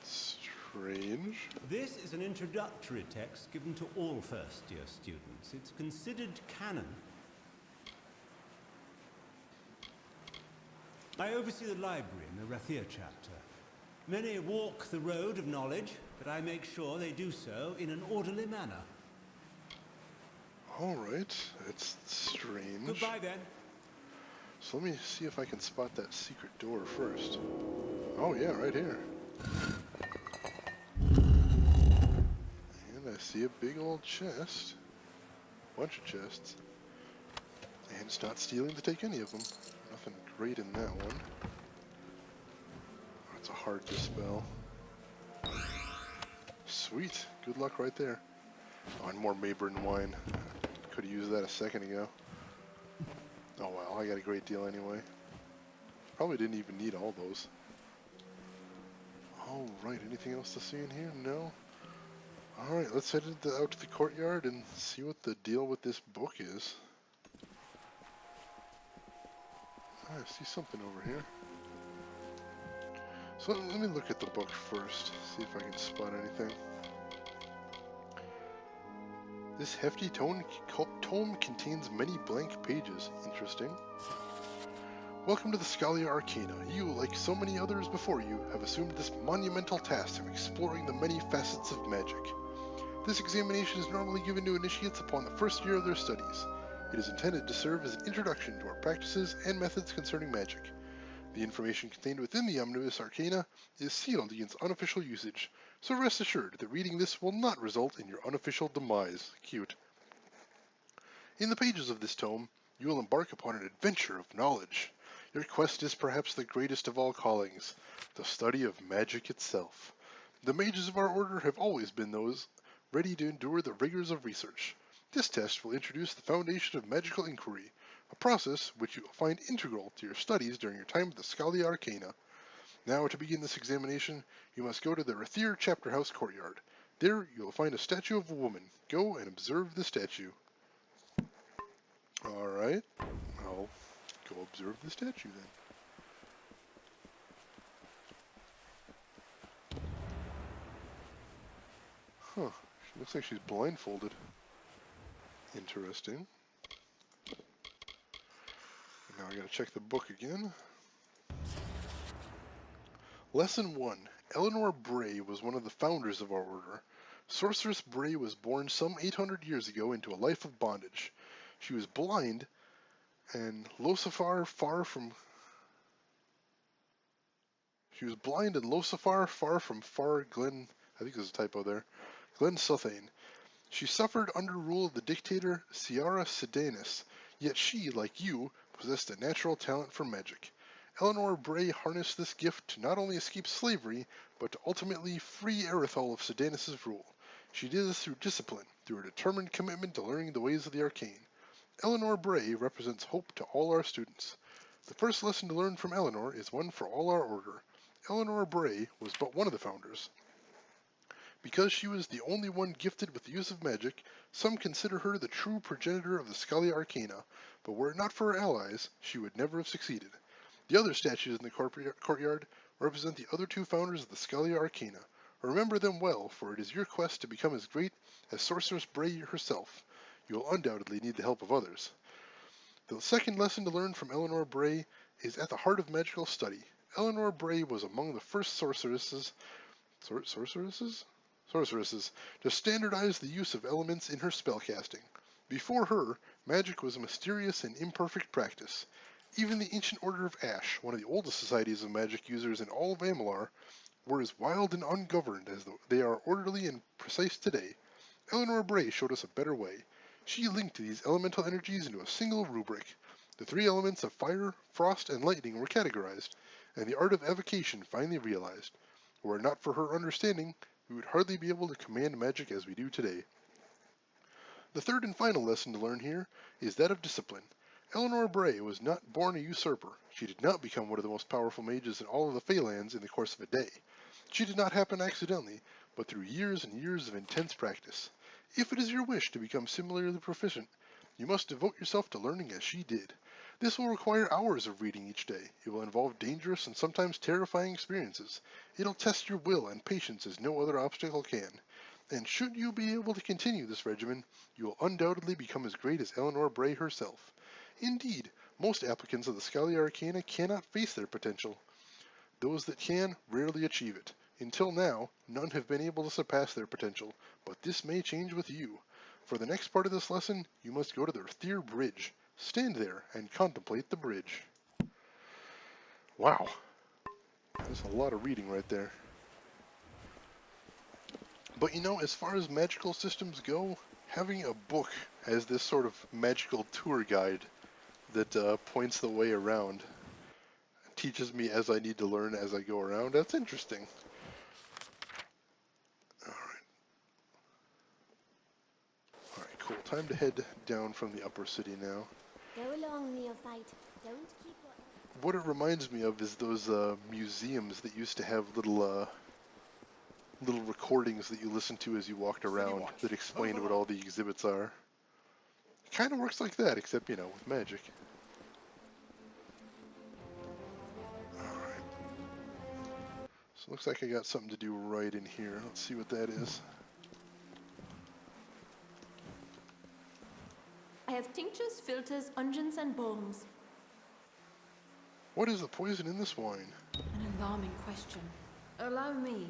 [SPEAKER 1] Strange.
[SPEAKER 11] This is an introductory text given to all first-year students. It's considered canon. I oversee the library in the Rathir chapter. Many walk the road of knowledge, but I make sure they do so in an orderly manner.
[SPEAKER 1] Alright, that's strange.
[SPEAKER 11] Goodbye then.
[SPEAKER 1] So let me see if I can spot that secret door first. Oh yeah, right here. And I see a big old chest. Bunch of chests. And it's not stealing to take any of them. Nothing great in that one. That's a hard dispel. Sweet. Good luck right there. Oh, and more Mayburn wine. Could have used that a second ago. Oh well, I got a great deal anyway. Probably didn't even need all those. Alright, anything else to see in here? No? Alright, let's head out to the courtyard and see what the deal with this book is. I see something over here. So let me look at the book first, see if I can spot anything. This hefty tome contains many blank pages. Interesting. Welcome to the Scalia Arcana. You, like so many others before you, have assumed this monumental task of exploring the many facets of magic. This examination is normally given to initiates upon the first year of their studies. It is intended to serve as an introduction to our practices and methods concerning magic. The information contained within the Omnibus Arcana is sealed against unofficial usage, so rest assured that reading this will not result in your unofficial demise. Cute. In the pages of this tome, you will embark upon an adventure of knowledge. Your quest is perhaps the greatest of all callings, the study of magic itself. The mages of our order have always been those ready to endure the rigors of research. This test will introduce the foundation of magical inquiry, a process which you will find integral to your studies during your time at the Scalia Arcana. Now, to begin this examination, you must go to the Rathir Chapter House courtyard. There, you will find a statue of a woman. Go and observe the statue. Alright, I'll go observe the statue then. Huh, she looks like she's blindfolded. Interesting. Now I gotta check the book again. Lesson 1. Eleanor Bray was one of the founders of our order. Sorceress Bray was born some 800 years ago into a life of bondage. She was blind and Losafar far from far from Far Glen, I think there's a typo there, Glen Suthane. She suffered under rule of the dictator Ciara Sedanus, yet she, like you, possessed a natural talent for magic. Eleanor Bray harnessed this gift to not only escape slavery, but to ultimately free Erythal of Sedanus' rule. She did this through discipline, through a determined commitment to learning the ways of the arcane. Eleanor Bray represents hope to all our students. The first lesson to learn from Eleanor is one for all our order. Eleanor Bray was but one of the founders. Because she was the only one gifted with the use of magic, some consider her the true progenitor of the Scalia Arcana, but were it not for her allies, she would never have succeeded. The other statues in the courtyard represent the other two founders of the Scalia Arcana. Remember them well, for it is your quest to become as great as Sorceress Bray herself. You will undoubtedly need the help of others. The second lesson to learn from Eleanor Bray is at the heart of magical study. Eleanor Bray was among the first sorceresses to standardize the use of elements in her spellcasting. Before her, magic was a mysterious and imperfect practice. Even the Ancient Order of Ash, one of the oldest societies of magic users in all of Amalur, were as wild and ungoverned as they are orderly and precise today. Eleanor Bray showed us a better way. She linked these elemental energies into a single rubric. The three elements of fire, frost, and lightning were categorized, and the art of evocation finally realized. Were it not for her understanding, we would hardly be able to command magic as we do today. The third and final lesson to learn here is that of discipline. Eleanor Bray was not born a usurper. She did not become one of the most powerful mages in all of the Feylands in the course of a day. She did not happen accidentally, but through years and years of intense practice. If it is your wish to become similarly proficient, you must devote yourself to learning as she did. This will require hours of reading each day. It will involve dangerous and sometimes terrifying experiences. It'll test your will and patience as no other obstacle can. And should you be able to continue this regimen, you will undoubtedly become as great as Eleanor Bray herself. Indeed, most applicants of the Scalia Arcana cannot face their potential. Those that can rarely achieve it. Until now, none have been able to surpass their potential, but this may change with you. For the next part of this lesson, you must go to the Rathir Bridge. Stand there and contemplate the bridge. Wow. That's a lot of reading right there. But you know, as far as magical systems go, having a book as this sort of magical tour guide that points the way around, teaches me as I need to learn as I go around, that's interesting. Alright, cool. Time to head down from the upper city now.
[SPEAKER 13] Go along, neophyte. Don't keep
[SPEAKER 1] What it reminds me of is those museums that used to have little recordings that you listen to as you walked around that explained what all the exhibits are. It kind of works like that, except, you know, with magic. Alright. So it looks like I got something to do right in here. Let's see what that is.
[SPEAKER 6] I have tinctures, filters, unguents, and balms.
[SPEAKER 1] What is the poison in this wine?
[SPEAKER 6] An alarming question. Allow me.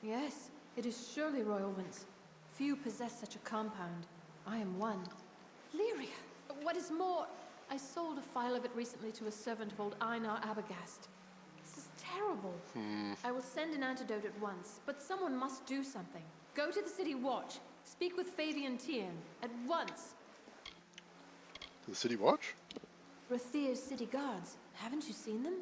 [SPEAKER 6] Yes, it is surely royal winds. Few possess such a compound. I am one. Lyria! What is more, I sold a phial of it recently to a servant of old Einar Abagast. This is terrible. I will send an antidote at once, but someone must do something. Go to the city watch. Speak with Fabian Tien at once.
[SPEAKER 1] To the city watch?
[SPEAKER 6] Rathir's city guards. Haven't you seen them?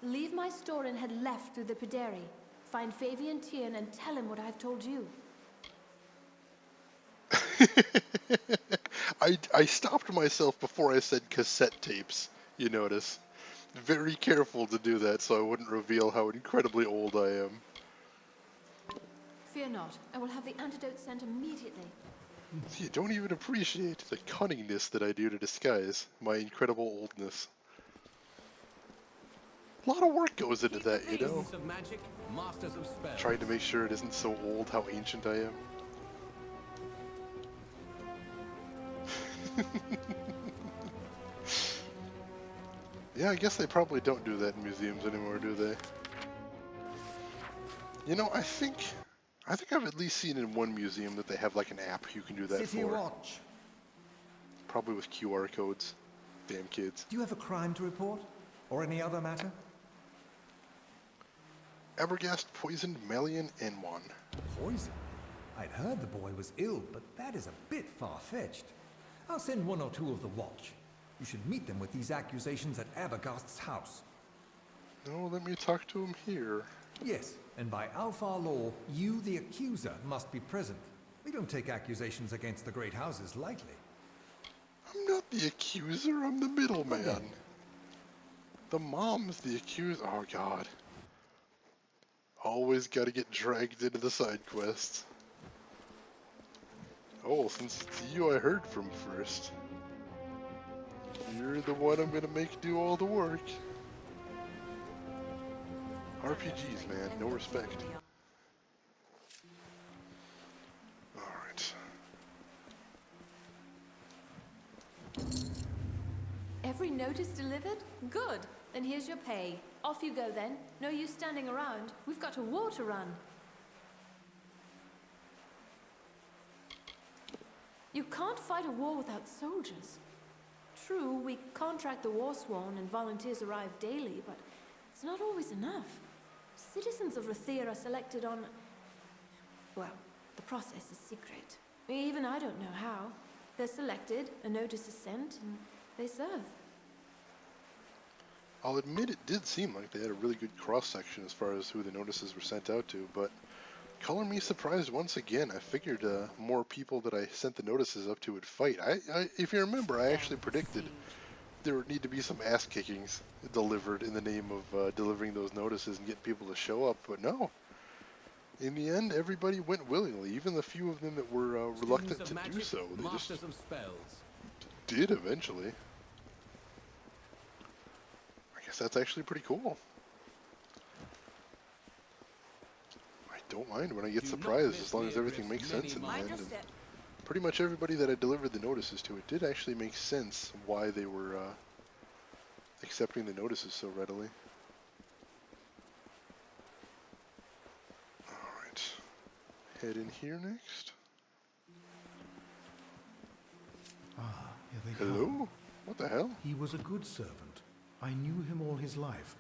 [SPEAKER 6] Leave my store and head left through the Pederi. Find Fabian Tien and tell him what I've told you.
[SPEAKER 1] I stopped myself before I said cassette tapes, you notice. Very careful to do that so I wouldn't reveal how incredibly old I am.
[SPEAKER 6] Fear not. I will have the antidote sent immediately.
[SPEAKER 1] You don't even appreciate the cunningness that I do to disguise my incredible oldness. A lot of work goes into that, you know?
[SPEAKER 2] Of magic, masters of spells.
[SPEAKER 1] Trying to make sure it isn't so old how ancient I am. Yeah, I guess they probably don't do that in museums anymore, do they? You know, I think I've at least seen in one museum that they have like an app you can do that
[SPEAKER 3] City
[SPEAKER 1] for.
[SPEAKER 3] Watch.
[SPEAKER 1] Probably with QR codes. Damn kids.
[SPEAKER 3] Do you have a crime to report? Or any other matter?
[SPEAKER 1] Abergast poisoned Melian N1.
[SPEAKER 3] Poison? I'd heard the boy was ill, but that is a bit far-fetched. I'll send one or two of the watch. You should meet them with these accusations at Abergast's house.
[SPEAKER 1] No, let me talk to him here.
[SPEAKER 3] Yes, and by Alfar law, you, the accuser, must be present. We don't take accusations against the great houses lightly.
[SPEAKER 1] I'm not the accuser, I'm the middleman. The mom's the accuser. Oh god. Always gotta get dragged into the side quests. Oh, since it's you I heard from first. You're the one I'm gonna make do all the work. RPGs, man, no respect. Alright.
[SPEAKER 6] Every notice delivered? Good. Then here's your pay. Off you go then. No use standing around. We've got a war to run. You can't fight a war without soldiers. True, we contract the war sworn and volunteers arrive daily, but it's not always enough. Citizens of Rathir are selected on... well, the process is secret. Even I don't know how. They're selected, a notice is sent, and they serve.
[SPEAKER 1] I'll admit it did seem like they had a really good cross-section as far as who the notices were sent out to, but color me surprised once again. I figured more people that I sent the notices up to would fight. If you remember, I actually predicted there would need to be some ass-kickings delivered in the name of delivering those notices and getting people to show up, but no. In the end, everybody went willingly, even the few of them that were reluctant to do so. They just did eventually. I guess that's actually pretty cool. I don't mind when I get surprised as long as everything makes sense in the end. And pretty much everybody that I delivered the notices to, it did actually make sense why they were accepting the notices so readily. Alright. Head in here next.
[SPEAKER 16] Ah, here they
[SPEAKER 1] Hello?
[SPEAKER 16] come.
[SPEAKER 1] What the hell?
[SPEAKER 16] He was a good servant. I knew him all his life,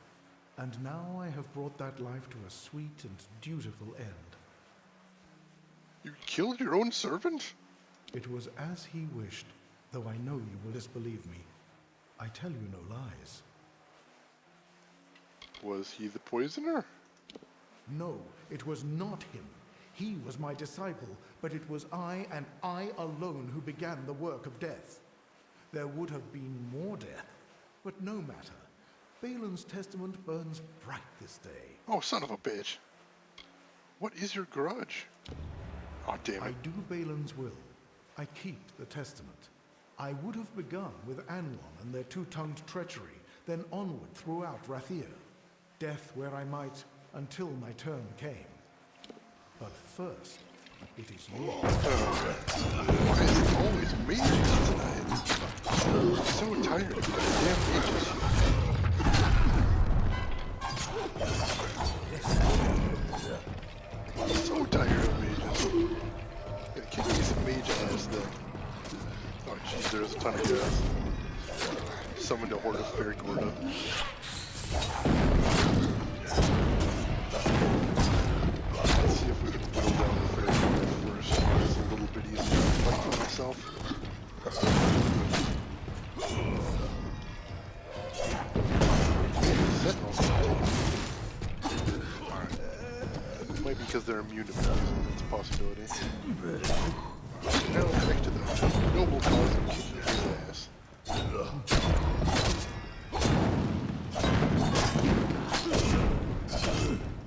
[SPEAKER 16] and now I have brought that life to a sweet and dutiful end.
[SPEAKER 1] You killed your own servant?
[SPEAKER 16] It was as he wished, though I know you will disbelieve me. I tell you no lies.
[SPEAKER 1] Was he the poisoner?
[SPEAKER 16] No, it was not him. He was my disciple, but it was I and I alone who began the work of death. There would have been more death, but no matter. Balin's testament burns bright this day.
[SPEAKER 1] Oh, son of a bitch. What is your grudge? Oh, damn it.
[SPEAKER 16] I do Balin's will. I keep the testament. I would have begun with Anlon and their two-tongued treachery, then onward throughout Rathir. Death where I might, until my turn came. But first, it is yours.
[SPEAKER 1] Why is it always mages tonight? I'm so tired of the damn mages. I'm so tired of mages. Gotta kick me some mage ass then. Oh jeez, there's a ton of gas. Summoned a horde of fairy Gorda. Let's see if we can whittle down the fairy Gorda first. It's a little bit easier to fight for myself. Might be because they're immune to poison. That's a possibility. Now back to the noble cause of kicking his ass.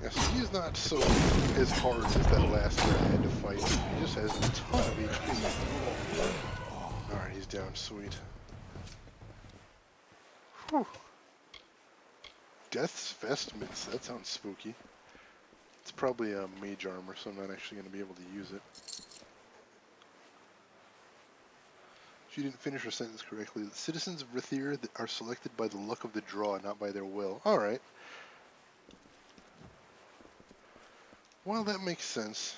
[SPEAKER 1] Yeah, so he's not so as hard as that last guy I had to fight. He just has a ton of HP. Alright, he's down. Sweet. Whew. Death's Vestments. That sounds spooky. It's probably a mage armor, so I'm not actually going to be able to use it. She didn't finish her sentence correctly. The citizens of Rathir are selected by the luck of the draw, not by their will. Alright. Well, that makes sense.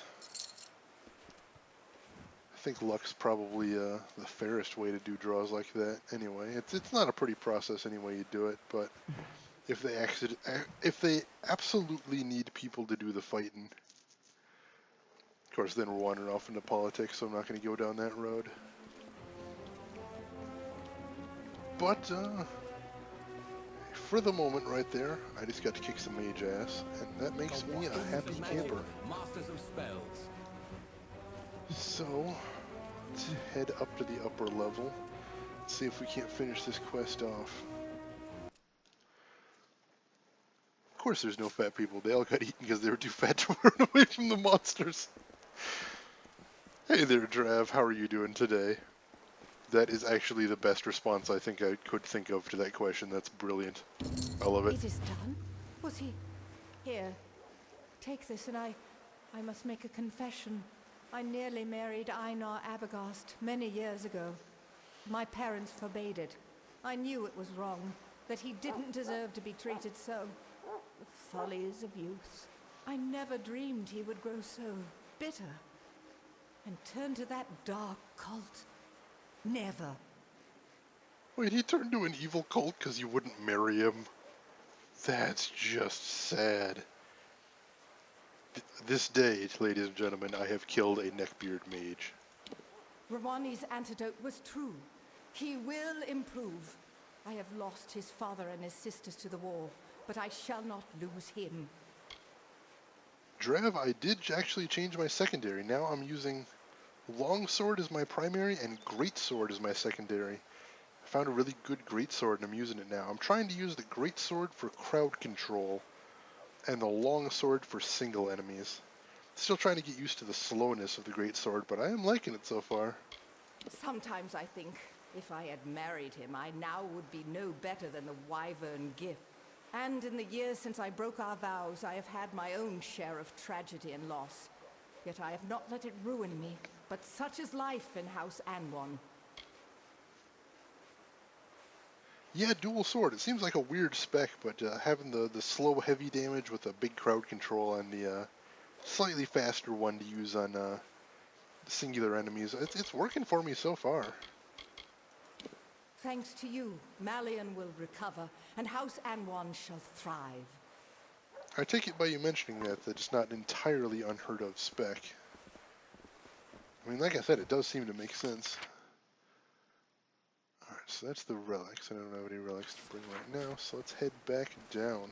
[SPEAKER 1] I think luck's probably the fairest way to do draws like that. Anyway, it's not a pretty process any way you do it, but if they absolutely need people to do the fighting, of course, then we're wandering off into politics, so I'm not going to go down that road. But for the moment, right there, I just got to kick some mage ass, and that makes me a happy camper.
[SPEAKER 5] Masters of spells.
[SPEAKER 1] So, let's head up to the upper level, see if we can't finish this quest off. Of course there's no fat people, they all got eaten because they were too fat to run away from the monsters. Hey there, Drav, how are you doing today? That is actually the best response I think I could think of to that question. That's brilliant. I love it.
[SPEAKER 14] It is done? Was he... Here, take this and I must make a confession. I nearly married Einar Abergast many years ago. My parents forbade it. I knew it was wrong, that he didn't deserve to be treated so. The follies of youth. I never dreamed he would grow so bitter and turn to that dark cult. Never.
[SPEAKER 1] Wait, he turned to an evil cult because you wouldn't marry him? That's just sad. This day, ladies and gentlemen, I have killed a neckbeard mage.
[SPEAKER 14] Rawani's antidote was true. He will improve. I have lost his father and his sisters to the war, but I shall not lose him.
[SPEAKER 1] Drav, I did actually change my secondary. Now I'm using longsword as my primary and greatsword as my secondary. I found a really good greatsword and I'm using it now. I'm trying to use the greatsword for crowd control and the longsword for single enemies. Still trying to get used to the slowness of the greatsword, but I am liking it so far.
[SPEAKER 14] Sometimes I think if I had married him, I now would be no better than the wyvern Gif. And in the years since I broke our vows, I have had my own share of tragedy and loss. Yet I have not let it ruin me. But such is life in House Anwan.
[SPEAKER 1] Yeah, dual sword. It seems like a weird spec, but having the slow heavy damage with a big crowd control and the slightly faster one to use on singular enemies, it's working for me so far.
[SPEAKER 14] Thanks to you, Malian will recover, and House Anwan shall thrive.
[SPEAKER 1] I take it by you mentioning that it's not an entirely unheard of spec. I mean, like I said, it does seem to make sense. Alright, so that's the relics. I don't have any relics to bring right now, so let's head back down.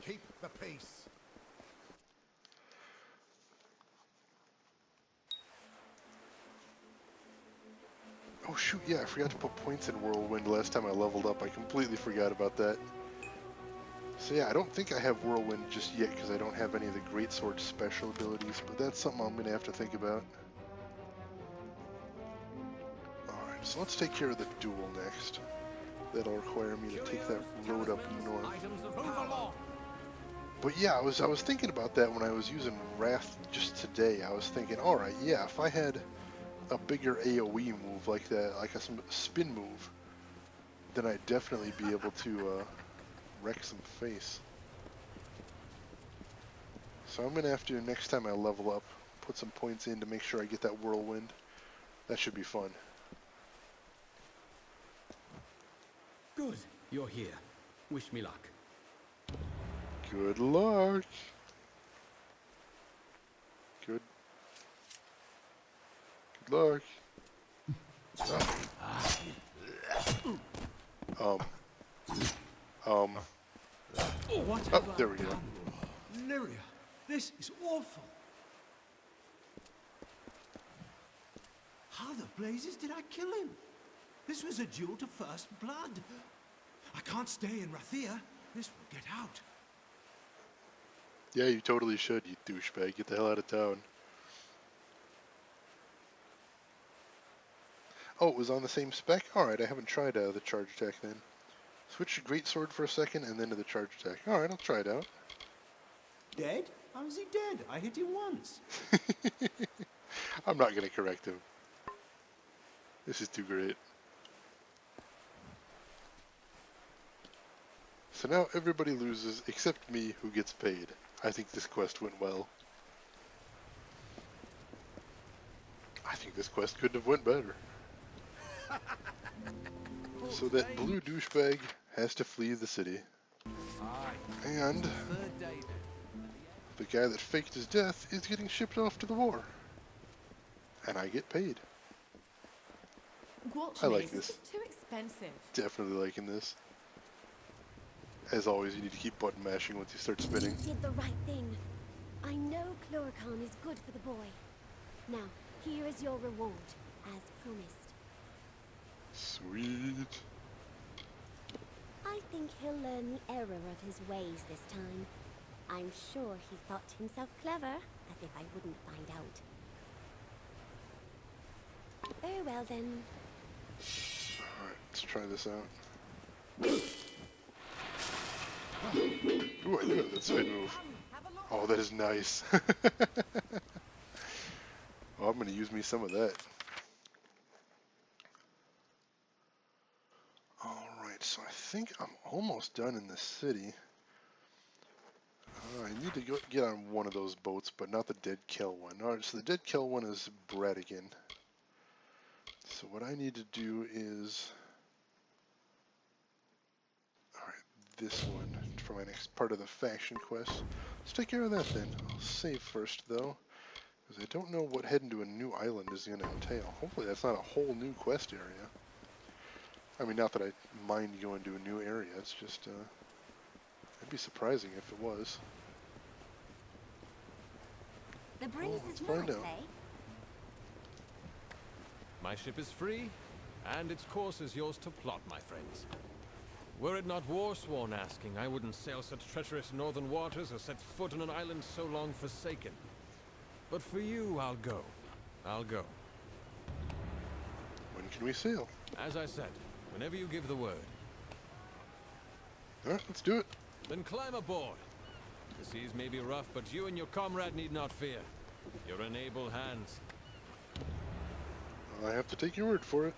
[SPEAKER 8] Keep the peace.
[SPEAKER 1] Oh shoot, yeah, I forgot to put points in Whirlwind last time I leveled up. I completely forgot about that. So yeah, I don't think I have Whirlwind just yet because I don't have any of the Greatsword special abilities, but that's something I'm going to have to think about. Alright, so let's take care of the duel next. That'll require me to take that road up north. But yeah, I was thinking about that when I was using Wrath just today. I was thinking, alright, yeah, if I had a bigger AoE move like that, like a spin move, then I'd definitely be able to wreck some face. So I'm gonna have to, next time I level up, put some points in to make sure I get that Whirlwind. That should be fun.
[SPEAKER 5] Good, you're here. Wish me luck.
[SPEAKER 1] Good luck. Good luck.
[SPEAKER 11] What
[SPEAKER 1] oh, there we go.
[SPEAKER 11] Lyria, this is awful. How the blazes did I kill him? This was a duel to first blood. I can't stay in Rathir. This will get out.
[SPEAKER 1] Yeah, you totally should, you douchebag. Get the hell out of town. Oh, it was on the same spec? Alright, I haven't tried the charge attack then. Switch to Greatsword for a second and then to the charge attack. Alright, I'll try it out.
[SPEAKER 11] Dead? How is he dead? I hit him once.
[SPEAKER 1] I'm not going to correct him. This is too great. So now everybody loses except me, who gets paid. I think this quest went well. I think this quest couldn't have went better. So that blue douchebag has to flee the city. And the guy that faked his death is getting shipped off to the war. And I get paid. I like this.
[SPEAKER 14] It's too expensive.
[SPEAKER 1] Definitely liking this. As always, you need to keep button mashing once you start spinning.
[SPEAKER 13] You did the right thing. I know Chloricon is good for the boy. Now, here is your reward, as promised.
[SPEAKER 1] Sweet.
[SPEAKER 13] I think he'll learn the error of his ways this time. I'm sure he thought himself clever, as if I wouldn't find out. Very well then.
[SPEAKER 1] Alright, let's try this out. Ooh, I do have that spin move. Oh, that is nice. Oh, I'm going to use me some of that. Alright, so I think I'm almost done in the city. I need to get on one of those boats, but not the Dead Kill one. Alright, so the Dead Kill one is Bradigan. So what I need to do is... Alright, this one for my next part of the faction quest. Let's take care of that then. I'll save first though, because I don't know what heading to a new island is going to entail. Hopefully that's not a whole new quest area. I mean, not that I mind going to a new area, it's just, it'd be surprising if it was.
[SPEAKER 13] The breeze
[SPEAKER 1] Let's
[SPEAKER 13] is
[SPEAKER 1] find
[SPEAKER 13] nice,
[SPEAKER 1] out.
[SPEAKER 13] eh?
[SPEAKER 12] My ship is free, and its course is yours to plot, my friends. Were it not war-sworn asking, I wouldn't sail such treacherous northern waters or set foot on an island so long forsaken. But for you, I'll go. I'll go.
[SPEAKER 1] When can we sail?
[SPEAKER 12] As I said, whenever you give the word.
[SPEAKER 1] Alright, let's do it.
[SPEAKER 12] Then climb aboard. The seas may be rough, but you and your comrade need not fear. You're in able hands.
[SPEAKER 1] I have to take your word for it.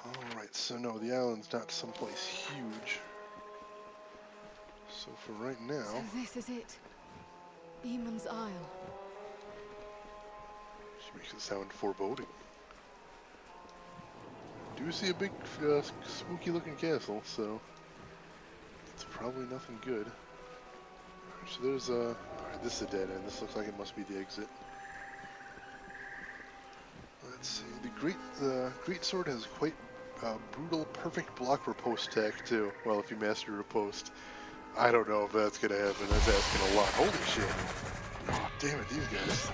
[SPEAKER 1] Alright, so no, the island's not someplace huge. So for right now...
[SPEAKER 9] So this is it. Eamon's Isle.
[SPEAKER 1] Which makes it sound foreboding. I do see a big, spooky looking castle, so... it's probably nothing good. So there's a... Alright, this is a dead end. This looks like it must be the exit. Let's see. The Great Sword has quite brutal, perfect block riposte tech, too. Well, if you master riposte. I don't know if that's gonna happen. That's asking a lot. Holy shit. Oh, damn it, these guys.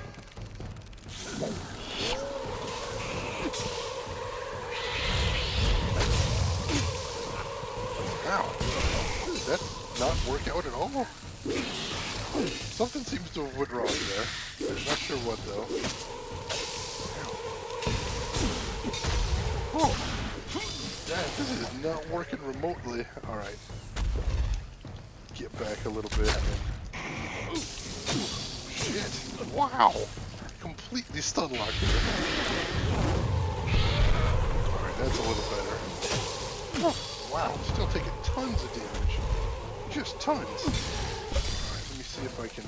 [SPEAKER 1] Ow. Did that not work out at all? Something seems to have went wrong there. I'm not sure what, though. Oh. Damn, this is not working remotely. Alright. Get back a little bit. And then... Shit. Wow. Completely stun locked here. Alright, that's a little better. Wow, still taking tons of damage. Just tons. Alright, let me see if I can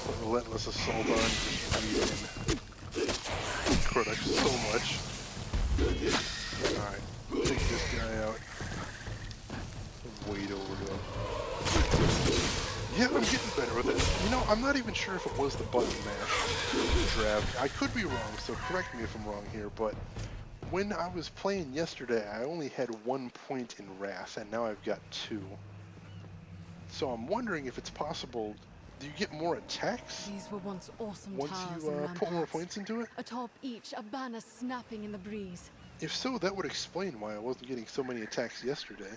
[SPEAKER 1] put Relentless Assault on. Just Crit so much. Alright, take this guy out. Wait over to him. Yeah, I'm getting better with it. You know, I'm not even sure if it was the button mash draft. I could be wrong, so correct me if I'm wrong here, but when I was playing yesterday, I only had 1 point in Wrath, and now I've got 2. So I'm wondering if it's possible, do you get more attacks
[SPEAKER 9] These were once awesome
[SPEAKER 1] once
[SPEAKER 9] towers
[SPEAKER 1] you
[SPEAKER 9] and
[SPEAKER 1] put more
[SPEAKER 9] ramparts.
[SPEAKER 1] points into it?
[SPEAKER 9] Atop each, a banner snapping in the breeze.
[SPEAKER 1] If so, that would explain why I wasn't getting so many attacks yesterday.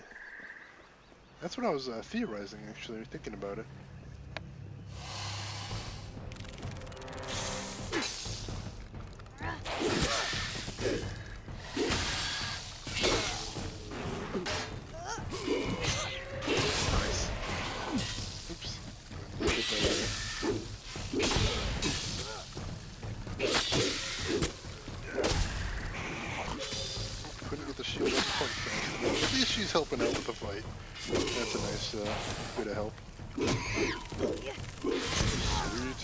[SPEAKER 1] That's what I was theorizing, actually, thinking about it. Nice. Oops. helping out with the fight. That's a nice bit of help. Sweet.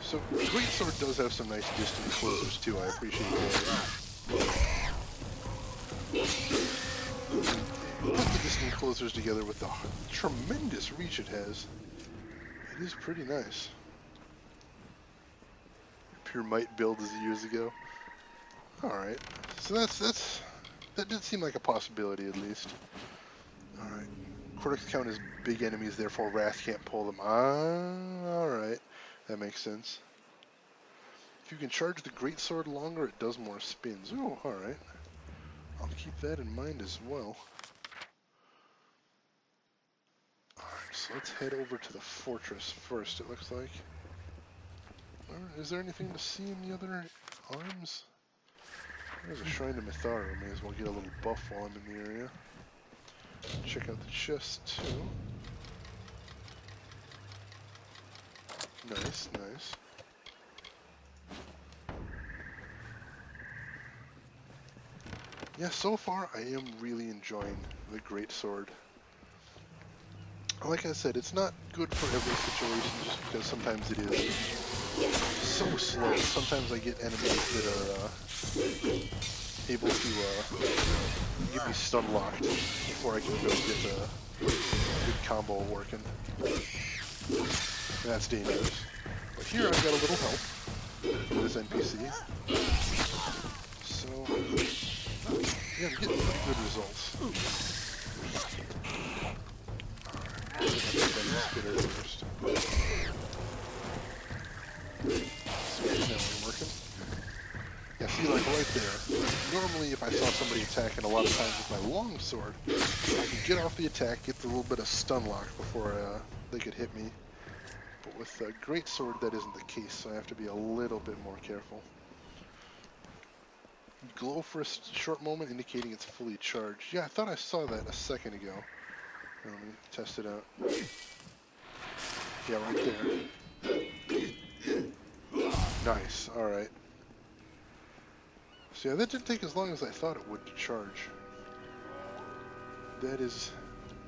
[SPEAKER 1] So, Greatsword does have some nice distance closers too, I appreciate that. Put the distance closers together with the tremendous reach it has. It is pretty nice. Pure might build as years ago. Alright, so that did seem like a possibility at least. Alright, Cortex count is big enemies, therefore Wrath can't pull them. Alright, that makes sense. If you can charge the Greatsword longer, it does more spins. Oh, alright. I'll keep that in mind as well. Alright, so let's head over to the fortress first, it looks like. Is there anything to see in the other arms? There's a Shrine to Mitharu. May as well get a little buff while I'm in the area. Check out the chest too. Nice, nice. Yeah, so far I am really enjoying the Greatsword. Like I said, it's not good for every situation just because sometimes it is so slow. Sometimes I get enemies that are able to get me stun locked before I can go get a good combo working. And that's dangerous. But here I've got a little help with this NPC. So, yeah, I'm getting pretty good results. Spitter first. Sweet, now we're working. Yeah, see, like right there. Normally, if I saw somebody attacking a lot of times with my longsword, I could get off the attack, get the little bit of stun lock before they could hit me. But with a Greatsword, that isn't the case, so I have to be a little bit more careful. Glow for a short moment, indicating it's fully charged. Yeah, I thought I saw that a second ago. Let me test it out. Yeah, right there. Nice, alright. So yeah, that didn't take as long as I thought it would to charge. That is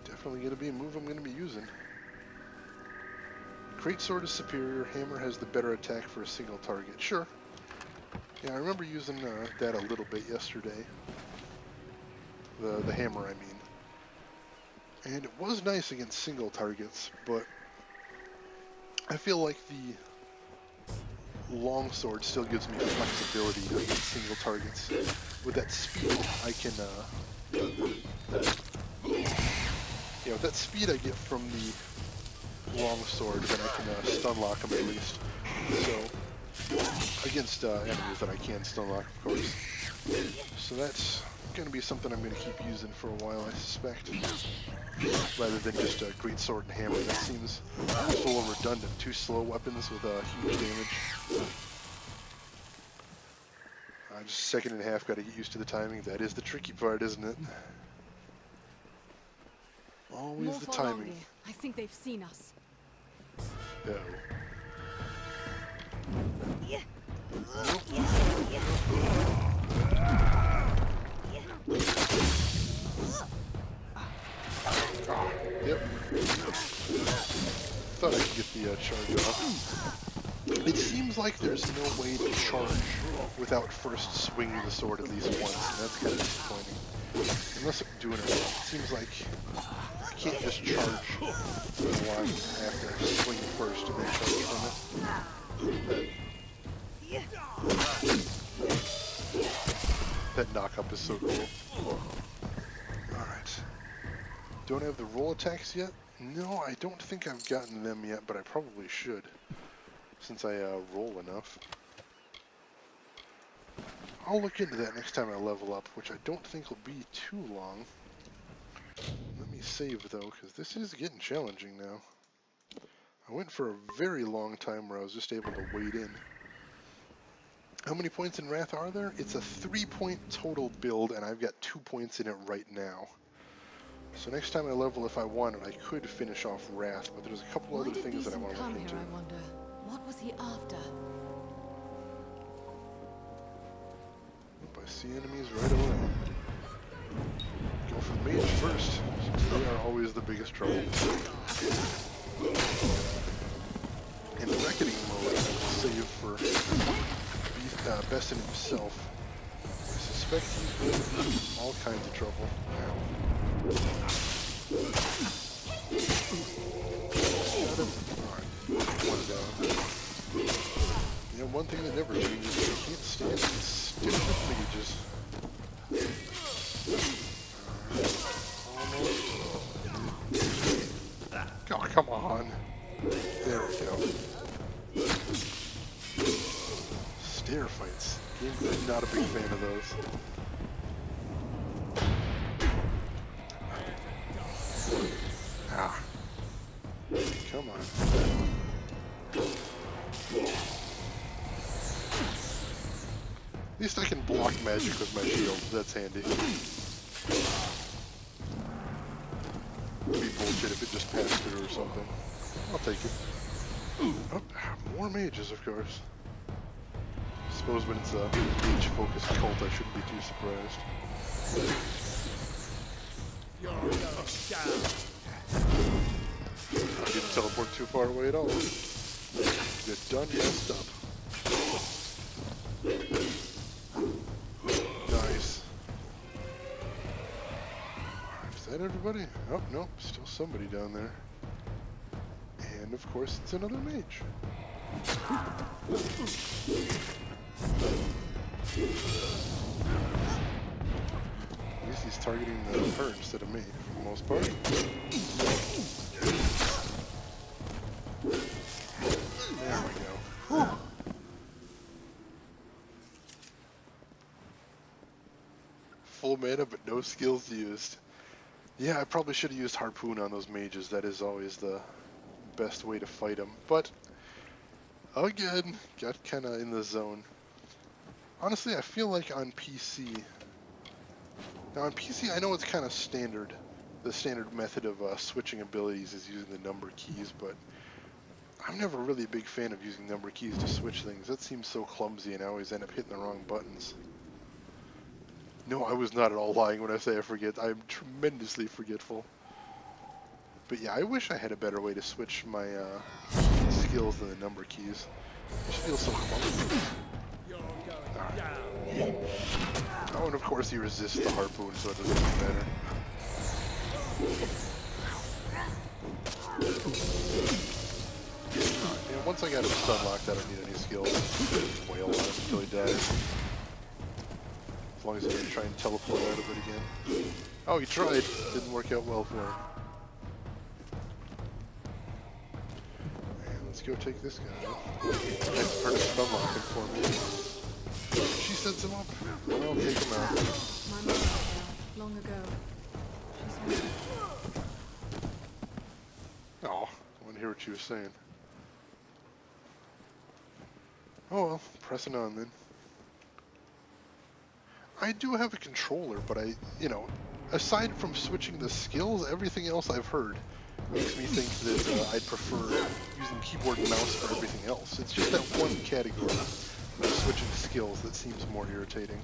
[SPEAKER 1] definitely going to be a move I'm going to be using. Greatsword is superior, Hammer has the better attack for a single target. Sure. Yeah, I remember using that a little bit yesterday. The Hammer, I mean. And it was nice against single targets, but I feel like the longsword still gives me flexibility against single targets. With that speed, I can, yeah, with that speed I get from the longsword, then I can stun lock them at least. So, against enemies that I can stun lock, of course. So that's going to be something I'm going to keep using for a while, I suspect. Rather than just a Greatsword and Hammer. That seems a little redundant. Two slow weapons with huge damage. Just a second and a half, got to get used to the timing. That is the tricky part, isn't it? Always
[SPEAKER 9] More
[SPEAKER 1] the timing.
[SPEAKER 9] I think they've seen us.
[SPEAKER 1] Uh-oh. Yep. Thought I could get the charge off. It seems like there's no way to charge without first swinging the sword at least once, and that's kind of disappointing. Unless I'm doing it wrong. It seems like I can't just charge while I have to swing first and then charge from it. That knock-up is so cool. Alright. Don't have the roll attacks yet? No, I don't think I've gotten them yet, but I probably should. Since I roll enough. I'll look into that next time I level up, which I don't think will be too long. Let me save though, because this is getting challenging now. I went for a very long time where I was just able to wade in. How many points in Wrath are there? It's a 3-point total build, and I've got 2 points in it right now. So next time I level, if I wanted, I could finish off Wrath, but there's a couple other things that I want to look into.
[SPEAKER 9] I wonder. What was he after?
[SPEAKER 1] Oop, I see enemies right away. Go Go for mage first. They are always the biggest trouble. In the reckoning mode, I will save for Besson himself. I suspect he's in all kinds of trouble now. Got him. Alright, one down. You know, one thing that never changes is you can't stand these stupid mages. Almost. Oh, come on. There we go. Stair fights. I'm not a big fan of those. Ah. Come on. At least I can block magic with my shield. That's handy. It'd be bullshit if it just passed through or something. I'll take it. Oh, more mages, of course. I suppose when it's a mage-focused cult, I shouldn't be too surprised. I didn't teleport too far away at all. You're done messed up. Nice. Is that everybody? Oh, no, still somebody down there. And of course, it's another mage. At least he's targeting her instead of me, for the most part. There we go. Whew. Full mana, but no skills used. Yeah, I probably should have used Harpoon on those mages. That is always the best way to fight them. But, again, got kind of in the zone. Honestly, I feel like on PC... Now, on PC, I know it's kind of standard. The standard method of switching abilities is using the number keys, but I'm never really a big fan of using number keys to switch things. That seems so clumsy, and I always end up hitting the wrong buttons. No, I was not at all lying when I say I forget. I'm tremendously forgetful. But yeah, I wish I had a better way to switch my skills than the number keys. It just feels so clumsy. Oh, and of course he resists the harpoon, so it doesn't even matter. And once I got him stun locked, I don't need any skills. Just wail on him until he dies. As long as he didn't try and teleport out of it again. Oh, he tried. Didn't work out well for him. And let's go take this guy. Thanks for stun locking for me. She sets him up. Well, I'll take him out.
[SPEAKER 9] My mother fell long ago. She's
[SPEAKER 1] Oh, I want to hear what she was saying. Oh well, pressing on then. I do have a controller, but you know, aside from switching the skills, everything else I've heard makes me think that I'd prefer using keyboard and mouse for everything else. It's just that one category of switching skills that seems more irritating.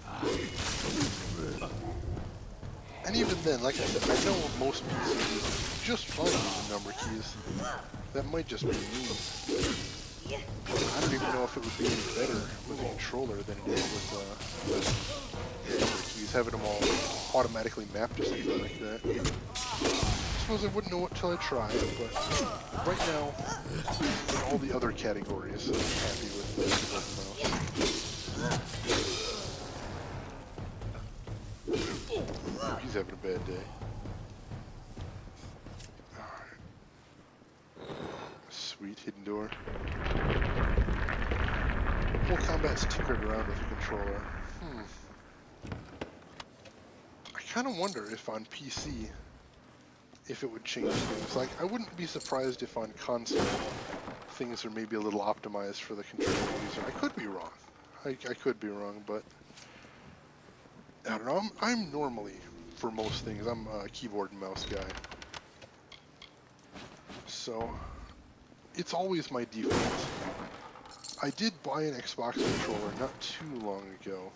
[SPEAKER 1] And even then, like I said, I know most PCs just fine using number keys. That might just be me. I don't even know if it would be any better with a controller than it is with number keys, having them all automatically mapped to something like that. I suppose I wouldn't know it till I tried, but right now, in all the other categories, I'm happy with the keyboard and mouse. He's having a bad day. Sweet, hidden door. Whole combat's tinkered around with the controller. I kind of wonder if on PC, if it would change things. Like, I wouldn't be surprised if on console, things are maybe a little optimized for the controller user. I could be wrong. I could be wrong, but I don't know. I'm normally, for most things, I'm a keyboard and mouse guy. So, it's always my default. I did buy an Xbox controller not too long ago,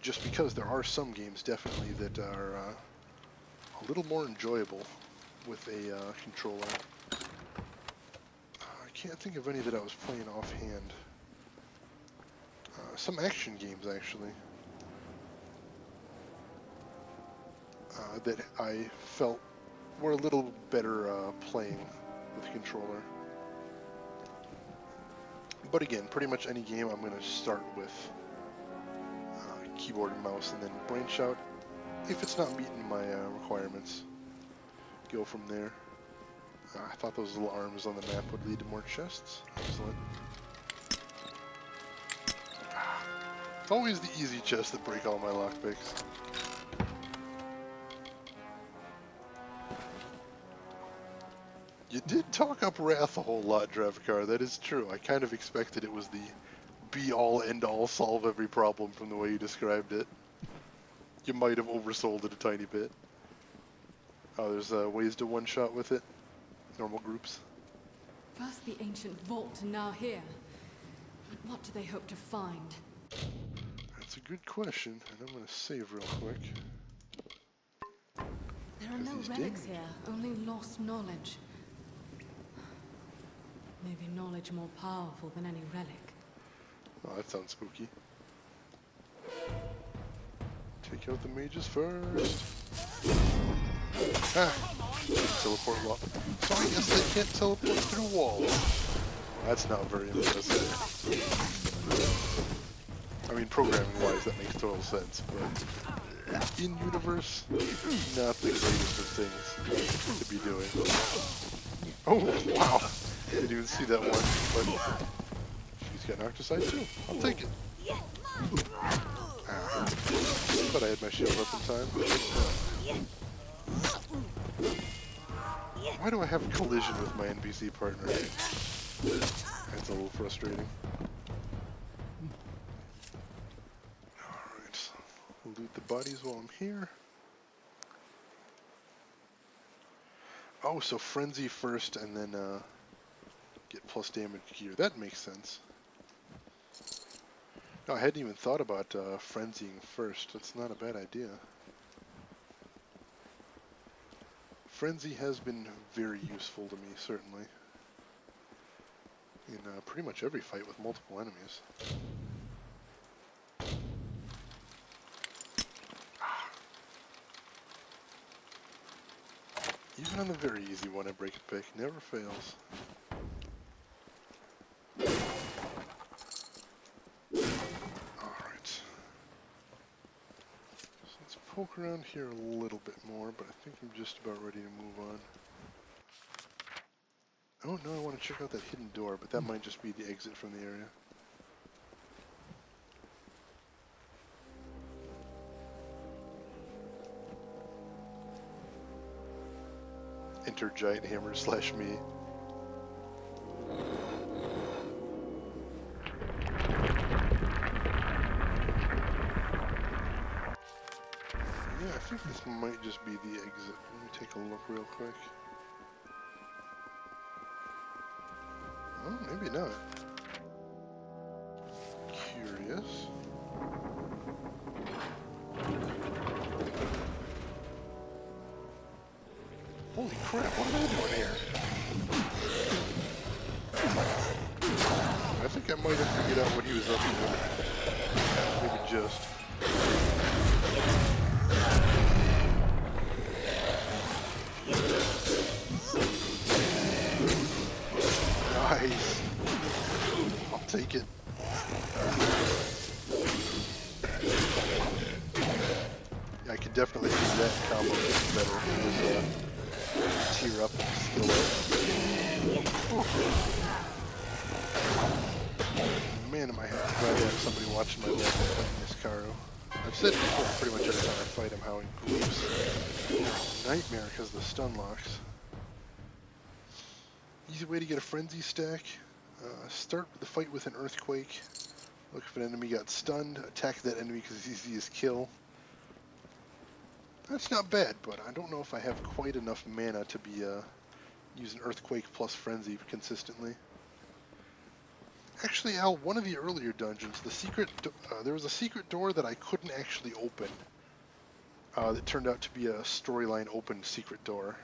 [SPEAKER 1] just because there are some games definitely that are a little more enjoyable with a controller. I can't think of any that I was playing offhand. Some action games, actually, that I felt were a little better playing with a controller. But again, pretty much any game I'm going to start with keyboard and mouse, and then branch out if it's not meeting my requirements. Go from there. I thought those little arms on the map would lead to more chests. Excellent. It's always the easy chests that break all my lockpicks. You did talk up Wrath a whole lot, Dravikar. That is true. I kind of expected it was the be-all, end-all, solve every problem from the way you described it. You might have oversold it a tiny bit. Oh, there's ways to one-shot with it. Normal groups.
[SPEAKER 9] First the ancient vault, and now here. But what do they hope to find?
[SPEAKER 1] That's a good question, and I'm going to save real quick.
[SPEAKER 9] There are no relics here, only lost knowledge. Maybe knowledge more powerful than any relic.
[SPEAKER 1] Oh, that sounds spooky. Take out the mages first. Ah! Teleport wall. So I guess they can't teleport through walls. That's not very impressive. I mean, programming-wise, that makes total sense, but in-universe, not the greatest of things to be doing. Oh, wow! Didn't even see that one, but she's got knocked aside too. I'll take it. Ah. Thought I had my shield up in time. Why do I have collision with my NPC partner? That's a little frustrating. Alright, loot the bodies while I'm here. Oh, so frenzy first and then get plus damage gear. That makes sense. No, I hadn't even thought about frenzying first. That's not a bad idea. Frenzy has been very useful to me, certainly. In pretty much every fight with multiple enemies. Even on the very easy one, I break a pick. Never fails. Alright. So let's poke around here a little bit more, but I think I'm just about ready to move on. Oh no, I want to check out that hidden door, but that might just be the exit from the area. Enter giant hammer / me. Yeah, I think this might just be the exit. Let me take a look real quick. Oh, maybe not. Curious. Holy crap, what am I doing here? I think I might have figured out what he was up to. Maybe just. Nice. I'll take it. Yeah, I could definitely see that combo getting better. Tear up and skill up. Man, am I glad to have somebody watching my level playing this Caro. I've said before, pretty much every time I fight him, how he grieves nightmare because of the stun locks. Easy way to get a frenzy stack. Start the fight with an earthquake. Look if an enemy got stunned. Attack that enemy because it's easy as kill. That's not bad, but I don't know if I have quite enough mana to be using earthquake plus frenzy consistently. Actually, Al, one of the earlier dungeons, the secret, there was a secret door that I couldn't actually open. that turned out to be a storyline open secret door.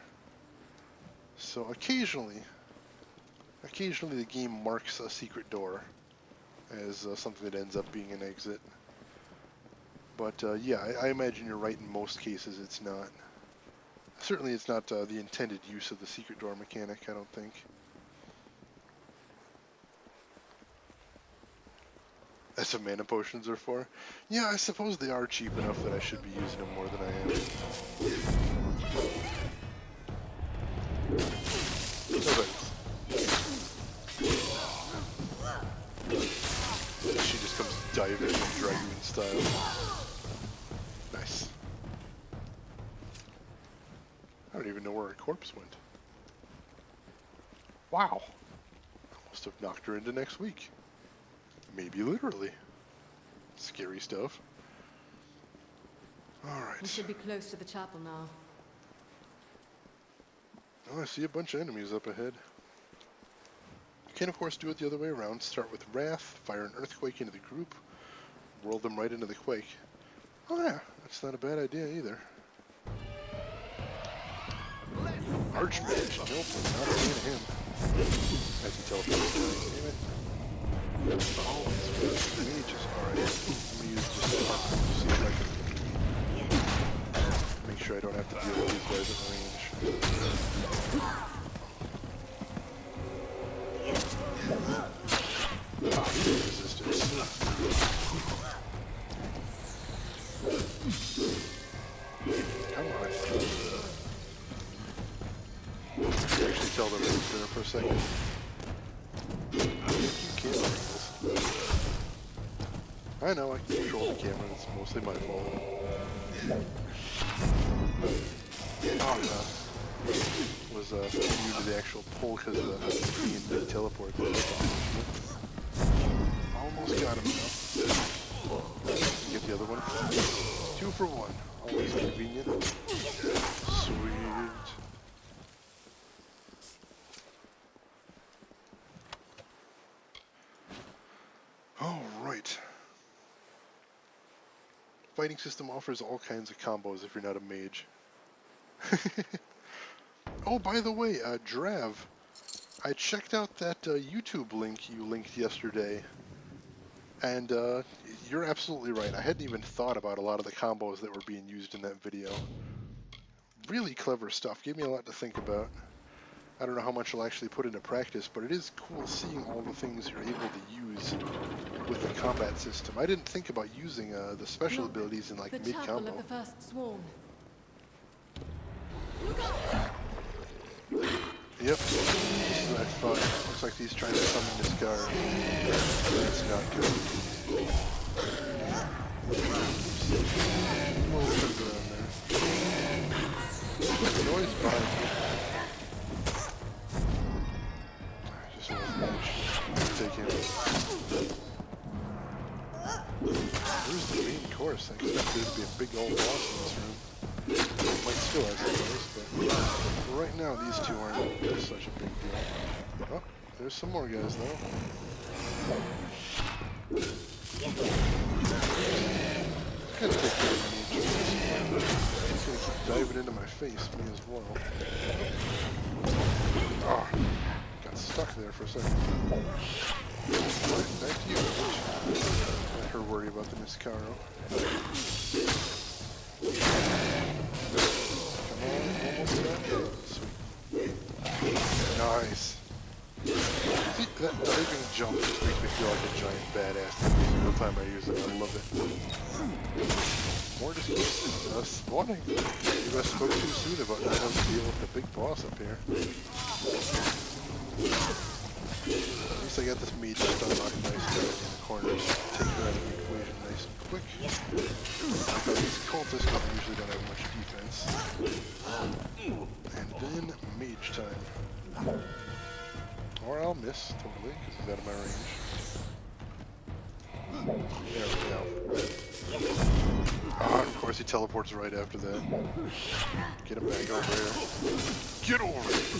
[SPEAKER 1] So occasionally the game marks a secret door as something that ends up being an exit. But yeah, I imagine you're right in most cases it's not. Certainly it's not the intended use of the secret door mechanic, I don't think. That's what mana potions are for? Yeah, I suppose they are cheap enough that I should be using them more than I am. She just comes diving in Dragoon style. Nice. I don't even know where her corpse went. Wow. I must have knocked her into next week. Maybe literally. Scary stuff. Alright.
[SPEAKER 9] We should be close to the chapel now.
[SPEAKER 1] Oh, I see a bunch of enemies up ahead. You can, of course, do it the other way around. Start with Wrath, fire an Earthquake into the group, whirl them right into the Quake. Oh yeah, that's not a bad idea either. Archmage, nope, not a fan of him. As he teleports away, damn it. Oh, it's mages. Alright, I'm gonna use just a pump to see if I can make sure I don't have to deal with these guys at range. Ah, resistance. Come on. Actually tell them who's there for a second. I know, I can control the camera, it's mostly my fault. Oh no. Was new to the actual pull because of the being teleport. Almost got him though. Get the other one. 2 for 1. Always convenient. Sweet. Alright. Fighting system offers all kinds of combos if you're not a mage. Oh, by the way, Drav, I checked out that YouTube link you linked yesterday, and you're absolutely right. I hadn't even thought about a lot of the combos that were being used in that video. Really clever stuff. Gave me a lot to think about. I don't know how much I'll actually put into practice, but it is cool seeing all the things you're able to use with the combat system. I didn't think about using the special abilities in like mid-combo.
[SPEAKER 9] The chapel of the first swarm.
[SPEAKER 1] Yep, this is what I thought. Looks like he's trying to summon this guard. That's not good. We'll put it around there. The noise bothers me. Just want to take him. Where's the main course? I expect there to be a big old boss in this room. Might still, I suppose, but for right now, these two aren't such a big deal. Oh, there's some more guys, though. Gotta take care of me. He's gonna keep diving into my face, me as well. Ah, got stuck there for a second. Alright, back to you, bitch. Let her worry about the Niscaro. Almost done. Sweet. Nice. See, that diving jump just makes me feel like a giant badass every single time I use it. I love it. More just spawning. You guys spoke too soon about not having to deal with the big boss up here. At least I got this mage just unlocked nice in the corners. Take her out of the equation nice and quick. These cultists usually don't have much defense. And then mage time. Or I'll miss, totally, because he's out of my range. There we go. Ah, of course he teleports right after that. Get him back over here. Get over here!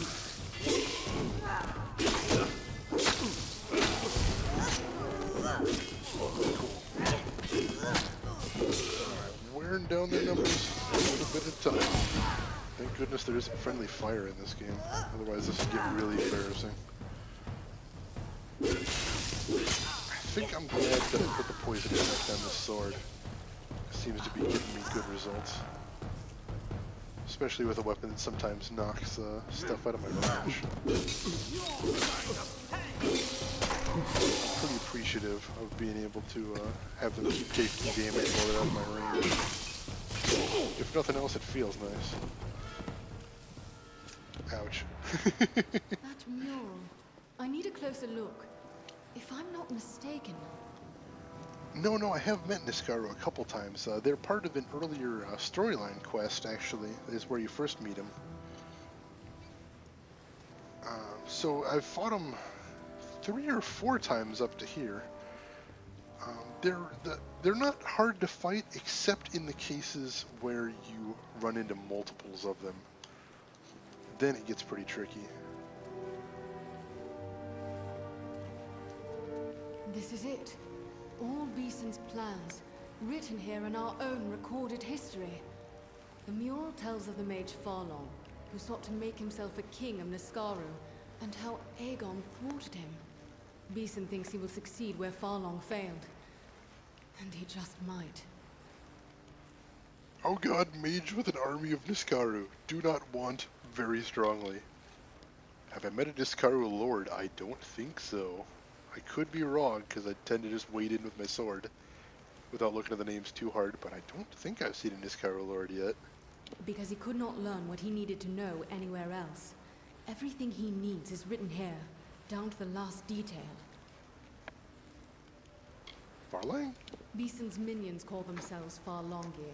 [SPEAKER 1] Alright, wearing down their numbers a little bit at a time. Thank goodness there isn't friendly fire in this game. Otherwise this would get really embarrassing. I think I'm glad that I put the poison effect on this sword. It seems to be giving me good results. Especially with a weapon that sometimes knocks stuff out of my range. Pretty appreciative of being able to have them keep taking damage while they're out of my range. If nothing else, it feels nice. Ouch.
[SPEAKER 9] That mural. I need a closer look. If I'm not mistaken...
[SPEAKER 1] No, I have met Niskaru a couple times. They're part of an earlier storyline quest, actually. Is where you first meet him. So I've fought him 3 or 4 times up to here. They're not hard to fight, except in the cases where you run into multiples of them. Then it gets pretty tricky.
[SPEAKER 9] This is it. All Beeson's plans, written here in our own recorded history. The mural tells of the mage Farlong, who sought to make himself a king of Niskaru, and how Aegon thwarted him. Beeson thinks he will succeed where Farlong failed. And he just might.
[SPEAKER 1] Oh god, mage with an army of Niskaru. Do not want very strongly. Have I met a Niskaru lord? I don't think so. I could be wrong, because I tend to just wade in with my sword without looking at the names too hard, but I don't think I've seen a Niskaru lord yet.
[SPEAKER 9] Because he could not learn what he needed to know anywhere else. Everything he needs is written here, down to the last detail.
[SPEAKER 1] Farlang?
[SPEAKER 9] Beeson's minions call themselves Farlongi.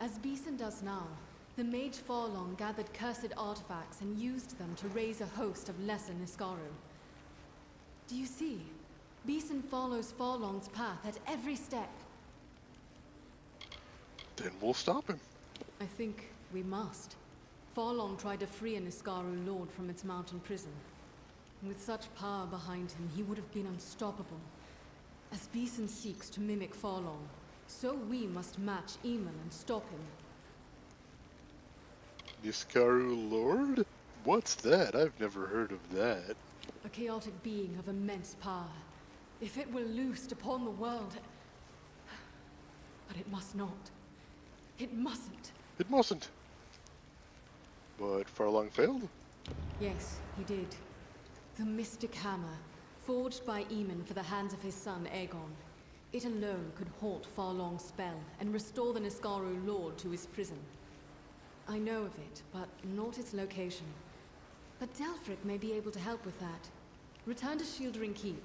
[SPEAKER 9] As Beeson does now, the mage Farlong gathered cursed artifacts and used them to raise a host of lesser Niskaru. Do you see? Beeson follows Farlong's path at every step.
[SPEAKER 1] Then we'll stop him.
[SPEAKER 9] I think we must. Farlong tried to free a Niskaru lord from its mountain prison. With such power behind him, he would have been unstoppable. As Beeson seeks to mimic Farlong, so we must match Eamon and stop him.
[SPEAKER 1] Niskaru lord? What's that? I've never heard of that.
[SPEAKER 9] A chaotic being of immense power. If it were loosed upon the world... But it must not. It mustn't.
[SPEAKER 1] It mustn't. But Farlong failed?
[SPEAKER 9] Yes, he did. The Mystic Hammer, forged by Eamon for the hands of his son Aegon. It alone could halt Farlong's spell and restore the Niskaru Lord to his prison. I know of it, but not its location. But Delphric may be able to help with that. Return to Shieldring Keep.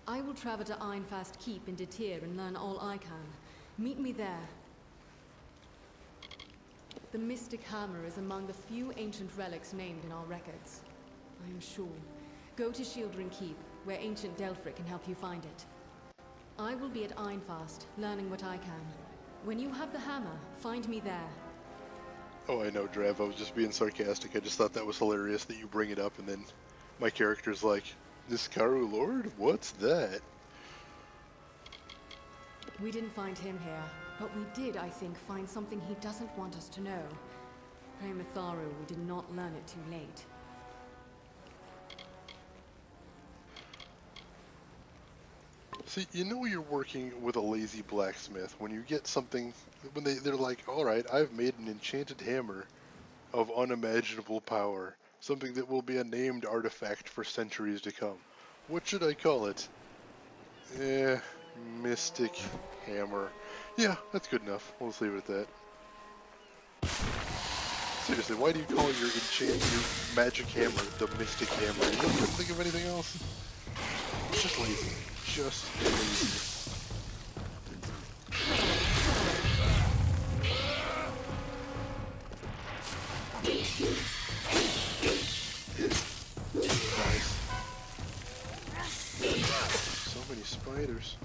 [SPEAKER 9] I will travel to Ironfast Keep in Detir and learn all I can. Meet me there. The Mystic Hammer is among the few ancient relics named in our records. I am sure. Go to Shieldring Keep, where ancient Delphric can help you find it. I will be at Ironfast, learning what I can. When you have the hammer, find me there.
[SPEAKER 1] Oh, I know, Drav. I was just being sarcastic. I just thought that was hilarious that you bring it up and then my character's like, Niskaru Lord? What's that?
[SPEAKER 9] We didn't find him here, but we did, I think, find something he doesn't want us to know. Pray Mitharu, we did not learn it too late.
[SPEAKER 1] See, you know you're working with a lazy blacksmith when you get something, when they're like, alright, I've made an enchanted hammer of unimaginable power, something that will be a named artifact for centuries to come. What should I call it? Mystic Hammer. Yeah, that's good enough. We'll just leave it at that. Seriously, why do you call your magic hammer the Mystic Hammer? You couldn't think of anything else? Just lazy. Just lazy. Nice. So many spiders.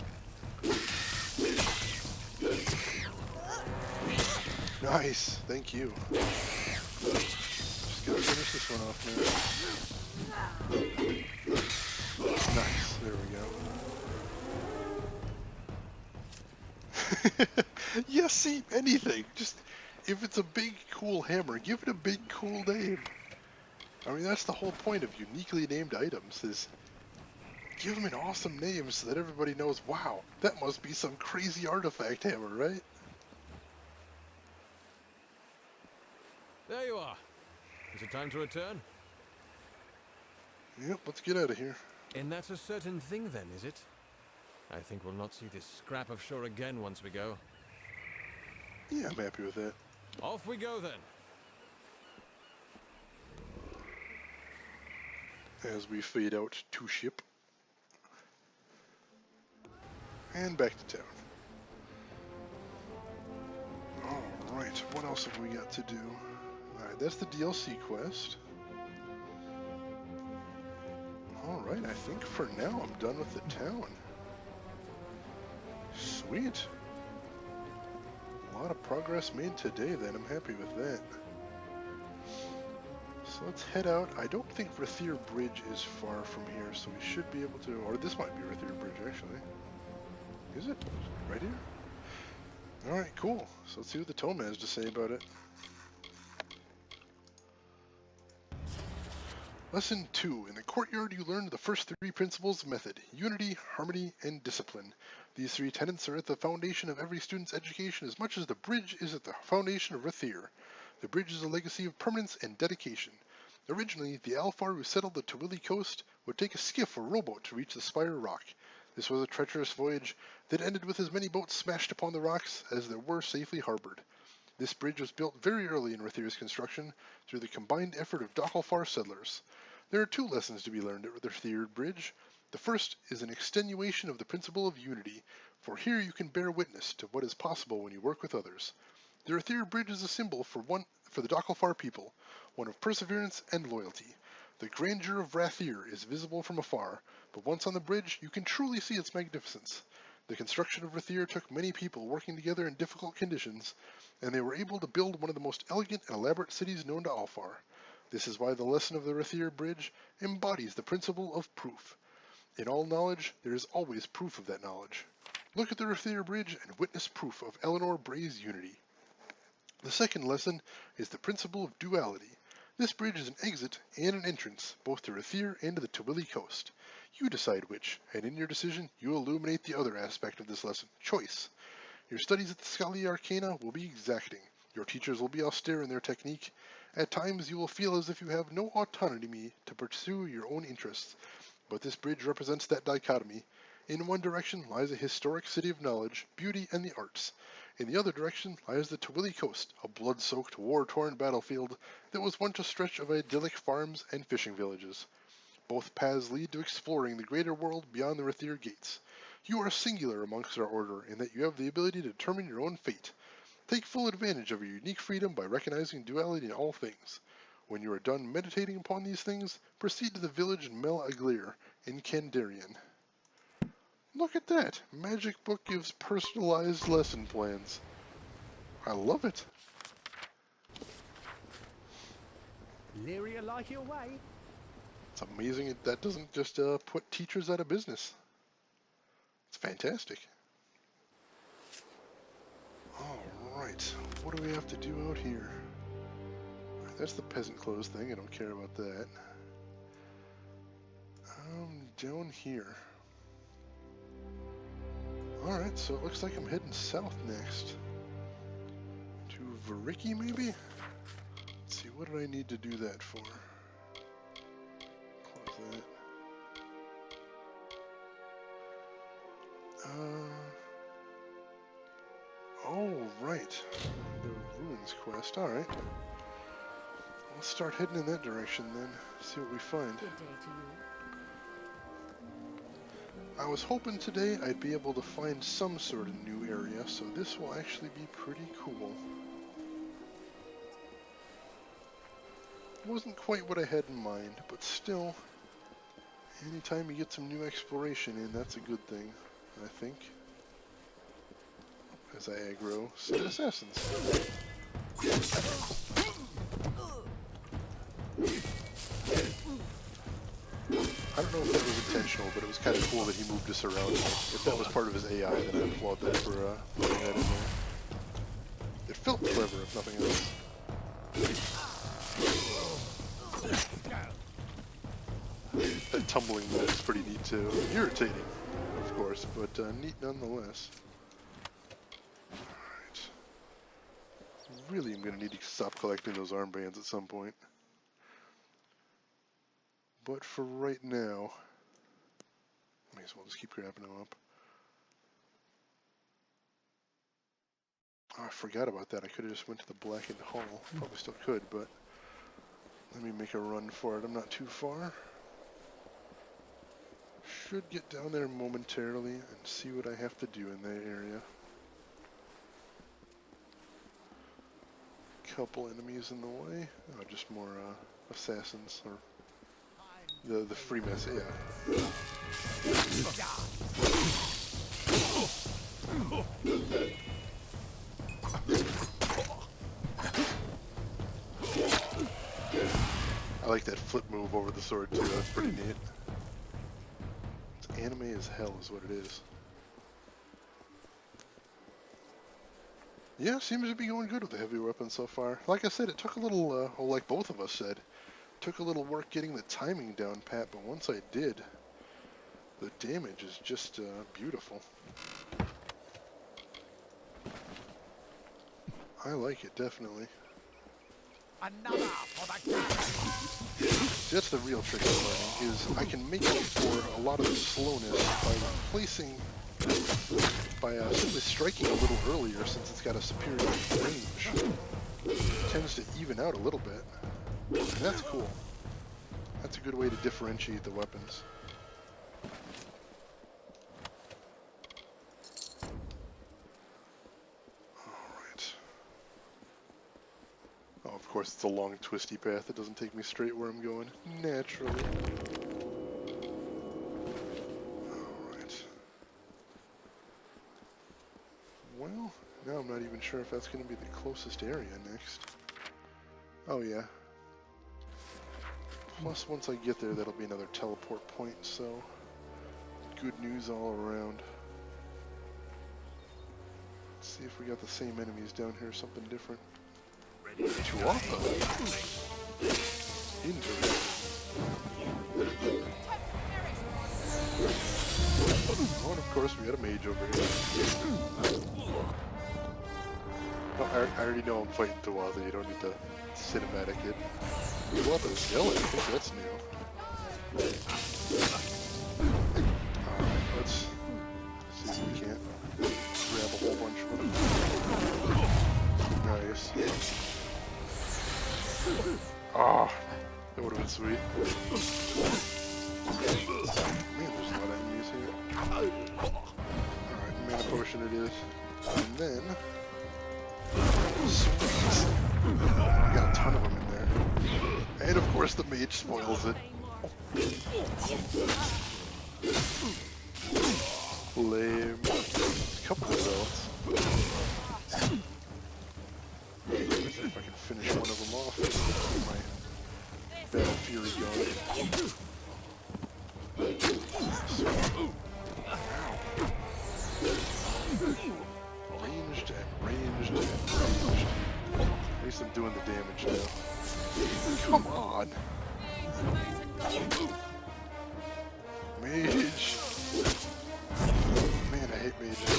[SPEAKER 1] Nice, thank you. Just gotta finish this one off now. Nice, there we go. Yeah, see, anything. Just, if it's a big, cool hammer, give it a big, cool name. I mean, that's the whole point of uniquely named items, is give them an awesome name so that everybody knows, wow, that must be some crazy artifact hammer, right?
[SPEAKER 12] There you are. Is it time to return?
[SPEAKER 1] Yep, let's get out of here.
[SPEAKER 12] And that's a certain thing then, is it? I think we'll not see this scrap of shore again once we go.
[SPEAKER 1] Yeah, I'm happy with that.
[SPEAKER 12] Off we go then.
[SPEAKER 1] As we fade out to ship. And back to town. Alright, what else have we got to do? Alright, that's the DLC quest. Alright, I think for now I'm done with the town. Sweet. A lot of progress made today then, I'm happy with that. So let's head out. I don't think Rathier Bridge is far from here, so we should be able to, or this might be Rathier Bridge actually. Is it? Right here? Alright, cool. So let's see what the tome has to say about it. Lesson 2. In the courtyard you learn the first 3 principles of method: unity, harmony, and discipline. These 3 tenets are at the foundation of every student's education as much as the bridge is at the foundation of Rathier. The bridge is a legacy of permanence and dedication. Originally, the Alfar who settled the Tawili coast would take a skiff or rowboat to reach the Spire Rock. This was a treacherous voyage that ended with as many boats smashed upon the rocks as there were safely harbored. This bridge was built very early in Rathier's construction through the combined effort of Docklefar settlers. There are 2 lessons to be learned at the Rathier Bridge. The first is an extenuation of the principle of unity, for here you can bear witness to what is possible when you work with others. The Rathier Bridge is a symbol for the Docklefar people, one of perseverance and loyalty. The grandeur of Rathier is visible from afar, but once on the bridge you can truly see its magnificence. The construction of Rathier took many people working together in difficult conditions, and they were able to build one of the most elegant and elaborate cities known to Alfar. This is why the lesson of the Rathier Bridge embodies the principle of proof. In all knowledge, there is always proof of that knowledge. Look at the Rathier Bridge and witness proof of Eleanor Bray's unity. The second lesson is the principle of duality. This bridge is an exit and an entrance, both to Rathier and to the Tawili coast. You decide which, and in your decision, you illuminate the other aspect of this lesson, choice. Your studies at the Scholarly Arcana will be exacting. Your teachers will be austere in their technique. At times you will feel as if you have no autonomy to pursue your own interests. But this bridge represents that dichotomy. In one direction lies a historic city of knowledge, beauty, and the arts. In the other direction lies the Tawili coast, a blood-soaked, war-torn battlefield that was once a stretch of idyllic farms and fishing villages. Both paths lead to exploring the greater world beyond the Rathier gates. You are singular amongst our order in that you have the ability to determine your own fate. Take full advantage of your unique freedom by recognizing duality in all things. When you are done meditating upon these things, proceed to the village Mel Aglir in Kandarian. Look at that! Magic Book gives personalized lesson plans. I love it.
[SPEAKER 2] Lyria like your way?
[SPEAKER 1] It's amazing that doesn't just put teachers out of business. It's fantastic. Alright, what do we have to do out here? That's the peasant clothes thing, I don't care about that. Down here. Alright, so it looks like I'm heading south next. To Veriki, maybe? Let's see, what did I need to do that for? Close that. Oh, right. The Ruins quest, alright. Let's start heading in that direction then, see what we find.
[SPEAKER 10] Good day to you.
[SPEAKER 1] I was hoping today I'd be able to find some sort of new area, so this will actually be pretty cool. It wasn't quite what I had in mind, but still, anytime you get some new exploration in, that's a good thing, I think. As I aggro some assassins. I don't know if that was intentional, but it was kind of cool that he moved us around. If that was part of his AI, then I applaud that for putting that in there. It felt clever, if nothing else. That tumbling move is pretty neat too. Irritating, of course, but neat nonetheless. Alright. Really, I'm going to need to stop collecting those armbands at some point. But for right now, may as well just keep grabbing them up. Oh, I forgot about that. I could have just went to the Blackened Hall. Probably still could, but let me make a run for it. I'm not too far. Should get down there momentarily and see what I have to do in that area. Couple enemies in the way. Oh, just more assassins or the free mess. Yeah. I like that flip move over the sword too. That's pretty neat. It's anime as hell is what it is. Yeah, seems to be going good with the heavy weapons so far. Like I said, it took a little, well, like both of us said, took a little work getting the timing down pat, but once I did, the damage is just beautiful. I like it, definitely.
[SPEAKER 2] Another for the
[SPEAKER 1] See, that's the real trick of learning, is I can make up for a lot of the slowness by replacing, by simply striking a little earlier since it's got a superior range. It tends to even out a little bit, and that's cool. That's a good way to differentiate the weapons. Alright. Oh, of course it's a long twisty path that doesn't take me straight where I'm going, naturally. Alright. Well, now I'm not even sure if that's going to be the closest area next. Oh yeah. Plus, once I get there, that'll be another teleport point, so good news all around. Let's see if we got the same enemies down here or something different. Tuatha? Interesting. Oh, and of course, we got a mage over here. No, I already know I'm fighting Tuatha, you don't need to cinematic it. Tuatha's yelling, I think that's new. Alright, let's see if we can't grab a whole bunch of them. Nice. Ah, that would have been sweet. Man, there's a lot of enemies here. Alright, mana potion it is. And then... Sweet! I got a ton of them in there. And of course the mage spoils it. Lame. A couple of results. Let's see if I can finish one of them off. Get my Battle Fury going. Ranged and ranged and ranged. At least I'm doing the damage now. Come on! Mage! Man, I hate mages.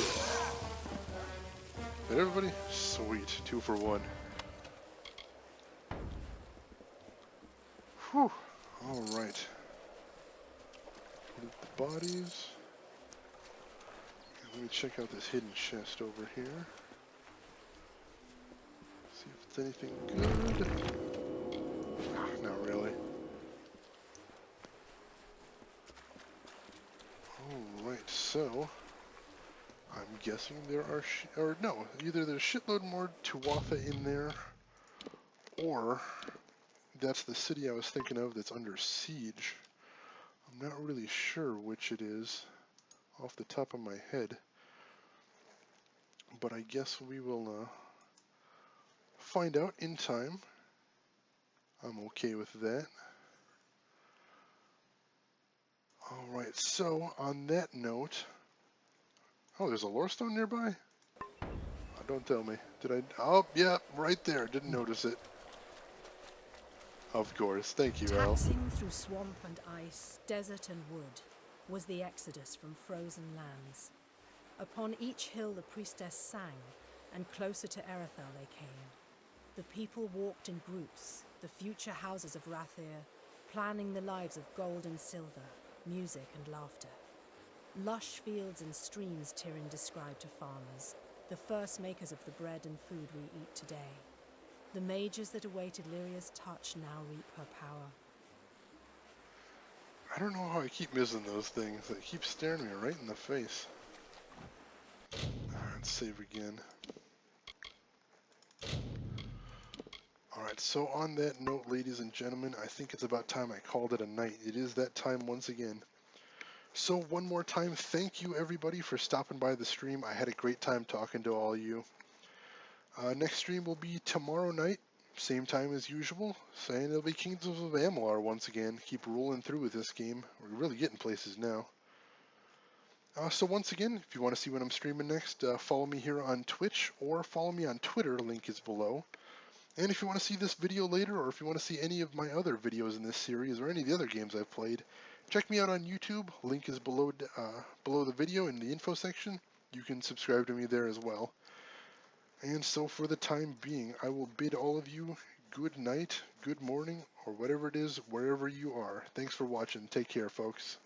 [SPEAKER 1] Did everybody? Sweet. 2 for 1. Whew. Alright. Loot the bodies. Let me check out this hidden chest over here. See if it's anything good. Not really. Alright, so I'm guessing there are either there's a shitload more Tuatha in there, or that's the city I was thinking of that's under siege. I'm not really sure which it is off the top of my head, but I guess we will find out in time. I'm okay with that. Alright, so on that note... Oh, there's a lore stone nearby? Oh, don't tell me. Did I... Oh, yeah, right there. Didn't notice it. Of course. Thank you, Al.
[SPEAKER 17] Taxing through swamp and ice, desert and wood, was the exodus from frozen lands. Upon each hill the priestess sang, and closer to Erethel they came. The people walked in groups, the future houses of Rathir, planning the lives of gold and silver, music and laughter. Lush fields and streams Tyrion described to farmers, the first makers of the bread and food we eat today. The mages that awaited Lyria's touch now reap her power.
[SPEAKER 1] I don't know how I keep missing those things. They keep staring me right in the face. Alright, save again. Alright, so on that note, ladies and gentlemen, I think it's about time I called it a night. It is that time once again. So one more time, thank you everybody for stopping by the stream. I had a great time talking to all of you. Next stream will be tomorrow night, same time as usual, saying it'll be Kingdoms of Amalur once again. Keep rolling through with this game. We're really getting places now. So once again, if you want to see when I'm streaming next, follow me here on Twitch or follow me on Twitter, link is below. And if you want to see this video later, or if you want to see any of my other videos in this series, or any of the other games I've played, check me out on YouTube, link is below the video in the info section. You can subscribe to me there as well. And so for the time being, I will bid all of you good night, good morning, or whatever it is, wherever you are. Thanks for watching. Take care, folks.